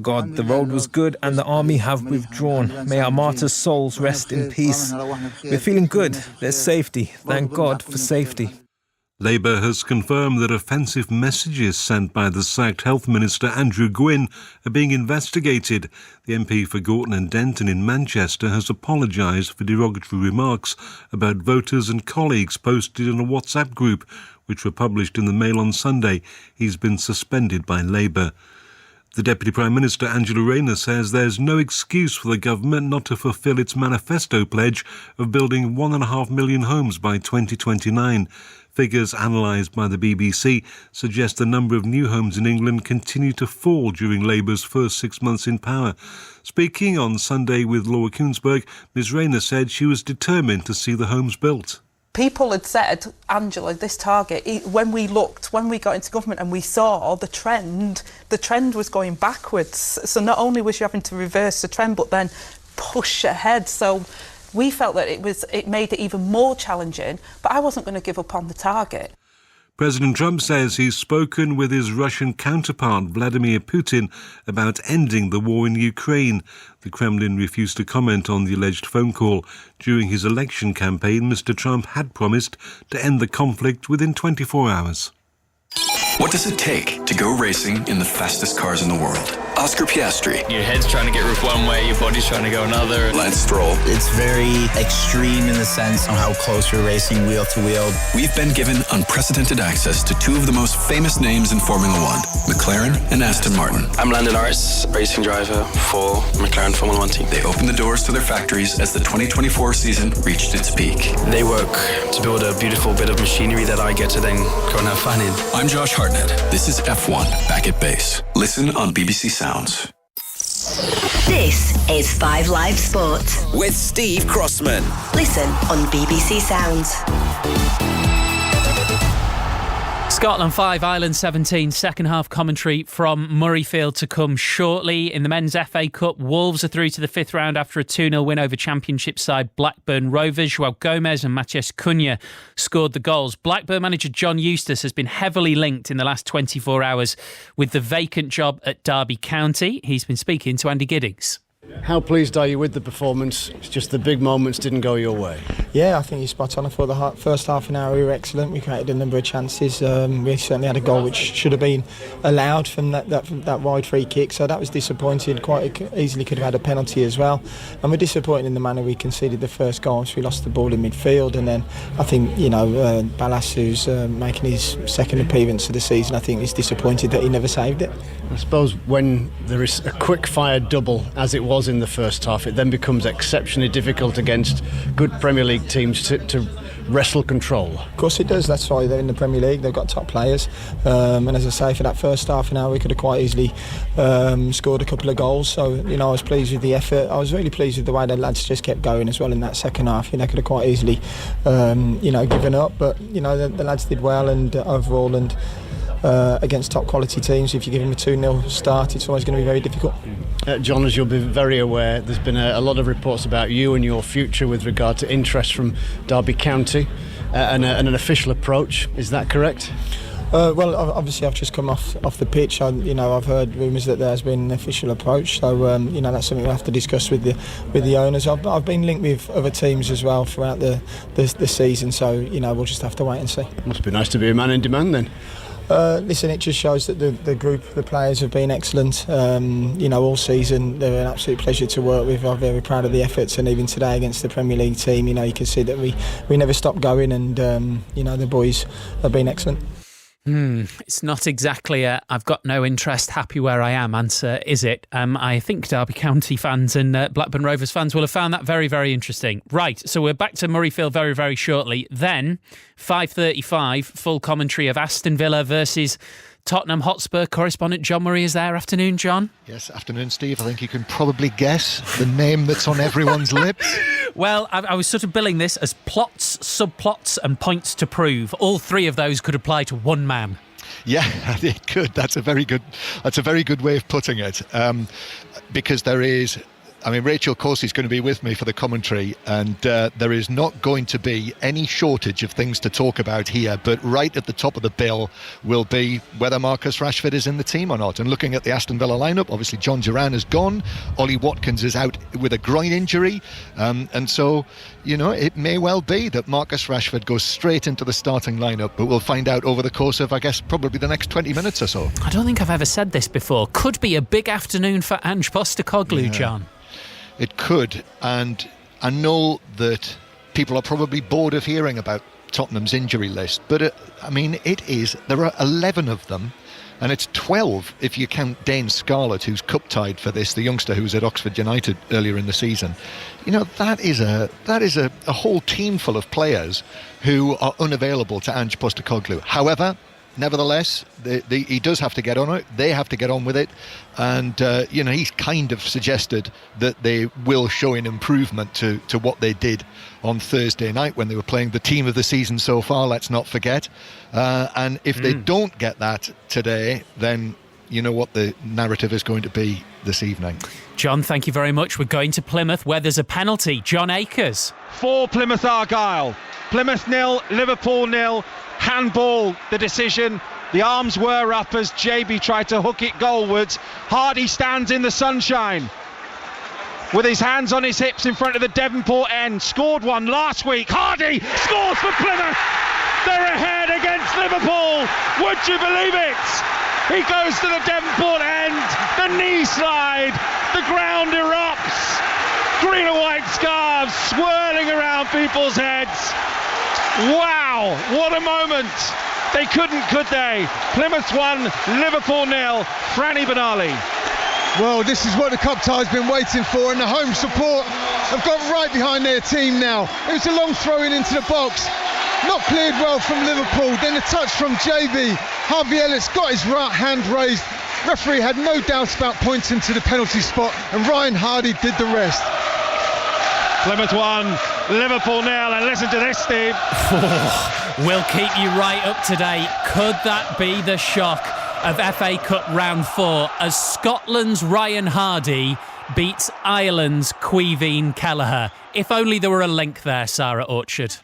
God the road was good and the army have withdrawn. May our martyrs' souls rest in peace. We're feeling good. There's safety. Thank God for safety. Labour has confirmed that offensive messages sent by the sacked Health Minister Andrew Gwynn are being investigated. The MP for Gorton and Denton in Manchester has apologised for derogatory remarks about voters and colleagues posted in a WhatsApp group, which were published in the Mail on Sunday. He's been suspended by Labour. The Deputy Prime Minister, Angela Rayner, says there's no excuse for the government not to fulfil its manifesto pledge of building 1.5 million homes by 2029. Figures analysed by the BBC suggest the number of new homes in England continue to fall during Labour's first 6 months in power. Speaking on Sunday with Laura Kuenssberg, Ms Rayner said she was determined to see the homes built. People had said, Angela, this target, when we got into government and we saw the trend was going backwards. So not only was you having to reverse the trend, but then push ahead. So we felt that it made it even more challenging, but I wasn't going to give up on the target. President Trump says he's spoken with his Russian counterpart, Vladimir Putin, about ending the war in Ukraine. The Kremlin refused to comment on the alleged phone call. During his election campaign, Mr. Trump had promised to end the conflict within 24 hours. What does it take to go racing in the fastest cars in the world? Oscar Piastri. Your head's trying to get ripped one way, your body's trying to go another. Lance Stroll. It's very extreme in the sense of how close you're racing wheel to wheel. We've been given unprecedented access to 2 of the most famous names in Formula One, McLaren and Aston Martin. I'm Lando Norris, racing driver for McLaren Formula One team. They opened the doors to their factories as the 2024 season reached its peak. They work to build a beautiful bit of machinery that I get to then go and have fun in. I'm Josh Hartnett. This is F1 Back at Base. Listen on BBC Sounds. This is 5 Live Sport with Steve Crossman. Listen on BBC Sounds. Scotland 5, Ireland 17. Second half commentary from Murrayfield to come shortly. In the Men's FA Cup, Wolves are through to the fifth round after a 2-0 win over Championship side Blackburn Rovers. João Gomes and Mathias Cunha scored the goals. Blackburn manager John Eustace has been heavily linked in the last 24 hours with the vacant job at Derby County. He's been speaking to Andy Giddings. How pleased are you with the performance? It's just the big moments didn't go your way. Yeah, I think you're spot on. I thought the first half an hour we were excellent. We created a number of chances. We certainly had a goal which should have been allowed from that wide free kick, so that was disappointing. Quite easily could have had a penalty as well. And we're disappointed in the manner we conceded the first goal. So we lost the ball in midfield, and then I think Ballas, who's making his second appearance of the season, I think he's disappointed that he never saved it. I suppose when there is a quick-fire double, as it was in the first half, it then becomes exceptionally difficult against good Premier League teams to wrestle control. Of course it does, that's why they're in the Premier League, they've got top players, and as I say, for that first half an hour we could have quite easily scored a couple of goals, so I was pleased with the effort. I was really pleased with the way the lads just kept going as well in that second half. Could have quite easily given up, but the lads did well, and overall, and against top quality teams, if you give them a 2-0 start, it's always going to be very difficult. John, as you'll be very aware, there's been a lot of reports about you and your future with regard to interest from Derby County and an official approach. Is that correct? Well, obviously I've just come off the pitch. I've heard rumours that there's been an official approach, so that's something we'll have to discuss with the owners. I've been linked with other teams as well throughout the season, so we'll just have to wait and see. Must be nice to be a man in demand then. Listen, it just shows that the group, the players have been excellent, all season. They're an absolute pleasure to work with. I'm very proud of the efforts, and even today against the Premier League team, you can see that we never stopped going, and the boys have been excellent. It's not exactly a I've got no interest, happy where I am answer, is it? I think Derby County fans and Blackburn Rovers fans will have found that very, very interesting. Right, so we're back to Murrayfield very, very shortly. Then, 5:35, full commentary of Aston Villa versus Tottenham Hotspur. Correspondent John Murray is there. Afternoon, John. Yes, afternoon, Steve. I think you can probably guess the name that's on everyone's lips. Well, I was sort of billing this as plots, subplots and points to prove. All three of those could apply to one man. Yeah, it could. That's a very good way of putting it. Because there is... Rachel Corsi is going to be with me for the commentary, and there is not going to be any shortage of things to talk about here, but right at the top of the bill will be whether Marcus Rashford is in the team or not. And looking at the Aston Villa lineup, obviously John Duran is gone, Ollie Watkins is out with a groin injury, and so it may well be that Marcus Rashford goes straight into the starting lineup, but we'll find out over the course of, I guess, probably the next 20 minutes or so. I don't think I've ever said this before. Could be a big afternoon for Ange Postecoglou, yeah. John. It could, and I know that people are probably bored of hearing about Tottenham's injury list, but there are 11 of them, and it's 12 if you count Dane Scarlett, who's cup tied for this, the youngster who was at Oxford United earlier in the season. That is a whole team full of players who are unavailable to Ange Postecoglou. However, nevertheless, he does have to get on it. They have to get on with it. And, he's kind of suggested that they will show an improvement to what they did on Thursday night when they were playing the team of the season so far, let's not forget. And if they don't get that today, then you know what the narrative is going to be this evening. John, thank you very much. We're going to Plymouth where there's a penalty. John Akers. For Plymouth Argyle. Plymouth 0, Liverpool 0. Handball, the decision. The arms were up as JB tried to hook it goalwards. Hardy stands in the sunshine with his hands on his hips in front of the Devonport end. Scored one last week. Hardy scores for Plymouth. They're ahead against Liverpool. Would you believe it? He goes to the Devonport end. The knee slide. The ground erupts. Green and white scarves swirling around people's heads. Wow, what a moment. They couldn't, could they? Plymouth 1, Liverpool 0. Franny Benali. Well, this is what the cup tie's been waiting for, and the home support have got right behind their team now. It was a long throw-in into the box. Not cleared well from Liverpool. Then a touch from JB. Harvey Ellis got his right hand raised. Referee had no doubts about pointing to the penalty spot, and Ryan Hardy did the rest. Plymouth 1, Liverpool 0, and listen to this, Steve. We'll keep you right up to date. Could that be the shock of FA Cup round 4 as Scotland's Ryan Hardy beats Ireland's Caoimhín Kelleher? If only there were a link there, Sarah Orchard.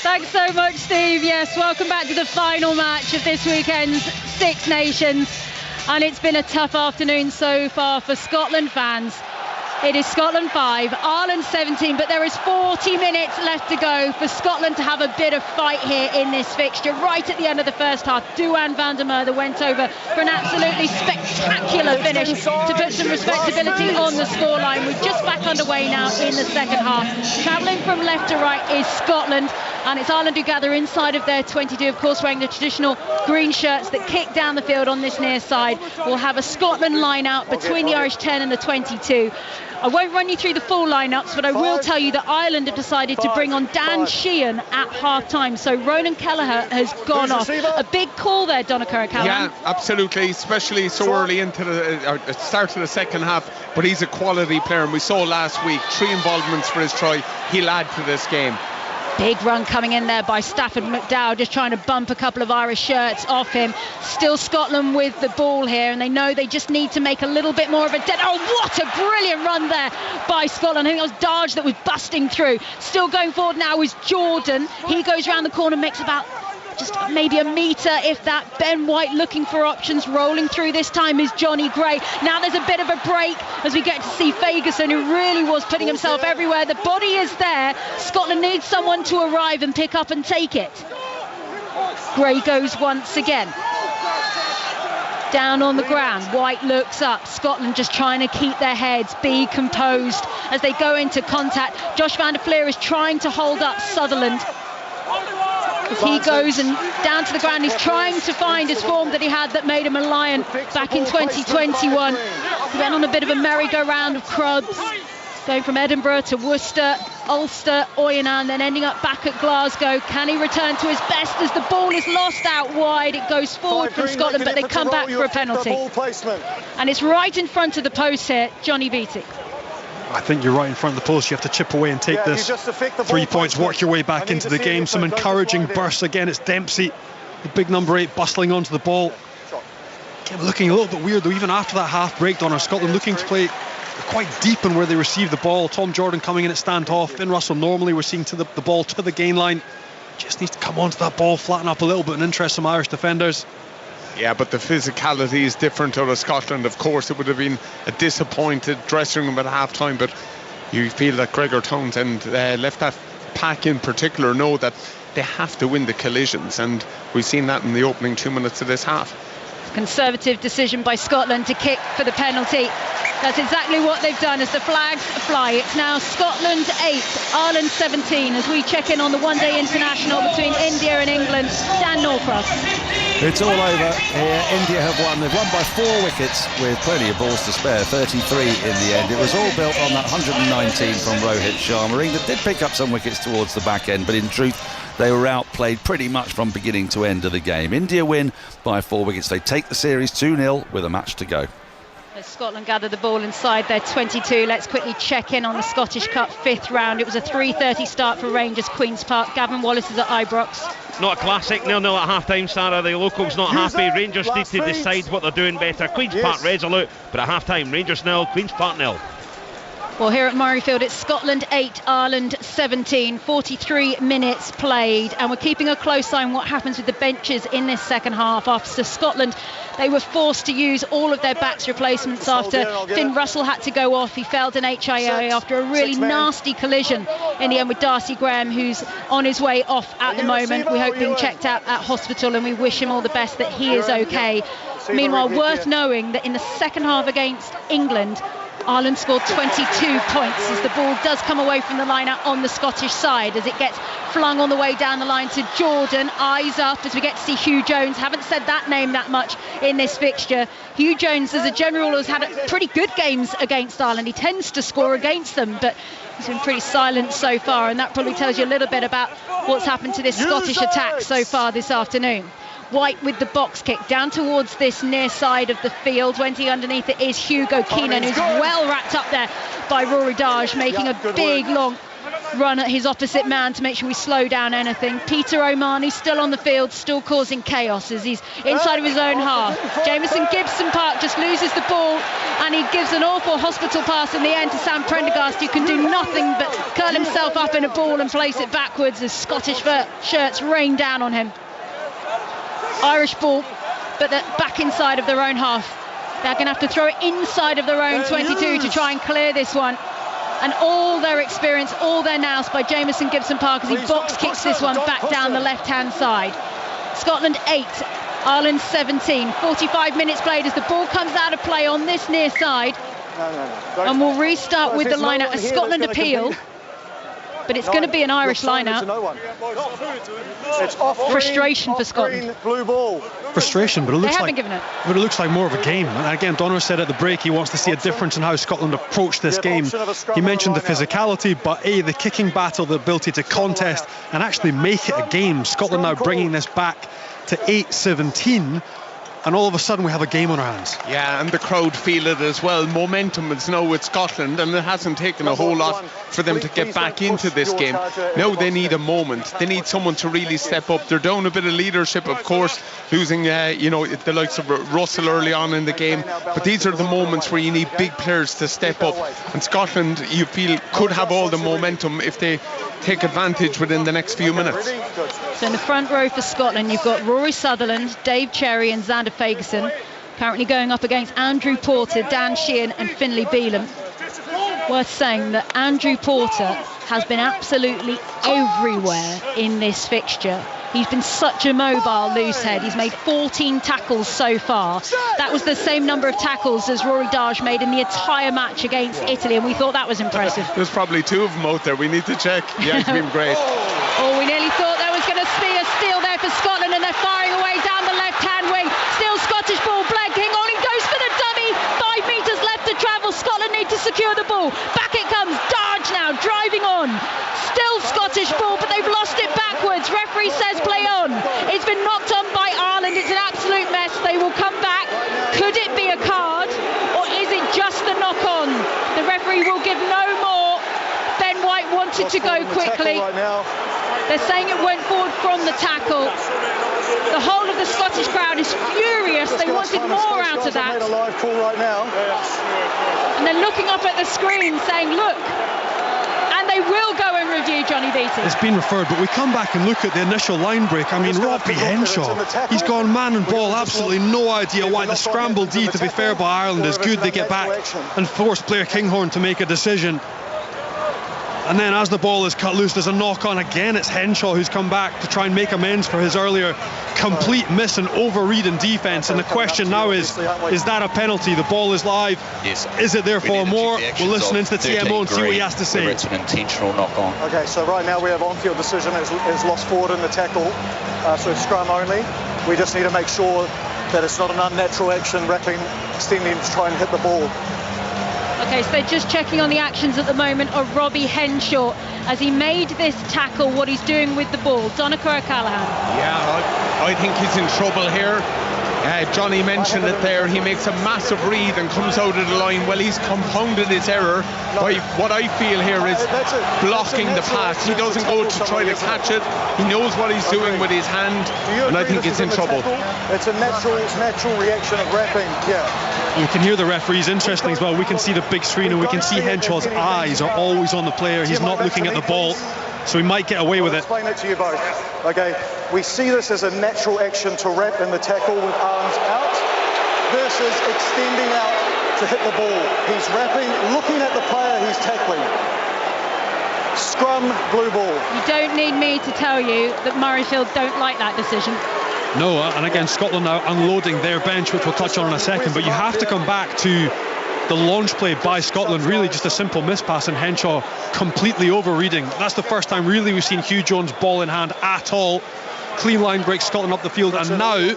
Thanks so much, Steve. Yes, welcome back to the final match of this weekend's Six Nations. And it's been a tough afternoon so far for Scotland fans. It is Scotland 5, Ireland 17, but there is 40 minutes left to go for Scotland to have a bit of fight here in this fixture. Right at the end of the first half, Duhan van der Merwe went over for an absolutely spectacular finish to put some respectability on the scoreline. We're just back underway now in the second half. Travelling from left to right is Scotland, and it's Ireland who gather inside of their 22, of course wearing the traditional green shirts that kick down the field on this near side. We'll have a Scotland line out between the Irish 10 and the 22. I won't run you through the full lineups, but I will tell you that Ireland have decided to bring on Dan Sheehan at half-time. So Ronan Kelleher has gone off. A big call there, Donncha O'Callaghan. Yeah, absolutely, especially so early into the start of the second half. But he's a quality player, and we saw last week 3 involvements for his try. He'll add to this game. Big run coming in there by Stafford McDowell, just trying to bump a couple of Irish shirts off him. Still Scotland with the ball here, and they know they just need to make a little bit more of a dent. Oh, what a brilliant run there by Scotland. I think that was Darge that was busting through. Still going forward now is Jordan. He goes round the corner, makes about just maybe a metre, if that. Ben White looking for options. Rolling through this time is Johnny Gray. Now there's a bit of a break as we get to see Fagerson, who really was putting himself everywhere. The body is there. Scotland needs someone to arrive and pick up and take it. Gray goes once again. Down on the ground, White looks up. Scotland just trying to keep their heads, be composed as they go into contact. Josh van der Fleer is trying to hold up Sutherland. As he goes and down to the ground, he's trying to find his form that he had that made him a Lion back in 2021. He went on a bit of a merry-go-round of crubs, going from Edinburgh to Worcester, Ulster, Oyonnax, then ending up back at Glasgow. Can he return to his best as the ball is lost out wide? It goes forward from Scotland, but they come back for a penalty. And it's right in front of the post here, Johnny Beattie. I think you're right in front of the post. You have to chip away and take this 3 points, work your way back into the game. Some encouraging bursts. Again, it's Dempsey, the big number 8, bustling onto the ball. Again, looking a little bit weird though, even after that half break. Donncha, Scotland looking to play quite deep in where they receive the ball. Tom Jordan coming in at stand-off. Finn Russell normally we're seeing to the ball to the gain line. Just needs to come onto that ball, flatten up a little bit and interest some Irish defenders. Yeah, but the physicality is different out of Scotland. Of course, it would have been a disappointed dressing room at half-time, but you feel that Gregor Townsend left that pack in particular know that they have to win the collisions, and we've seen that in the opening 2 minutes of this half. Conservative decision by Scotland to kick for the penalty. That's exactly what they've done as the flags fly. It's now Scotland 8, Ireland 17 as we check in on the one-day international between India and England. Dan Norcross. It's all over here. India have won. They've won by 4 wickets with plenty of balls to spare, 33 in the end. It was all built on that 119 from Rohit Sharma. England did pick up some wickets towards the back end, but in truth they were outplayed pretty much from beginning to end of the game. India win by 4 wickets. They take the series 2-0 with a match to go. As Scotland gather the ball inside their 22, let's quickly check in on the Scottish Cup 5th round. It was a 3:30 start for Rangers, Queen's Park. Gavin Wallace is at Ibrox. Not a classic, 0-0 at half-time, Sarah. The locals not happy. Rangers need to decide what they're doing better. Queen's Park resolute, but at half-time, Rangers 0, Queen's Park 0. Well, here at Murrayfield, it's Scotland 8, Ireland 17, 43 minutes played, and we're keeping a close eye on what happens with the benches in this second half. After Scotland, they were forced to use all of their backs replacements after Finn Russell had to go off. He failed an HIA after a really nasty collision in the end with Darcy Graham, who's on his way off at the moment. We hope being checked out at hospital, and we wish him all the best that he is okay. Meanwhile, worth knowing that in the second half against England, Ireland scored 22 points as the ball does come away from the line out on the Scottish side as it gets flung on the way down the line to Jordan. Eyes up as we get to see Hugh Jones. Haven't said that name that much in this fixture. Hugh Jones, as a general, has had pretty good games against Ireland. He tends to score against them, but he's been pretty silent so far, and that probably tells you a little bit about what's happened to this Scottish attack so far this afternoon. White with the box kick down towards this near side of the field. 20 underneath it is Hugo Keenan, who's well wrapped up there by Rory Darge, making a big long run at his opposite man to make sure we slow down anything. Peter O'Mahony still on the field, still causing chaos as he's inside of his own half. Jamison Gibson Park just loses the ball, and he gives an awful hospital pass in the end to Sam Prendergast, who can do nothing but curl himself up in a ball and place it backwards as Scottish shirts rain down on him. Irish ball, but they're back inside of their own half. They're going to have to throw it inside of their own 22 to try and clear this one. And all their experience, all their nous by Jamison Gibson Park as he box kicks this one back down the left-hand side. Scotland 8, Ireland 17. 45 minutes played as the ball comes out of play on this near side. And we'll restart with the line-out as Scotland appeal. But it's going to be an Irish line-out. Frustration for Scotland. Frustration, but it looks like given it. But it looks like more of a game. And again, Donner said at the break he wants to see a difference in how Scotland approach this game. He mentioned the physicality, but the kicking battle, the ability to contest and actually make it a game. Scotland now bringing this back to 8-17. And all of a sudden we have a game on our hands. Yeah, and the crowd feel it as well. Momentum is now with Scotland, and it hasn't taken a whole lot for them to get back into this game. Now they need a moment. They need someone to really step up. They're down a bit of leadership, of course, losing the likes of Russell early on in the game. But these are the moments where you need big players to step up. And Scotland, you feel, could have all the momentum if they take advantage within the next few minutes. So in the front row for Scotland, you've got Rory Sutherland, Dave Cherry and Xander Fagerson, currently going up against Andrew Porter, Dan Sheehan and Finlay Bealham. Worth saying that Andrew Porter has been absolutely everywhere in this fixture. He's been such a mobile loose head. He's made 14 tackles so far. That was the same number of tackles as Rory Darge made in the entire match against Italy, and we thought that was impressive. There's probably two of them out there. We need to check. Yeah, it's been great. Oh, we nearly thought there was going to be a steal there for Scotland, and they're firing away down the left-hand wing. Still Scottish ball. Blake King on, he goes for the dummy. 5 metres left to travel. Scotland need to secure the ball. Back it comes. Darge now driving on. Still Scottish ball, but they've lost it backwards. Referee says play on. It's been knocked on by Ireland. It's an absolute mess. They will come back. Could it be a card, or is it just the knock-on? The referee will give no more. Ben White wanted to go quickly. They're saying it went forward from the tackle. The whole of the Scottish crowd is furious. They wanted more out of that. And they're looking up at the screen saying, look. And they will go and review Johnny Beattie. It's been referred, but we come back and look at the initial line break. I mean, Robbie Henshaw, he's gone man and ball, absolutely no idea why. The scramble D, to be fair, by Ireland is good. They get back and force Blair Kinghorn to make a decision. And then as the ball is cut loose, there's a knock on again. It's Henshaw who's come back to try and make amends for his earlier complete miss and overread in defence. And the question now is that a penalty? The ball is live. Yes. Is it therefore more? We'll listen into the TMO and see what he has to say. It's an intentional knock on. Okay, so right now we have on-field decision is lost forward in the tackle, so scrum only. We just need to make sure that it's not an unnatural action, wrapping, extending to try and hit the ball. Okay, so they're just checking on the actions at the moment of Robbie Henshaw as he made this tackle, what he's doing with the ball. Donnacha O'Callaghan. Yeah, I think he's in trouble here. Johnny mentioned it there. He makes a massive read and comes out of the line. Well, he's compounded his error by what I feel here is blocking the pass. He doesn't go to try to catch it. He knows what he's doing with his hand, and I think he's in trouble. It's a natural reaction of wrapping. Yeah. You can hear the referees. Interesting as well. We can see the big screen, and we can see Henshaw's eyes are always on the player. He's not looking at the ball, so he might get away with it. Explain it to you both. Okay, we see this as a natural action to wrap in the tackle with arms out versus extending out to hit the ball. He's wrapping, looking at the player he's tackling. Scrum, blue ball. You don't need me to tell you that Murrayfield don't like that decision. No, and again, Scotland now unloading their bench, which we'll touch on in a second, but you have to come back to the launch play by Scotland, really just a simple miss pass, and Henshaw completely overreading. That's the first time really we've seen Hugh Jones ball in hand at all. clean line break Scotland up the field, and now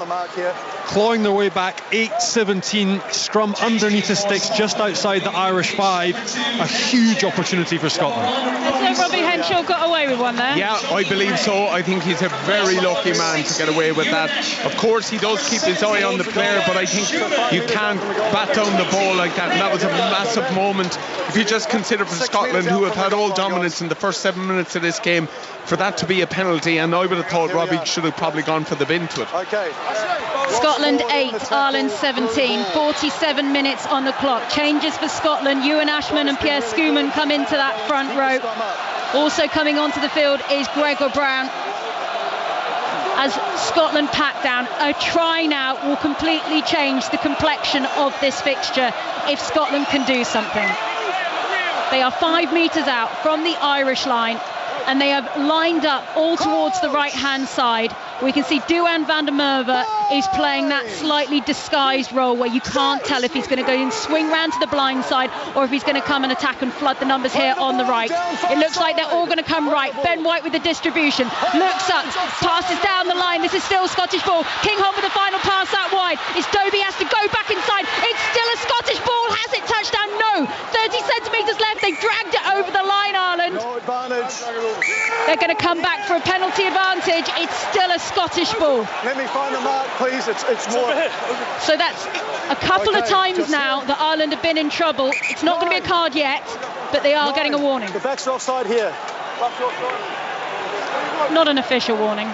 clawing their way back. 8:17 scrum underneath the sticks just outside the Irish 5. A huge opportunity for Scotland. So Robbie Henshaw got away with one there? Yeah, I believe so. I think he's a very lucky man to get away with that. Of course he does keep his eye on the player, but I think you can't bat down the ball like that, and that was a massive moment. If you just consider for Scotland, who have had all dominance in the first 7 minutes of this game, for that to be a penalty, and I would have thought Robbie should have probably gone for the bin to it. Scotland 8, Ireland 17, 47 minutes on the clock. Changes for Scotland. Ewan Ashman and Pierre Schoeman come into that front row. Also coming onto the field is Gregor Brown. As Scotland pack down, a try now will completely change the complexion of this fixture if Scotland can do something. They are 5 metres out from the Irish line, and they have lined up all towards the right-hand side. We can see Duhan van der Merwe is playing that slightly disguised role where you can't tell if he's going to go and swing round to the blind side or if he's going to come and attack and flood the numbers here on the right. It looks like they're all going to come right. Ben White with the distribution. Looks up, passes down the line. This is still Scottish ball. Kinghorn with the final pass out wide. It's Dobie has to go back inside. It's still a Scottish ball. Has it touched down? No. 30 centimetres left. They've dragged it over the line, Ireland. No advantage. They're going to come back for a penalty advantage. It's still a Scottish ball. Let me find the mark, please. It's more. So that's a couple of times now that Ireland have been in trouble. It's not going to be a card yet, but they are getting a warning. The back's offside here. Not an official warning.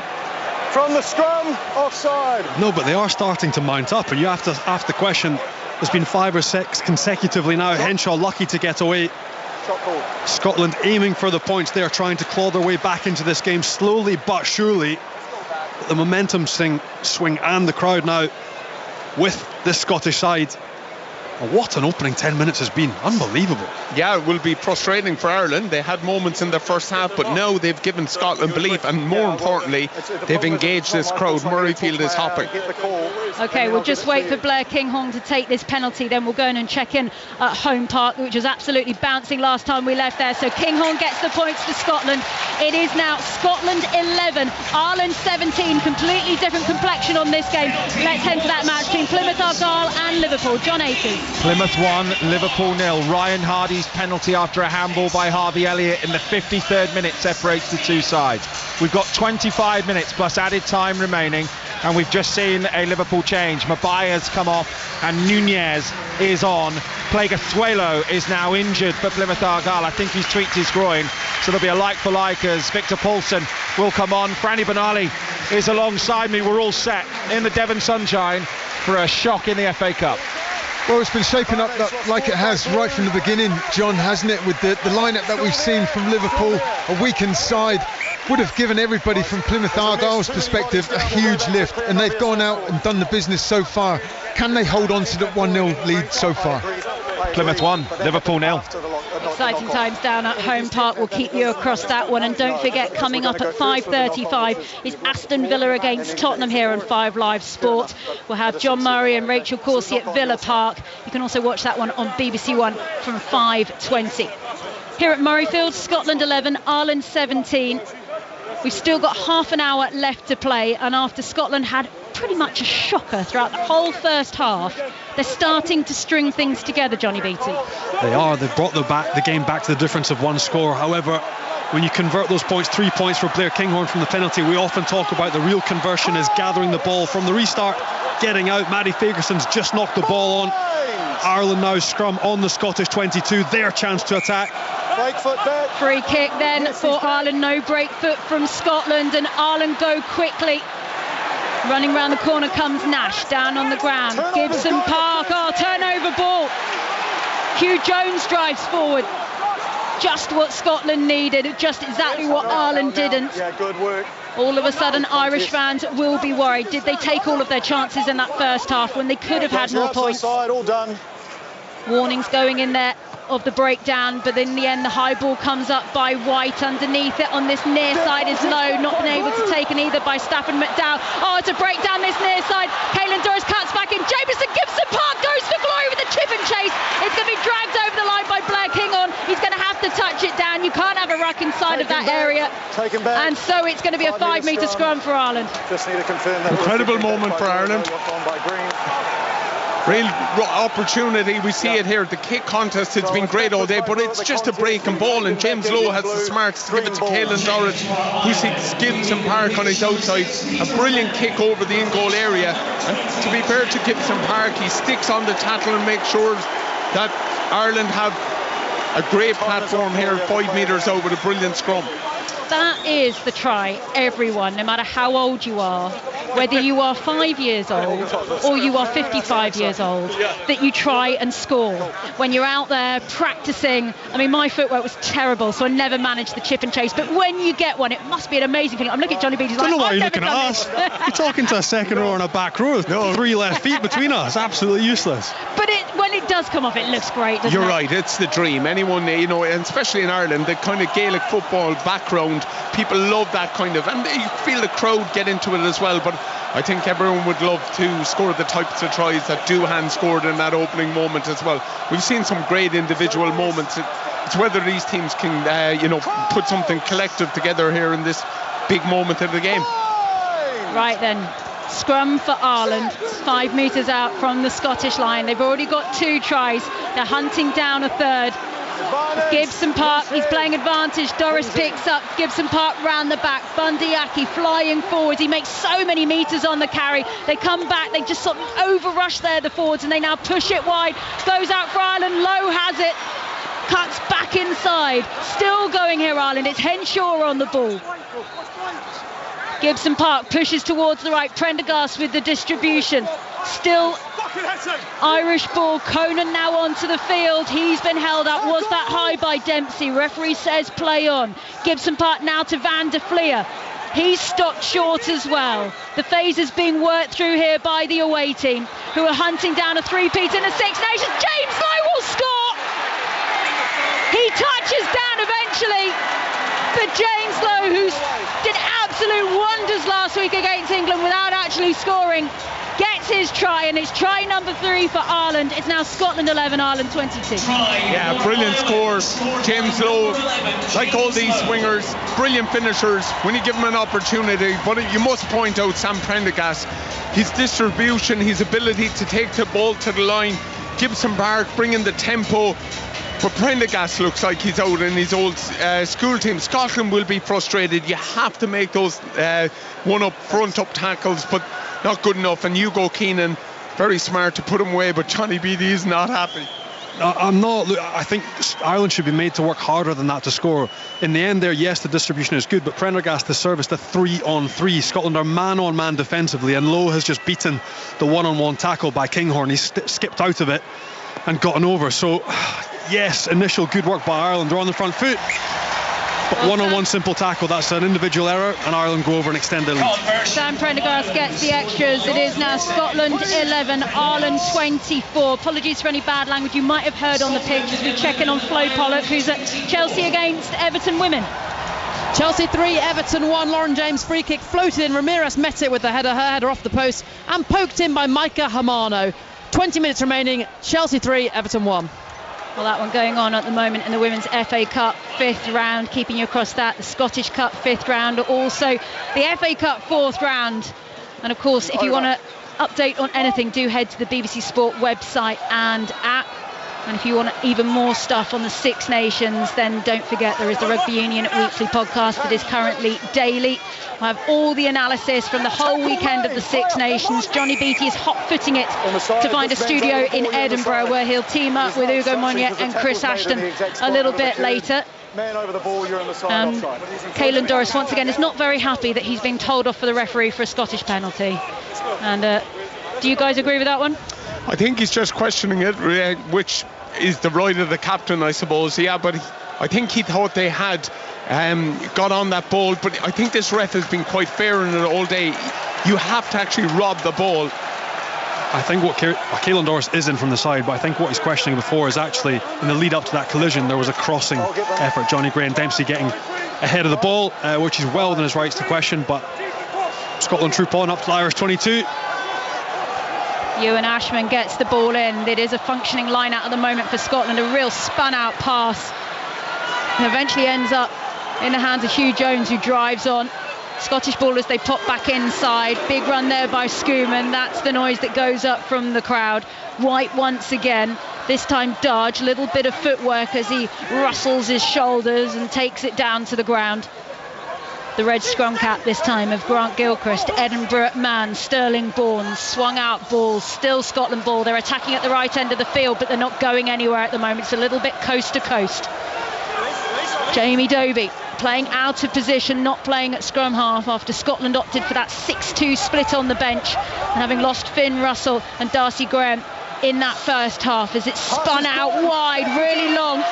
From the scrum, offside. No, but they are starting to mount up, and you have to ask the question. There's been 5 or 6 consecutively now. Henshaw lucky to get away. Scotland aiming for the points. They are trying to claw their way back into this game slowly but surely. But the momentum swing and the crowd now with this Scottish side. What an opening 10 minutes has been. Unbelievable. Yeah, it will be frustrating for Ireland. They had moments in their first half, but now they've given Scotland belief, and more importantly, they've engaged this crowd. Murrayfield is hopping. OK, we'll just wait for Blair Kinghorn to take this penalty, then we'll go in and check in at Home Park, which was absolutely bouncing last time we left there. So Kinghorn gets the points for Scotland. It is now Scotland 11, Ireland 17. Completely different complexion on this game. Let's head to that match between Plymouth Argyle and Liverpool. John Akers. Plymouth 1, Liverpool 0. Ryan Hardy's penalty after a handball by Harvey Elliott in the 53rd minute separates the two sides. We've got 25 minutes plus added time remaining, and we've just seen a Liverpool change. Mabaya's come off and Nunez is on. Pleguezuelo is now injured for Plymouth Argyle. I think he's tweaked his groin, so there'll be a like for like as Victor Paulsen will come on. Franny Benali is alongside me. We're all set in the Devon sunshine for a shock in the FA Cup. Well, it's been shaping up like it has right from the beginning, John, hasn't it? With the lineup that we've seen from Liverpool, a weakened side would have given everybody from Plymouth Argyle's perspective a huge lift, and they've gone out and done the business so far. Can they hold on to the 1-0 lead so far? Plymouth 1, Liverpool 0. Exciting times down at Home Park. We'll keep you across that one, and don't forget, coming up at 5:35 is Aston Villa against Tottenham here on 5 Live Sport. We'll have John Murray and Rachel Corsie at Villa Park. You can also watch that one on BBC One from 5:20. Here at Murrayfield, Scotland 11, Ireland 17. We've still got half an hour left to play, and after Scotland had pretty much a shocker throughout the whole first half, they're starting to string things together, Johnny Beattie. They are. They've brought the game back to the difference of one score. However, when you convert those points, 3 points for Blair Kinghorn from the penalty, we often talk about the real conversion is gathering the ball from the restart, getting out. Maddie Fagerson's just knocked the ball on. Ireland now scrum on the Scottish 22, their chance to attack. Free kick then for Ireland, no break foot from Scotland, and Ireland go quickly. Running round the corner comes Nash, down on the ground. Gibson Park, turnover ball. Hugh Jones drives forward. Just what Scotland needed, just exactly what Ireland didn't. Yeah, good work. All of a sudden, Irish fans will be worried. Did they take all of their chances in that first half when they could have had more points? All done. Warnings going in there of the breakdown, but in the end the high ball comes up by White underneath it on this near side is low, not been able to take it either by Stafford McDowell. It's a breakdown this near side. Caelan Doris cuts back in. Jameson Gibson Park goes for glory with a chip and chase. It's going to be dragged over the line by Blair Kinghorn. He's going to have to touch it down. You can't have a ruck in inside of that area. And so it's going to be a 5-metre scrum for Ireland. Just need to confirm that. Incredible moment for Ireland. Real opportunity. We see it here. The kick contest, it's been great all day, but it's just a breaking ball, and James Lowe has the smarts to give it to Caelan Doris, who sees Gibson Park on his outside. A brilliant kick over the in-goal area. And to be fair to Gibson Park, he sticks on the tackle and makes sure that Ireland have a great platform here, 5 metres out with a brilliant scrum. That is the try, everyone, no matter how old you are, whether you are 5 years old or you are 55 years old, that you try and score. When you're out there practicing, I mean, my footwork was terrible, so I never managed the chip and chase, but when you get one, it must be an amazing feeling. I'm looking at Johnny Beattie, I don't know why I've you're never looking at us. You're talking to a second row and a back row. No. 3 left feet between us. Absolutely useless. But when it does come off, it looks great, doesn't You're it? right, it's the dream. Anyone, you know, and especially in Ireland, the kind of Gaelic football background, people love that kind of, and you feel the crowd get into it as well. But I think everyone would love to score the types of tries that Doohan scored in that opening moment as well. We've seen some great individual moments. It's whether these teams can, you know, put something collective together here in this big moment of the game. Right then, scrum for Ireland, 5 metres out from the Scottish line. They've already got 2 tries. They're hunting down a third. Gibson Park, he's playing advantage. Doris picks up Gibson Park round the back. Bundee Aki flying forwards. He makes so many metres on the carry. They come back, they just sort of overrush there, the forwards, and they now push it wide. Goes out for Ireland, Lowe has it. Cuts back inside. Still going here, Ireland. It's Henshaw on the ball. Gibson Park pushes towards the right. Prendergast with the distribution. Still Irish ball. Conan now onto the field. He's been held up. Was that high by Dempsey? Referee says play on. Gibson Park now to Van der Fleer. He's stopped short as well. The phase is being worked through here by the away team, who are hunting down a three-peat in the Six Nations. James Lowe will score. He touches down eventually. But James Lowe, who did absolute wonders last week against England without actually scoring, gets his try, and it's try number 3 for Ireland. It's now Scotland 11, Ireland 22. Yeah, brilliant scores. James Lowe, like all these swingers, brilliant finishers when you give him an opportunity. But you must point out Sam Prendergast, his distribution, his ability to take the ball to the line. Gibson Park bringing the tempo. But Prendergast looks like he's out in his old school team. Scotland will be frustrated. You have to make those one-up, front-up tackles, but not good enough. And Hugo Keenan, very smart to put him away, but Johnny Beattie is not happy. I'm not. I think Ireland should be made to work harder than that to score. In the end there, yes, the distribution is good, but Prendergast has serviced a 3-on-3. Scotland are man-on-man defensively, and Lowe has just beaten the one-on-one tackle by Kinghorn. He's skipped out of it and gotten over. So, yes, initial good work by Ireland. They're on the front foot. But one-on-one simple tackle, that's an individual error, and Ireland go over and extend their lead. Sam Prendergast gets the extras. It is now Scotland 11, Ireland 24. Apologies for any bad language you might have heard on the pitch as we check in on Flo Pollock, who's at Chelsea against Everton women. Chelsea 3, Everton 1. Lauren James free kick floated in. Ramirez met it with the header, her header off the post, and poked in by Micah Hamano. 20 minutes remaining. Chelsea 3, Everton 1. Well, that one going on at the moment in the Women's FA Cup 5th round, keeping you across that. The Scottish Cup 5th round, also the FA Cup 4th round. And of course, if you want to update on anything, do head to the BBC Sport website and app. And if you want even more stuff on the Six Nations, then don't forget there is the Rugby Union Weekly podcast that is currently daily. I have all the analysis from the whole weekend of the Six Nations. Johnny Beattie is hot-footing it to find a studio in Edinburgh where he'll team up with Ugo Monye and Chris Ashton a little bit later. Caelan Doris once again is not very happy that he's being told off for the referee for a Scottish penalty. And do you guys agree with that one? I think he's just questioning it, which is the right of the captain, I suppose. Yeah, but I think he thought they had got on that ball. But I think this ref has been quite fair in it all day. You have to actually rob the ball. I think what Caelan Doris is in from the side, but I think what he's questioning before is actually in the lead up to that collision, there was a crossing effort. Johnny Gray and Dempsey getting ahead of the ball, which is well within his rights to question. But Scotland troop on up to the Irish 22. Ewan Ashman gets the ball in. It is a functioning line out at the moment for Scotland. A real spun out pass. And eventually ends up in the hands of Hugh Jones, who drives on. Scottish ball as they pop back inside. Big run there by Schoeman. That's the noise that goes up from the crowd. White once again. This time Darge, a little bit of footwork as he rustles his shoulders and takes it down to the ground. The red scrum cap this time of Grant Gilchrist, Edinburgh man, Sterling Bourne, swung out ball, still Scotland ball. They're attacking at the right end of the field, but they're not going anywhere at the moment. It's a little bit coast to coast. Jamie Dobie playing out of position, not playing at scrum half after Scotland opted for that 6-2 split on the bench, and having lost Finn Russell and Darcy Graham in that first half as it spun out wide, really long.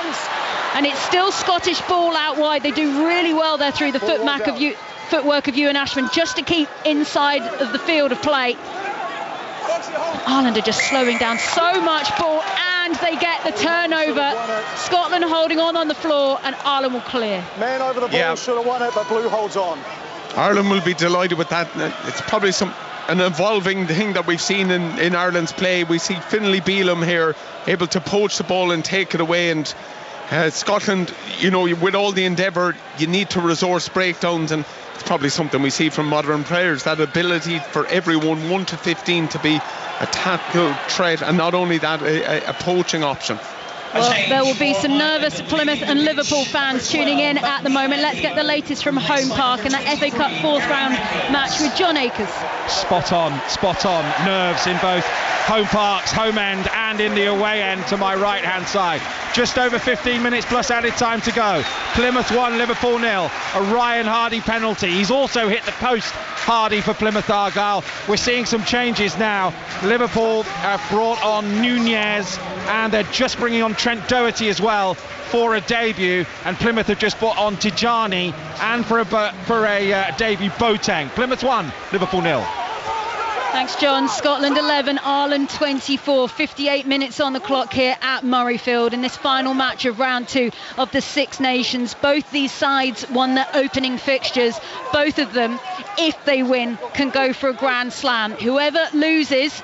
And it's still Scottish ball out wide. They do really well there through the footwork of Ewan Ashman just to keep inside of the field of play. Ireland are just slowing down so much ball, and they get the turnover. Scotland holding on the floor, and Ireland will clear. Man over the ball, should have won it, but Blue holds on. Ireland will be delighted with that. It's probably an evolving thing that we've seen in Ireland's play. We see Finlay Bealham here able to poach the ball and take it away, and Scotland, with all the endeavour, you need to resource breakdowns, and it's probably something we see from modern players, that ability for everyone 1 to 15 to be a tackle threat, and not only that, a poaching option. Well, there will be some nervous Plymouth and Liverpool fans tuning in at the moment. Let's get the latest from Home Park and that FA Cup fourth round match with John Akers. Spot on. Nerves in both Home Park's home end and in the away end to my right hand side. Just over 15 minutes plus added time to go. Plymouth 1, Liverpool 0. A Ryan Hardy penalty. He's also hit the post, Hardy, for Plymouth Argyle. We're seeing some changes now. Liverpool have brought on Nunez, and they're just bringing on Trent Doherty as well for a debut, and Plymouth have just brought on Tijani and for a debut Boateng. Plymouth 1, Liverpool 0. Thanks, John. Scotland 11, Ireland 24. 58 minutes on the clock here at Murrayfield in this final match of round 2 of the Six Nations. Both these sides won their opening fixtures. Both of them, if they win, can go for a Grand Slam. Whoever loses,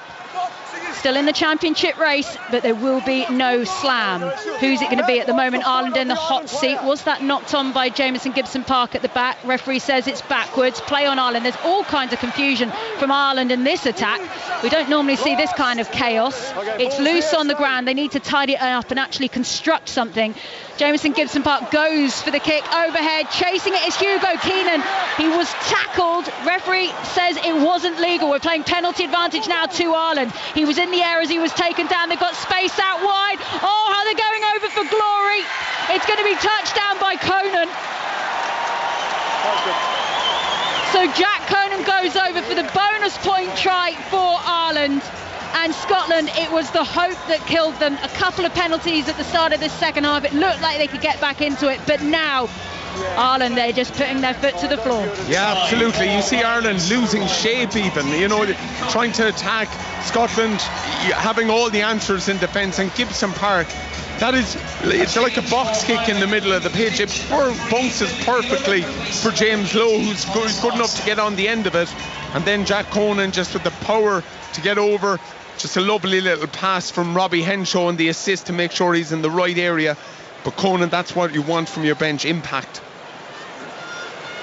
still in the championship race, but there will be no slam. Who's it going to be at the moment? Ireland in the hot seat. Was that knocked on by Jamison Gibson Park at the back? Referee says it's backwards. Play on Ireland. There's all kinds of confusion from Ireland in this attack. We don't normally see this kind of chaos. It's loose on the ground. They need to tidy it up and actually construct something. Jamison Gibson Park goes for the kick overhead. Chasing it is Hugo Keenan. He was tackled. Referee says it wasn't legal. We're playing penalty advantage now to Ireland. He was in the air as he was taken down. They've got space out wide. Oh, how they're going over for glory. It's going to be touchdown by Conan. So Jack Conan goes over for the bonus point try for Ireland. And Scotland, it was the hope that killed them. A couple of penalties at the start of this second half. It looked like they could get back into it, but now Ireland, they're just putting their foot to the floor. Yeah, absolutely. You see Ireland losing shape even, trying to attack. Scotland having all the answers in defence, and Gibson Park, it's like a box kick in the middle of the pitch. It bounces perfectly for James Lowe, who's good enough to get on the end of it, and then Jack Conan just with the power to get over. Just a lovely little pass from Robbie Henshaw and the assist to make sure he's in the right area. But Conan, that's what you want from your bench, impact.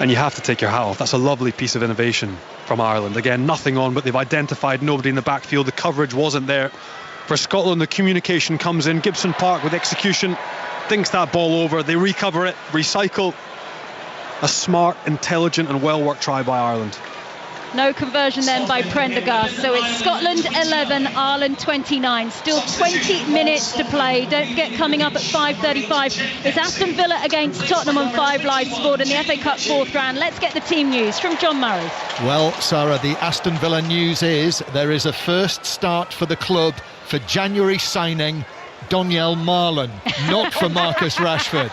And you have to take your hat off. That's a lovely piece of innovation from Ireland. Again, nothing on, but they've identified nobody in the backfield. The coverage wasn't there. For Scotland, the communication comes in. Gibson Park with execution, thinks that ball over. They recover it, recycle. A smart, intelligent and well-worked try by Ireland. No conversion then by Prendergast. So it's Scotland 11, Ireland 29. Still 20 minutes to play. Don't forget, coming up at 5:35, it's Aston Villa against Tottenham on 5 Live Sport in the FA Cup fourth round. Let's get the team news from John Murray. Well, Sarah, the Aston Villa news is there is a first start for the club for January signing Donyell Marlon, not for Marcus Rashford.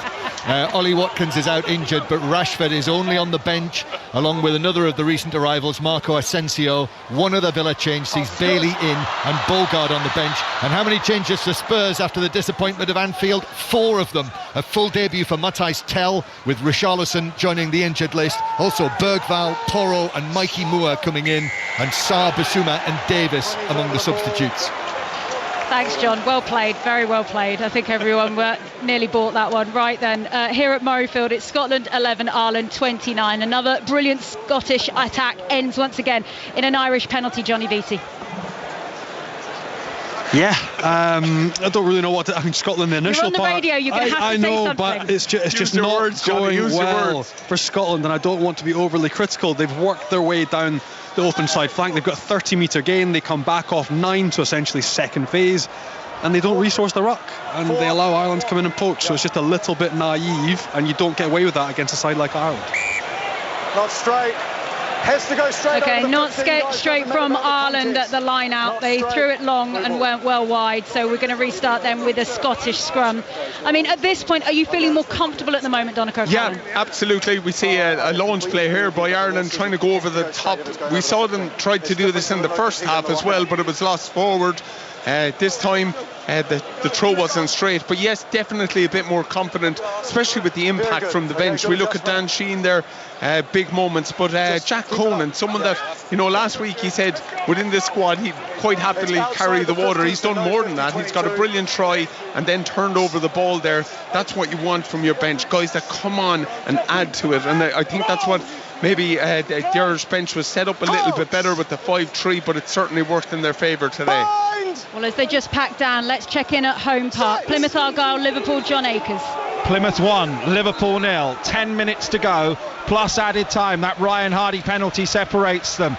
Ollie Watkins is out injured, but Rashford is only on the bench, along with another of the recent arrivals, Marco Asensio. One of the Villa change sees Bailey in and Bogard on the bench. And how many changes for Spurs after the disappointment of Anfield? 4 of them. A full debut for Matthijs Tel, with Richarlison joining the injured list. Also Bergvall, Porro and Mikey Moore coming in, and Sarr, Bissouma and Davis among the substitutes. Thanks, John. Well played, very well played. I think everyone nearly bought that one. Right then, here at Murrayfield, it's Scotland 11, Ireland 29. Another brilliant Scottish attack ends once again in an Irish penalty, Johnny Beattie. Yeah, I don't really know what to, I mean, Scotland, the initial part. You're on the radio, you're going to have to say something. But it's just not going well for Scotland, and I don't want to be overly critical. They've worked their way down the open side flank. They've got a 30-metre gain. They come back off 9 to essentially second phase, and they don't resource the ruck, and they allow Ireland to come in and poach. So it's just a little bit naive, and you don't get away with that against a side like Ireland. Not straight. Has to go straight. Okay, not straight from Ireland at the line out. They threw it long and went well wide, so we're going to restart them with a Scottish scrum. I mean, at this point, are you feeling more comfortable at the moment, Donncha? Yeah, absolutely. We see a launch play here by Ireland trying to go over the top. We saw them try to do this in the first half as well, but it was lost forward. This time the throw wasn't straight, but yes, definitely a bit more confident, especially with the impact from the bench. We look at Dan Sheehan there, big moments, but Jack Conan, someone that, you know, last week he said within this squad he'd quite happily carry the water. He's done more than that. He's got a brilliant try and then turned over the ball there. That's what you want from your bench, guys that come on and add to it, and I think that's what maybe the Irish bench was set up a little bit better with the 5-3, but it certainly worked in their favour today. Well, as they just pack down, let's check in at home park. Plymouth Argyle, Liverpool, John Akers. Plymouth 1, Liverpool 0. 10 minutes to go, plus added time. That Ryan Hardy penalty separates them.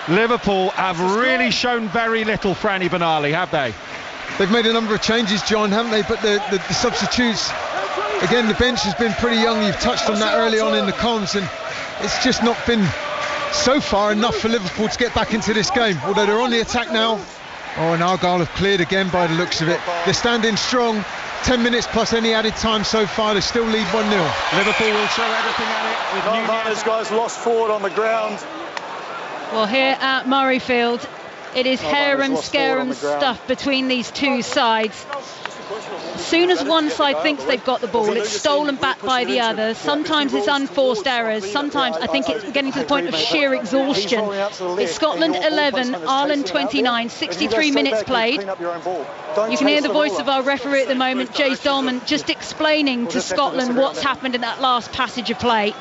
Liverpool have really shown very little for Franny Benali, have they? They've made a number of changes, John, haven't they? But the substitutes, again, the bench has been pretty young. You've touched on that early on in the comms, and it's just not been so far enough for Liverpool to get back into this game. Although they're on the attack now. Oh, and Argyle have cleared again by the looks of it. They're standing strong. 10 minutes plus any added time so far. They still lead 1-0. Liverpool will throw everything at it. With Nunez, guys, lost forward on the ground. Well, here at Murrayfield, it is harem-scarum stuff between these two sides. As soon as one side thinks they've got the ball, it's stolen back by the other. Sometimes it's unforced errors. Sometimes I think it's getting to the point of sheer exhaustion. It's Scotland 11, Ireland 29, 63 minutes played. You can hear the voice of our referee at the moment, Jace Dolman, just explaining to Scotland what's happened in that last passage of play.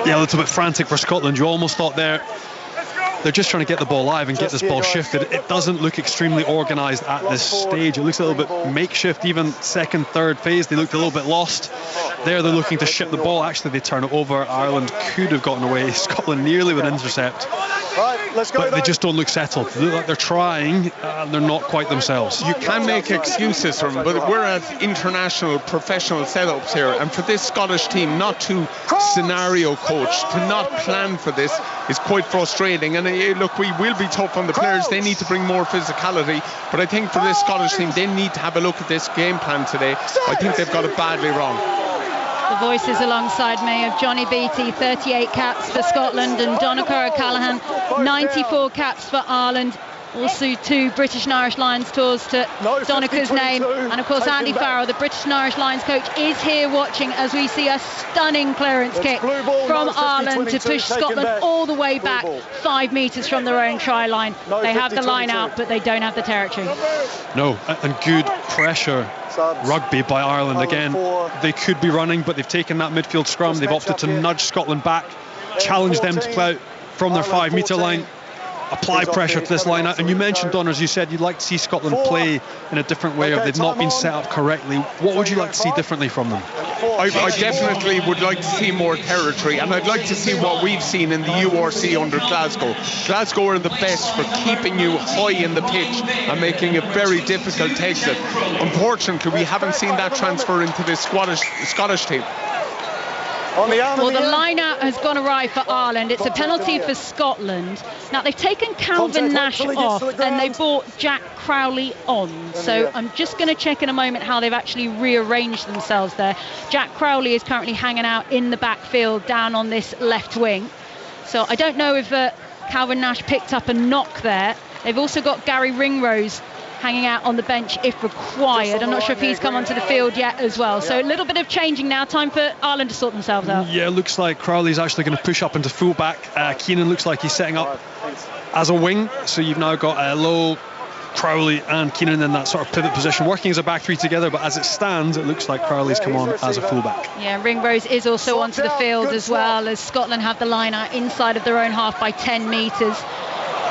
Yeah, a little bit frantic for Scotland. You almost thought they're just trying to get the ball live and get this ball shifted. It doesn't look extremely organised at this stage. It looks a little bit makeshift. Even second, third phase, they looked a little bit lost. They're looking to ship the ball. Actually, they turn it over. Ireland could have gotten away. Scotland nearly with an intercept. Right, let's go. But they just don't look settled. They look like they're trying, and they're not quite themselves. You can make excuses for them, but we're at international professional setups here, and for this Scottish team not to scenario coach, to not plan for this, is quite frustrating. And look, we will be tough on the players. They need to bring more physicality, but I think for this Scottish team, they need to have a look at this game plan today. I think they've got it badly wrong. The voices alongside me of Johnny Beattie, 38 caps for Scotland, and Donncha O'Callaghan, 94 caps for Ireland. Also 2 British and Irish Lions tours to Donncha's name. And of course Andy Farrell, the British and Irish Lions coach, is here watching as we see a stunning clearance kick from Ireland to push Scotland all the way back 5 metres from their own try line. They have the line out, but they don't have the territory. No, and good pressure rugby by Ireland again. They could be running, but they've taken that midfield scrum. They've opted to nudge Scotland back, challenge them to play out from their 5 metre line, apply pressure to this line out. And you mentioned, Don, as you said, you'd like to see Scotland play in a different way, or they've not been set up correctly. What would you like to see differently from them? I definitely would like to see more territory, and I'd like to see what we've seen in the URC under Glasgow. Glasgow are the best for keeping you high in the pitch and making it very difficult to exit. Unfortunately, we haven't seen that transfer into this Scottish team. Well, the line out has gone awry for Ireland. It's a penalty for Scotland. Now, they've taken Calvin Nash off and they brought Jack Crowley on. So I'm just going to check in a moment how they've actually rearranged themselves there. Jack Crowley is currently hanging out in the backfield down on this left wing. So I don't know if Calvin Nash picked up a knock there. They've also got Gary Ringrose hanging out on the bench if required. I'm not sure if he's come onto the field yet as well. So a little bit of changing now. Time for Ireland to sort themselves out. Yeah, looks like Crowley's actually going to push up into fullback. Keenan looks like he's setting up as a wing. So you've now got a low Crowley and Keenan in that sort of pivot position, working as a back three together, but as it stands, it looks like Crowley's come on as a fullback. Yeah, Ringrose is also onto the field as well, as Scotland have the line out inside of their own half by 10 metres.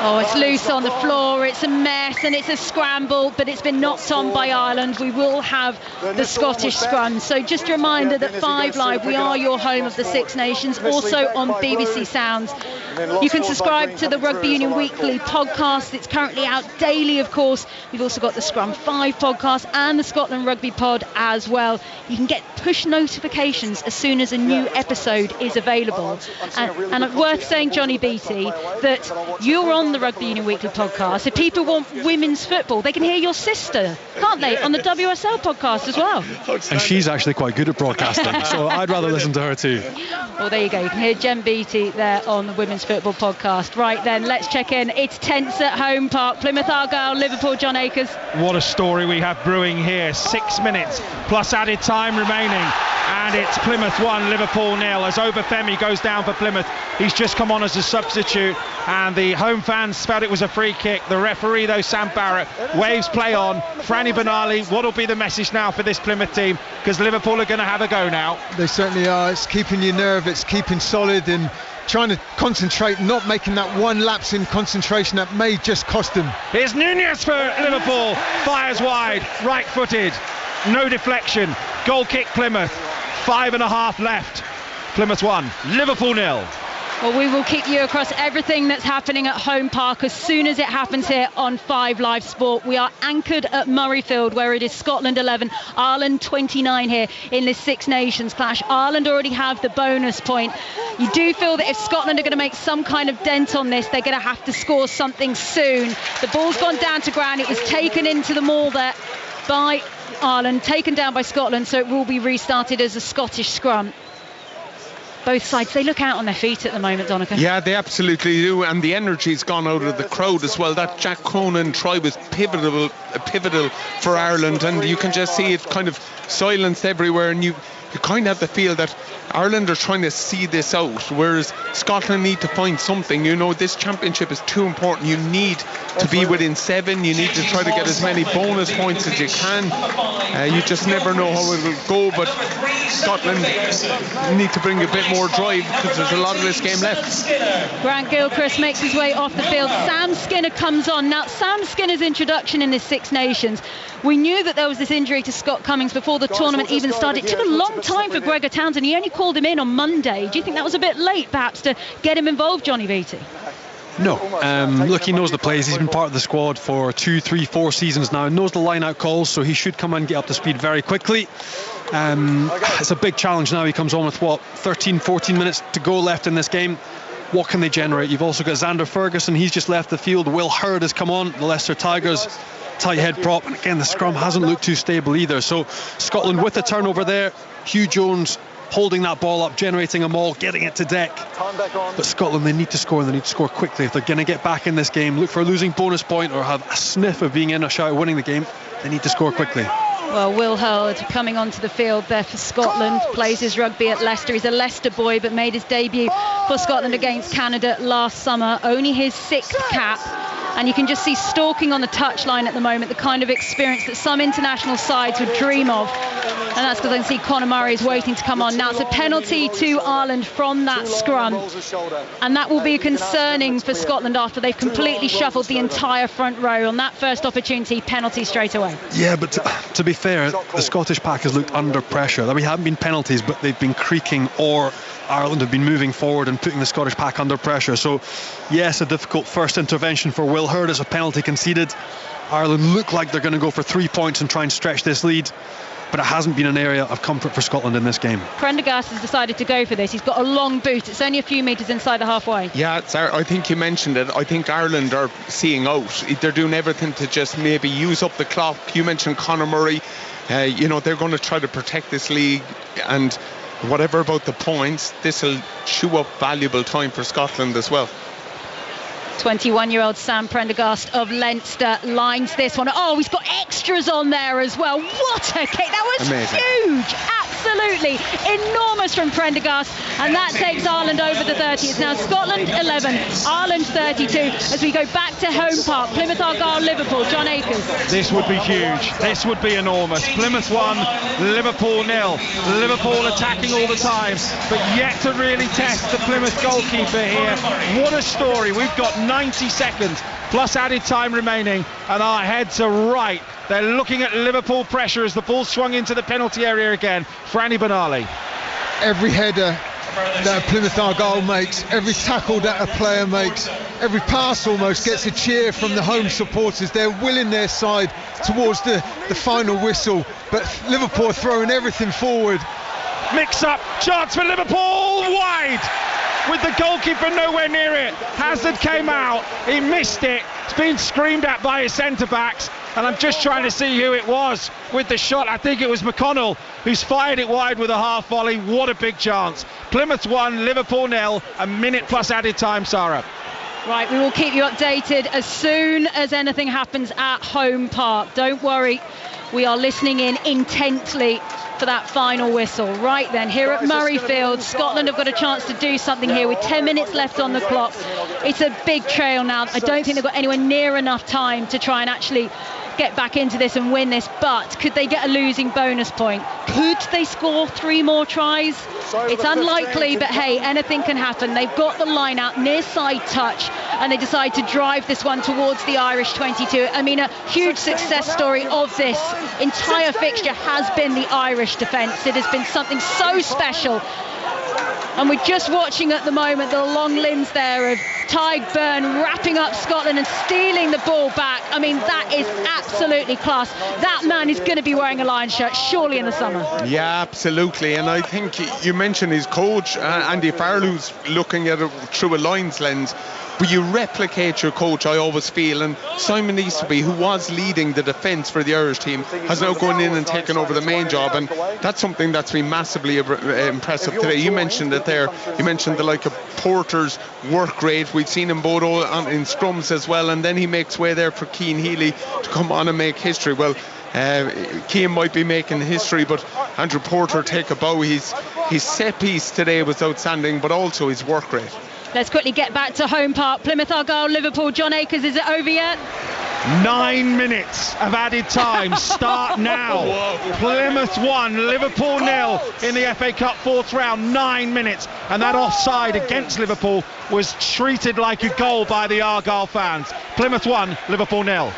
Oh, it's loose on the floor, it's a mess and it's a scramble, but it's been knocked on by Ireland. We will have the Scottish scrum. So just a reminder that 5 Live, we are your home of the Six Nations, also on BBC Sounds. You can subscribe to the Rugby Union Weekly podcast. It's currently out daily, of course. We've also got the Scrum 5 podcast and the Scotland Rugby pod as well. You can get push notifications as soon as a new episode is available. And it's worth saying, Johnny Beattie, that you're on the Rugby Union Weekly podcast. If people want women's football, they can hear your sister, can't they, on the WSL podcast as well? And she's actually quite good at broadcasting, so I'd rather listen to her too. Well, there you go. You can hear Jen Beattie there on the Women's Football podcast. Right then, let's check in. It's tense at Home Park. Plymouth Argyle, Liverpool, John Akers. What a story we have brewing here. 6 minutes plus added time remaining. And it's Plymouth 1, Liverpool 0 as Obafemi goes down for Plymouth. He's just come on as a substitute and the home fans felt it was a free kick. The referee, though, Sam Barrett, waves play on. Franny Benali, what will be the message now for this Plymouth team? Because Liverpool are going to have a go now. They certainly are. It's keeping your nerve, it's keeping solid and trying to concentrate, not making that one lapse in concentration that may just cost them. Here's Nunez for Liverpool, fires wide, right-footed, no deflection, goal kick Plymouth, 5.5 left. Plymouth 1, Liverpool 0. Well, we will keep you across everything that's happening at Home Park as soon as it happens here on 5 Live Sport. We are anchored at Murrayfield, where it is Scotland 11, Ireland 29 here in this Six Nations clash. Ireland already have the bonus point. You do feel that if Scotland are going to make some kind of dent on this, they're going to have to score something soon. The ball's gone down to ground. It was taken into the maul there by Ireland, taken down by Scotland, so it will be restarted as a Scottish scrum. Both sides, they look out on their feet at the moment, Donica. Yeah, they absolutely do, and the energy's gone out of the crowd as well. That Jack Cronin try was pivotal for Ireland, and you can just see it kind of silenced everywhere, and you kind of have the feel that Ireland are trying to see this out, whereas Scotland need to find something. You know, this championship is too important. You need to be within 7. You need to try to get as many bonus points as you can. You just never know how it will go, but Scotland need to bring a bit more drive because there's a lot of this game left. Grant Gilchrist makes his way off the field. Sam Skinner comes on. Now, Sam Skinner's introduction in this Six Nations, we knew that there was this injury to Scott Cummings before the tournament even started. It took a long time for Gregor Townsend. He only called him in on Monday. Do you think that was a bit late, perhaps, to get him involved, Johnny Beattie? No. Look, he knows the plays. He's been part of the squad for 2, 3, 4 seasons now. Knows the line-out calls, so he should come and get up to speed very quickly. It's a big challenge now. He comes on with, 13, 14 minutes to go left in this game. What can they generate? You've also got Xander Ferguson. He's just left the field. Will Hurd has come on, the Leicester Tigers tight head prop, and again the scrum hasn't looked too stable either. So Scotland with the turnover there, Hugh Jones holding that ball up, generating a maul, getting it to deck. But Scotland, they need to score, and they need to score quickly if they're going to get back in this game, look for a losing bonus point or have a sniff of being in a shot at winning the game. They need to score quickly. Well, Will Hurd coming onto the field there for Scotland, plays his rugby at Leicester. He's a Leicester boy, but made his debut for Scotland against Canada last summer, only his 6th cap. And you can just see stalking on the touchline at the moment, the kind of experience that some international sides would dream of. And that's because I can see Conor Murray is waiting to come on. Now it's a penalty to Ireland from that scrum. And that will be concerning for Scotland after they've completely shuffled the entire front row. On that first opportunity, penalty straight away. Yeah, but to be fair, the Scottish pack has looked under pressure. There haven't been penalties, but they've been creaking, or Ireland have been moving forward and putting the Scottish pack under pressure. So yes, a difficult first intervention for Will Hurd as a penalty conceded. Ireland look like they're going to go for 3 points and try and stretch this lead, but it hasn't been an area of comfort for Scotland in this game. Prendergast has decided to go for this. He's got a long boot. It's only a few metres inside the halfway. Yeah, I think you mentioned it. I think Ireland are seeing out. They're doing everything to just maybe use up the clock. You mentioned Conor Murray. They're going to try to protect this league, and whatever about the points, this will chew up valuable time for Scotland as well. 21-year-old Sam Prendergast of Leinster lines this one. Oh, he's got extras on there as well. What a kick. That was amazing. Huge. Absolutely absolutely enormous from Prendergast, and that takes Ireland over the 30. It's now Scotland 11, Ireland 32, as we go back to home park. Plymouth Argyle, Liverpool. John Akers. This would be huge. This would be enormous. Plymouth 1, Liverpool 0. Liverpool attacking all the time, but yet to really test the Plymouth goalkeeper here. What a story. We've got 90 seconds plus added time remaining, and our heads are right. They're looking at Liverpool pressure as the ball swung into the penalty area again. Franny Benali. Every header that Plymouth Argyle makes, every tackle that a player makes, every pass almost gets a cheer from the home supporters. They're willing their side towards the final whistle, but Liverpool are throwing everything forward. Mix up, chance for Liverpool, wide, with the goalkeeper nowhere near it. Hazard came out, he missed it. It's been screamed at by his centre-backs, and I'm just trying to see who it was with the shot. I think it was McConnell who's fired it wide with a half volley. What a big chance. Plymouth 1, Liverpool 0, a minute plus added time, Sarah. Right, we will keep you updated as soon as anything happens at home park. Don't worry, we are listening in intently for that final whistle. Right then, here at Murrayfield, Scotland have got a chance to do something here with 10 minutes left on the clock. It's a big trail now. I don't think they've got anywhere near enough time to try and actually get back into this and win this, but could they get a losing bonus point? Could they score 3 more tries? It's unlikely, but hey, anything can happen. They've got the line out, near side touch, and they decide to drive this one towards the Irish 22. I mean, a huge success story of this entire fixture has been the Irish defence. It has been something so special. And we're just watching at the moment the long limbs there of Tadhg Beirne wrapping up Scotland and stealing the ball back. I mean, that is absolutely class. That man is going to be wearing a Lions shirt surely in the summer. Yeah, absolutely. And I think you mentioned his coach, Andy Farrell, who's looking at it through a Lions lens. But you replicate your coach, I always feel, and Simon Easterby, who was leading the defence for the Irish team, has now gone in and taken over the main job, and that's something that's been massively impressive today. You mentioned it there. You mentioned the like of Porter's work rate. We've seen him both in scrums as well, and then he makes way there for Cian Healy to come on and make history. Well, Cian might be making history, but Andrew Porter, take a bow. His set piece today was outstanding, but also his work rate. Let's quickly get back to home park. Plymouth Argyle, Liverpool. John Akers, is it over yet? 9 minutes of added time. Start now. Plymouth 1, Liverpool 0 in the FA Cup 4th round. 9 minutes. And that offside against Liverpool was treated like a goal by the Argyle fans. Plymouth 1, Liverpool 0.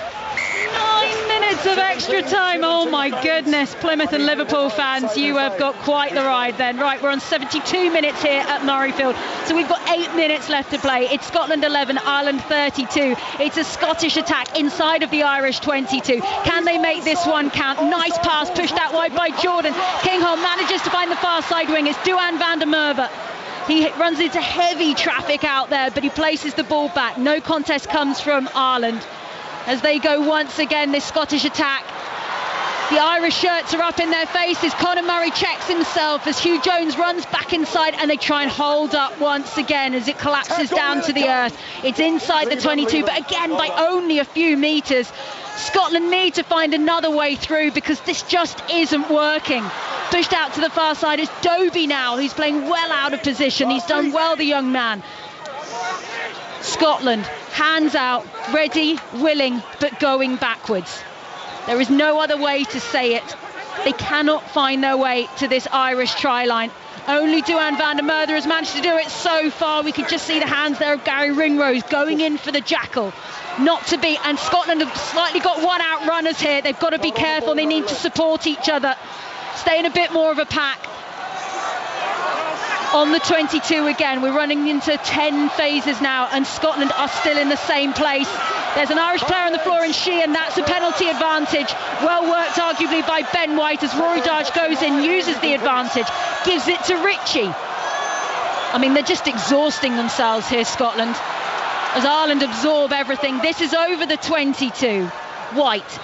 9 minutes of extra time. Oh my goodness, Plymouth and Liverpool fans, you have got quite the ride then. Right, we're on 72 minutes here at Murrayfield, so we've got 8 minutes left to play. It's Scotland 11, Ireland 32. It's a Scottish attack inside of the Irish 22. Can they make this one count? Nice pass pushed out wide by Jordan. Kinghorn manages to find the far side wing. It's Duhan van der Merwe. He runs into heavy traffic out there, but he places the ball back. No contest comes from Ireland as they go once again, this Scottish attack. The Irish shirts are up in their faces. Conor Murray checks himself as Hugh Jones runs back inside, and they try and hold up once again as it collapses down to the earth. It's inside the 22, but again by only a few metres. Scotland need to find another way through because this just isn't working. Pushed out to the far side is Doby now, who's playing well out of position. He's done well, the young man. Scotland, hands out, ready, willing, but going backwards. There is no other way to say it. They cannot find their way to this Irish try line. Only Duhan van der Merwe has managed to do it so far. We can just see the hands there of Gary Ringrose going in for the jackal. Not to be, and Scotland have slightly got one out runners here. They've got to be careful. They need to support each other. Stay in a bit more of a pack. On the 22 again, we're running into 10 phases now, and Scotland are still in the same place. There's an Irish player on the floor in Sheehan. That's a penalty advantage. Well worked arguably by Ben White as Rory Darge goes in, uses the advantage, gives it to Ritchie. I mean, they're just exhausting themselves here, Scotland, as Ireland absorb everything. This is over the 22. White,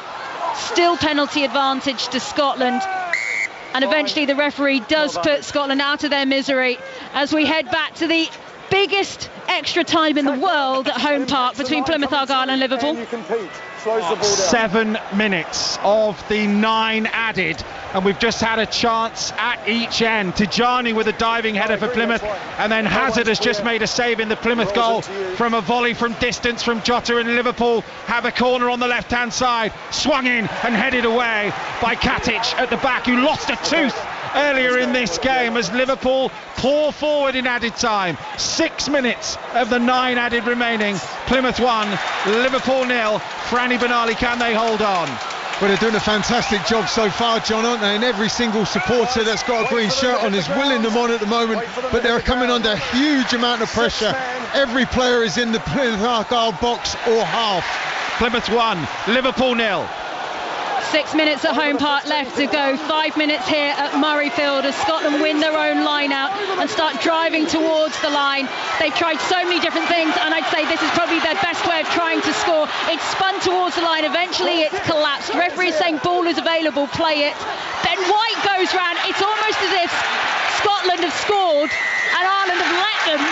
still penalty advantage to Scotland. And eventually the referee does put Scotland out of their misery as we head back to the biggest extra time in the world at home park between Plymouth Argyle and Liverpool. 7 minutes of the 9 added, and we've just had a chance at each end. Tijani with a diving header for Plymouth, and then Hazard has just made a save in the Plymouth goal from a volley from distance from Jota, and Liverpool have a corner on the left-hand side, swung in and headed away by Katic at the back, who lost a tooth earlier in this game as Liverpool pour forward in added time. 6 minutes of the 9 added remaining. Plymouth 1, Liverpool 0. Franny Benali, can they hold on? Well, they're doing a fantastic job so far, John, aren't they? And every single supporter that's got a green shirt on is willing them on at the moment, but they're coming under a huge amount of pressure. Every player is in the Plymouth Argyle box or half. Plymouth 1, Liverpool 0. 6 minutes at Home Park left to go. 5 minutes here at Murrayfield as Scotland win their own line out and start driving towards the line. They've tried so many different things, and I'd say this is probably their best way of trying to score. It's spun towards the line. Eventually it's collapsed. Referee is saying ball is available, play it. Ben White goes round. It's almost as if Scotland have scored and Ireland have let them,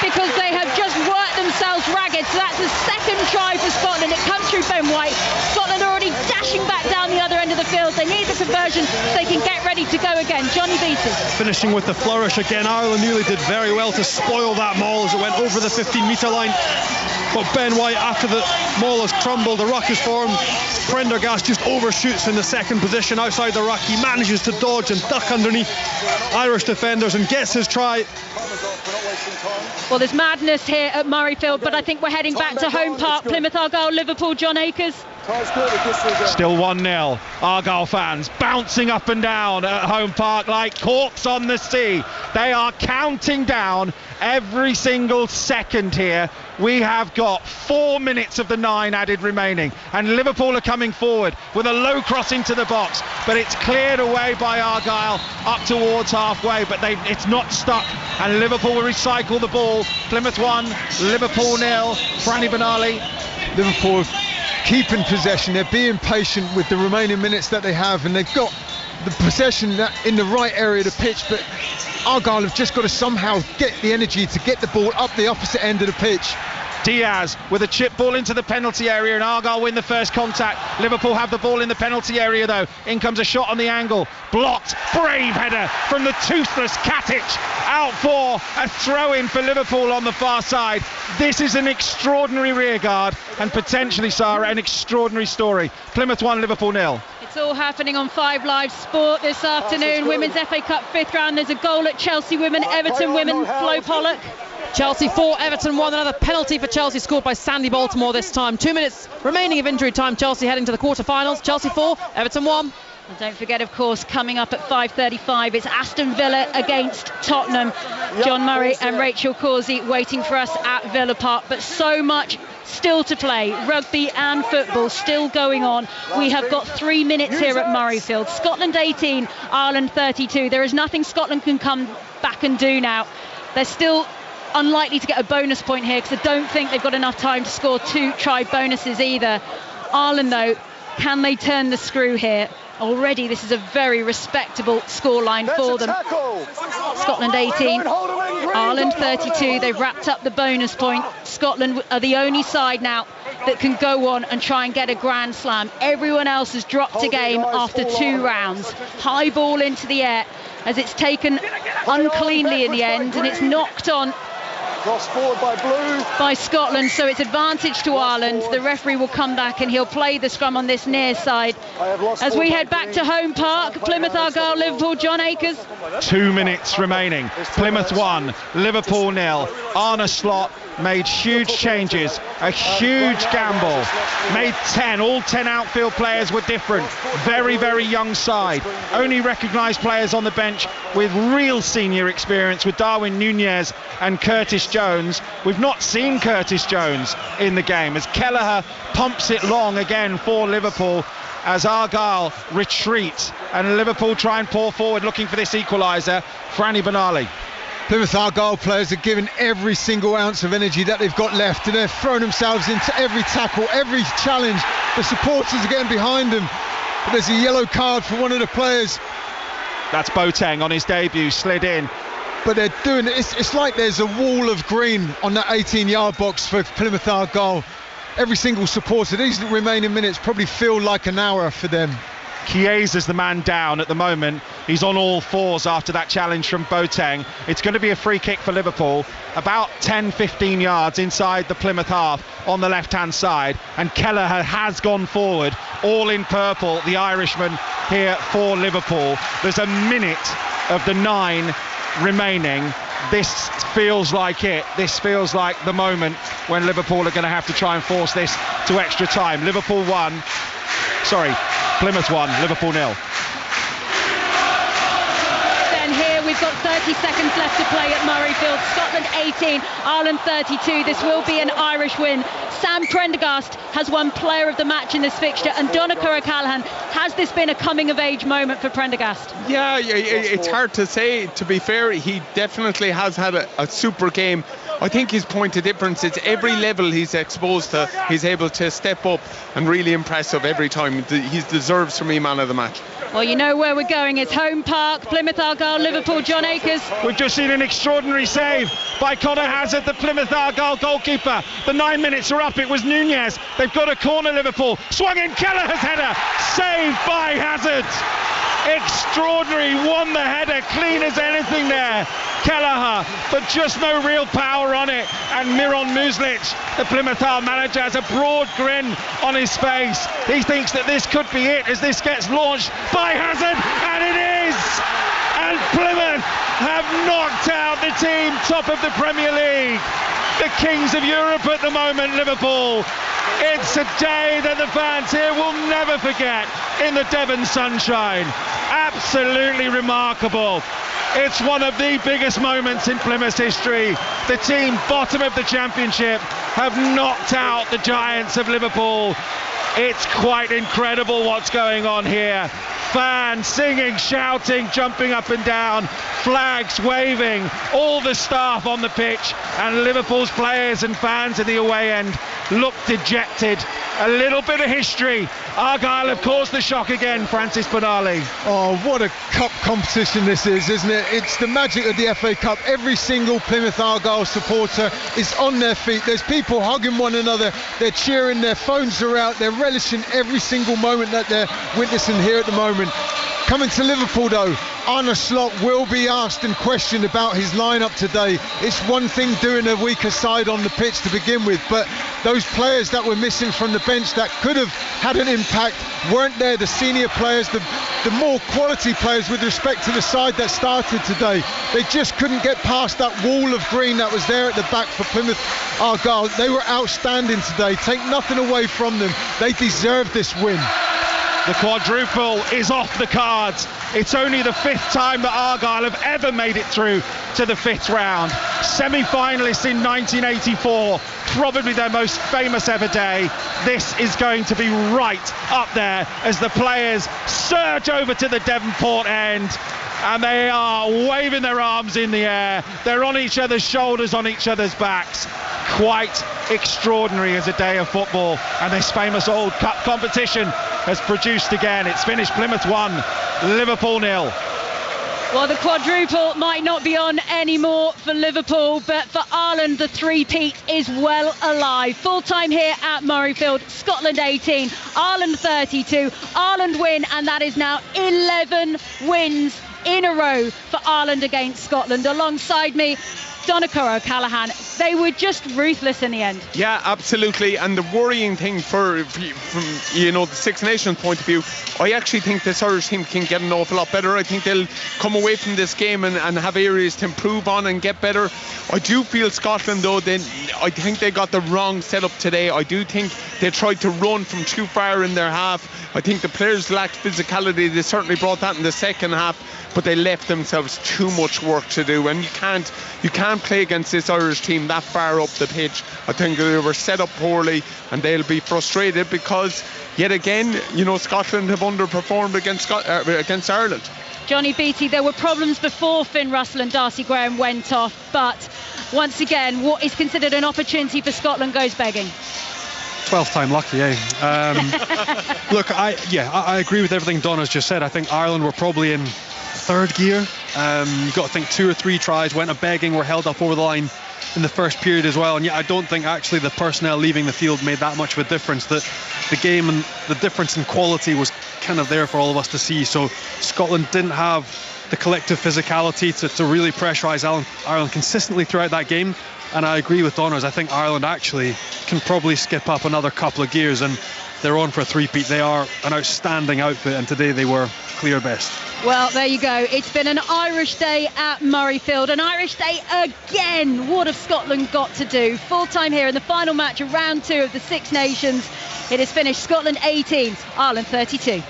because they have just worked themselves ragged. So that's the second try for Scotland. It comes through Ben White. Scotland are already dashing back down the other end of the field. They need the conversion so they can get ready to go again. Johnny Beattie. Finishing with the flourish again. Ireland nearly did very well to spoil that maul as it went over the 15-metre line. But Ben White, after the maul has crumbled, the ruck is formed, Prendergast just overshoots in the second position outside the ruck. He manages to dodge and duck underneath Irish defenders and gets his try. Well, there's madness here at Murrayfield, but I think we're heading back to Home Park. Plymouth Argyle, Liverpool, John Akers. Still 1-0. Argyle fans bouncing up and down at Home Park like corks on the sea. They are counting down every single second here. We have got 4 minutes of the 9 added remaining, and Liverpool are coming forward with a low cross into the box, but it's cleared away by Argyle up towards halfway, but it's not stuck, and Liverpool will recycle the ball. Plymouth 1, Liverpool 0. Franny Benali. Liverpool keeping possession. They're being patient with the remaining minutes that they have, and they've got the possession in the right area of the pitch, but Argyle have just got to somehow get the energy to get the ball up the opposite end of the pitch. Diaz with a chip ball into the penalty area, and Argyle win the first contact. Liverpool have the ball in the penalty area though. In comes a shot on the angle, blocked. Brave header from the toothless Katic, out for a throw-in for Liverpool on the far side. This is an extraordinary rearguard, and potentially, Sarah, an extraordinary story. Plymouth 1, Liverpool 0. It's all happening on 5 Live Sport this afternoon. Women's FA Cup 5th round. There's a goal at Chelsea women, Everton women. Flo Pollock. Chelsea 4, Everton 1. Another penalty for Chelsea scored by Sandy Baltimore this time. 2 minutes remaining of injury time. Chelsea heading to the quarter-finals. Chelsea 4, Everton 1. And don't forget, of course, coming up at 5:35, it's Aston Villa against Tottenham. John Murray and Rachel Causey waiting for us at Villa Park. But so much still to play. Rugby and football still going on. We have got 3 minutes here at Murrayfield. Scotland 18, Ireland 32. There is nothing Scotland can come back and do now. They're still unlikely to get a bonus point here, because I don't think they've got enough time to score 2 try bonuses either. Ireland, though, can they turn the screw here? Already this is a very respectable scoreline for them. Scotland 18, Ireland 32. They've wrapped up the bonus point. Scotland are the only side now that can go on and try and get a grand slam. Everyone else has dropped a game after 2 rounds. High ball into the air as it's taken uncleanly in the end, and it's knocked on Cross forward by Blue. By Scotland, so it's advantage to Ireland. The referee will come back and he'll play the scrum on this near side. As we head back to Home Park, Plymouth Argyle, Liverpool, John Akers. 2 minutes remaining. Plymouth 1, Liverpool 0. Arne Slot made huge changes, a huge gamble, made 10. All 10 outfield players were different. Very, very young side. Only recognised players on the bench with real senior experience, with Darwin Nunez and Curtis Jones. We've not seen Curtis Jones in the game as Kelleher pumps it long again for Liverpool, as Argyle retreat and Liverpool try and pour forward looking for this equaliser. Franny Benali. Plymouth Argyle players are giving every single ounce of energy that they've got left, and they're throwing themselves into every tackle, every challenge. The supporters are getting behind them, but there's a yellow card for one of the players. That's Boateng on his debut, slid in. But they're doing it. It's like there's a wall of green on that 18-yard box for Plymouth Argyle. every single supporter, these remaining minutes probably feel like an hour for them. Chiesa's the man down at the moment. He's on all fours after that challenge from Boateng. It's going to be a free kick for Liverpool, about 10-15 yards inside the Plymouth half on the left-hand side, and Kelleher has gone forward, all in purple, the Irishman here for Liverpool. There's a minute of the 9 remaining. This feels like it. This feels like the moment when Liverpool are going to have to try and force this to extra time. Plymouth 1, Liverpool 0. Then here we've got 30 seconds left to play at Murrayfield. Scotland 18, Ireland 32. This will be an Irish win. Sam Prendergast has won player of the match in this fixture, and Donncha O'Callaghan, has this been a coming of age moment for Prendergast? Yeah, it's hard to say. To be fair, he definitely has had a super game. I think his point of difference is every level he's exposed to, he's able to step up and really impressive every time. He deserves, for me, man of the match. Well, you know where we're going. It's Home Park, Plymouth Argyle, Liverpool. John Akers. We've just seen an extraordinary save by Conor Hazard, the Plymouth Argyle goalkeeper. The 9 minutes are up. It was Nunez. They've got a corner, Liverpool. Swung in, Kelleher's header. Saved by Hazard. Extraordinary, won the header, clean as anything there. Kelleher, but just no real power on it. And Miron Muslic, the Plymouth Argyle manager, has a broad grin on his face. He thinks that this could be it as this gets launched by Hazard, and it is! And Plymouth have knocked out the team top of the Premier League. The kings of Europe at the moment, Liverpool. It's a day that the fans here will never forget in the Devon sunshine. Absolutely remarkable. It's one of the biggest moments in Plymouth's history. The team bottom of the championship have knocked out the giants of Liverpool. It's quite incredible what's going on here. Fans singing, shouting, jumping up and down, flags waving, all the staff on the pitch, and Liverpool's players and fans in the away end look dejected. A little bit of history. Argyle have caused the shock again, Francis Benali. Oh, what a cup competition this is, isn't it? It's the magic of the FA Cup. Every single Plymouth Argyle supporter is on their feet. There's people hugging one another. They're cheering. Their phones are out. They're relishing every single moment that they're witnessing here at the moment. Coming to Liverpool though, Arne Slot will be asked and questioned about his lineup today. It's one thing doing a weaker side on the pitch to begin with, but those players that were missing from the bench that could have had an impact weren't there. The senior players, the more quality players with respect to the side that started today, they just couldn't get past that wall of green that was there at the back for Plymouth Argyle. They were outstanding today. Take nothing away from them. They deserve this win. The quadruple is off the cards. It's only the 5th time that Argyle have ever made it through to the 5th round. Semi-finalists in 1984, probably their most famous ever day. This is going to be right up there as the players surge over to the Devonport end. And they are waving their arms in the air. They're on each other's shoulders, on each other's backs. Quite extraordinary as a day of football. And this famous old cup competition has produced again. It's finished Plymouth 1, Liverpool 0. Well, the quadruple might not be on anymore for Liverpool, but for Ireland, the three-peat is well alive. Full time here at Murrayfield, Scotland 18, Ireland 32. Ireland win, and that is now 11 wins in a row for Ireland against Scotland. Alongside me, Donncha O'Callaghan. They were just ruthless in the end. Yeah, absolutely. And the worrying thing from the Six Nations point of view, I actually think this Irish team can get an awful lot better. I think they'll come away from this game and have areas to improve on and get better. I do feel Scotland, though, I think they got the wrong setup today. I do think they tried to run from too far in their half. I think the players lacked physicality. They certainly brought that in the second half, but they left themselves too much work to do, and you can't play against this Irish team that far up the pitch. I think they were set up poorly, and they'll be frustrated because yet again, Scotland have underperformed against Ireland. Johnny Beattie, there were problems before Finn Russell and Darcy Graham went off, but once again, what is considered an opportunity for Scotland goes begging. 12th time lucky, eh? Look, I agree with everything Don has just said. I think Ireland were probably in third gear. You've got to think 2 or 3 tries went a begging, were held up over the line in the first period as well, and yet I don't think actually the personnel leaving the field made that much of a difference. That the game and the difference in quality was kind of there for all of us to see. So Scotland didn't have the collective physicality to really pressurise Ireland consistently throughout that game. And I agree with Donners. I think Ireland actually can probably skip up another couple of gears, and they're on for a three-peat. They are an outstanding outfit, and today they were clear best. Well, there you go. It's been an Irish day at Murrayfield. An Irish day again. What have Scotland got to do? Full time here in the final match of round 2 of the Six Nations. It has finished Scotland 18, Ireland 32.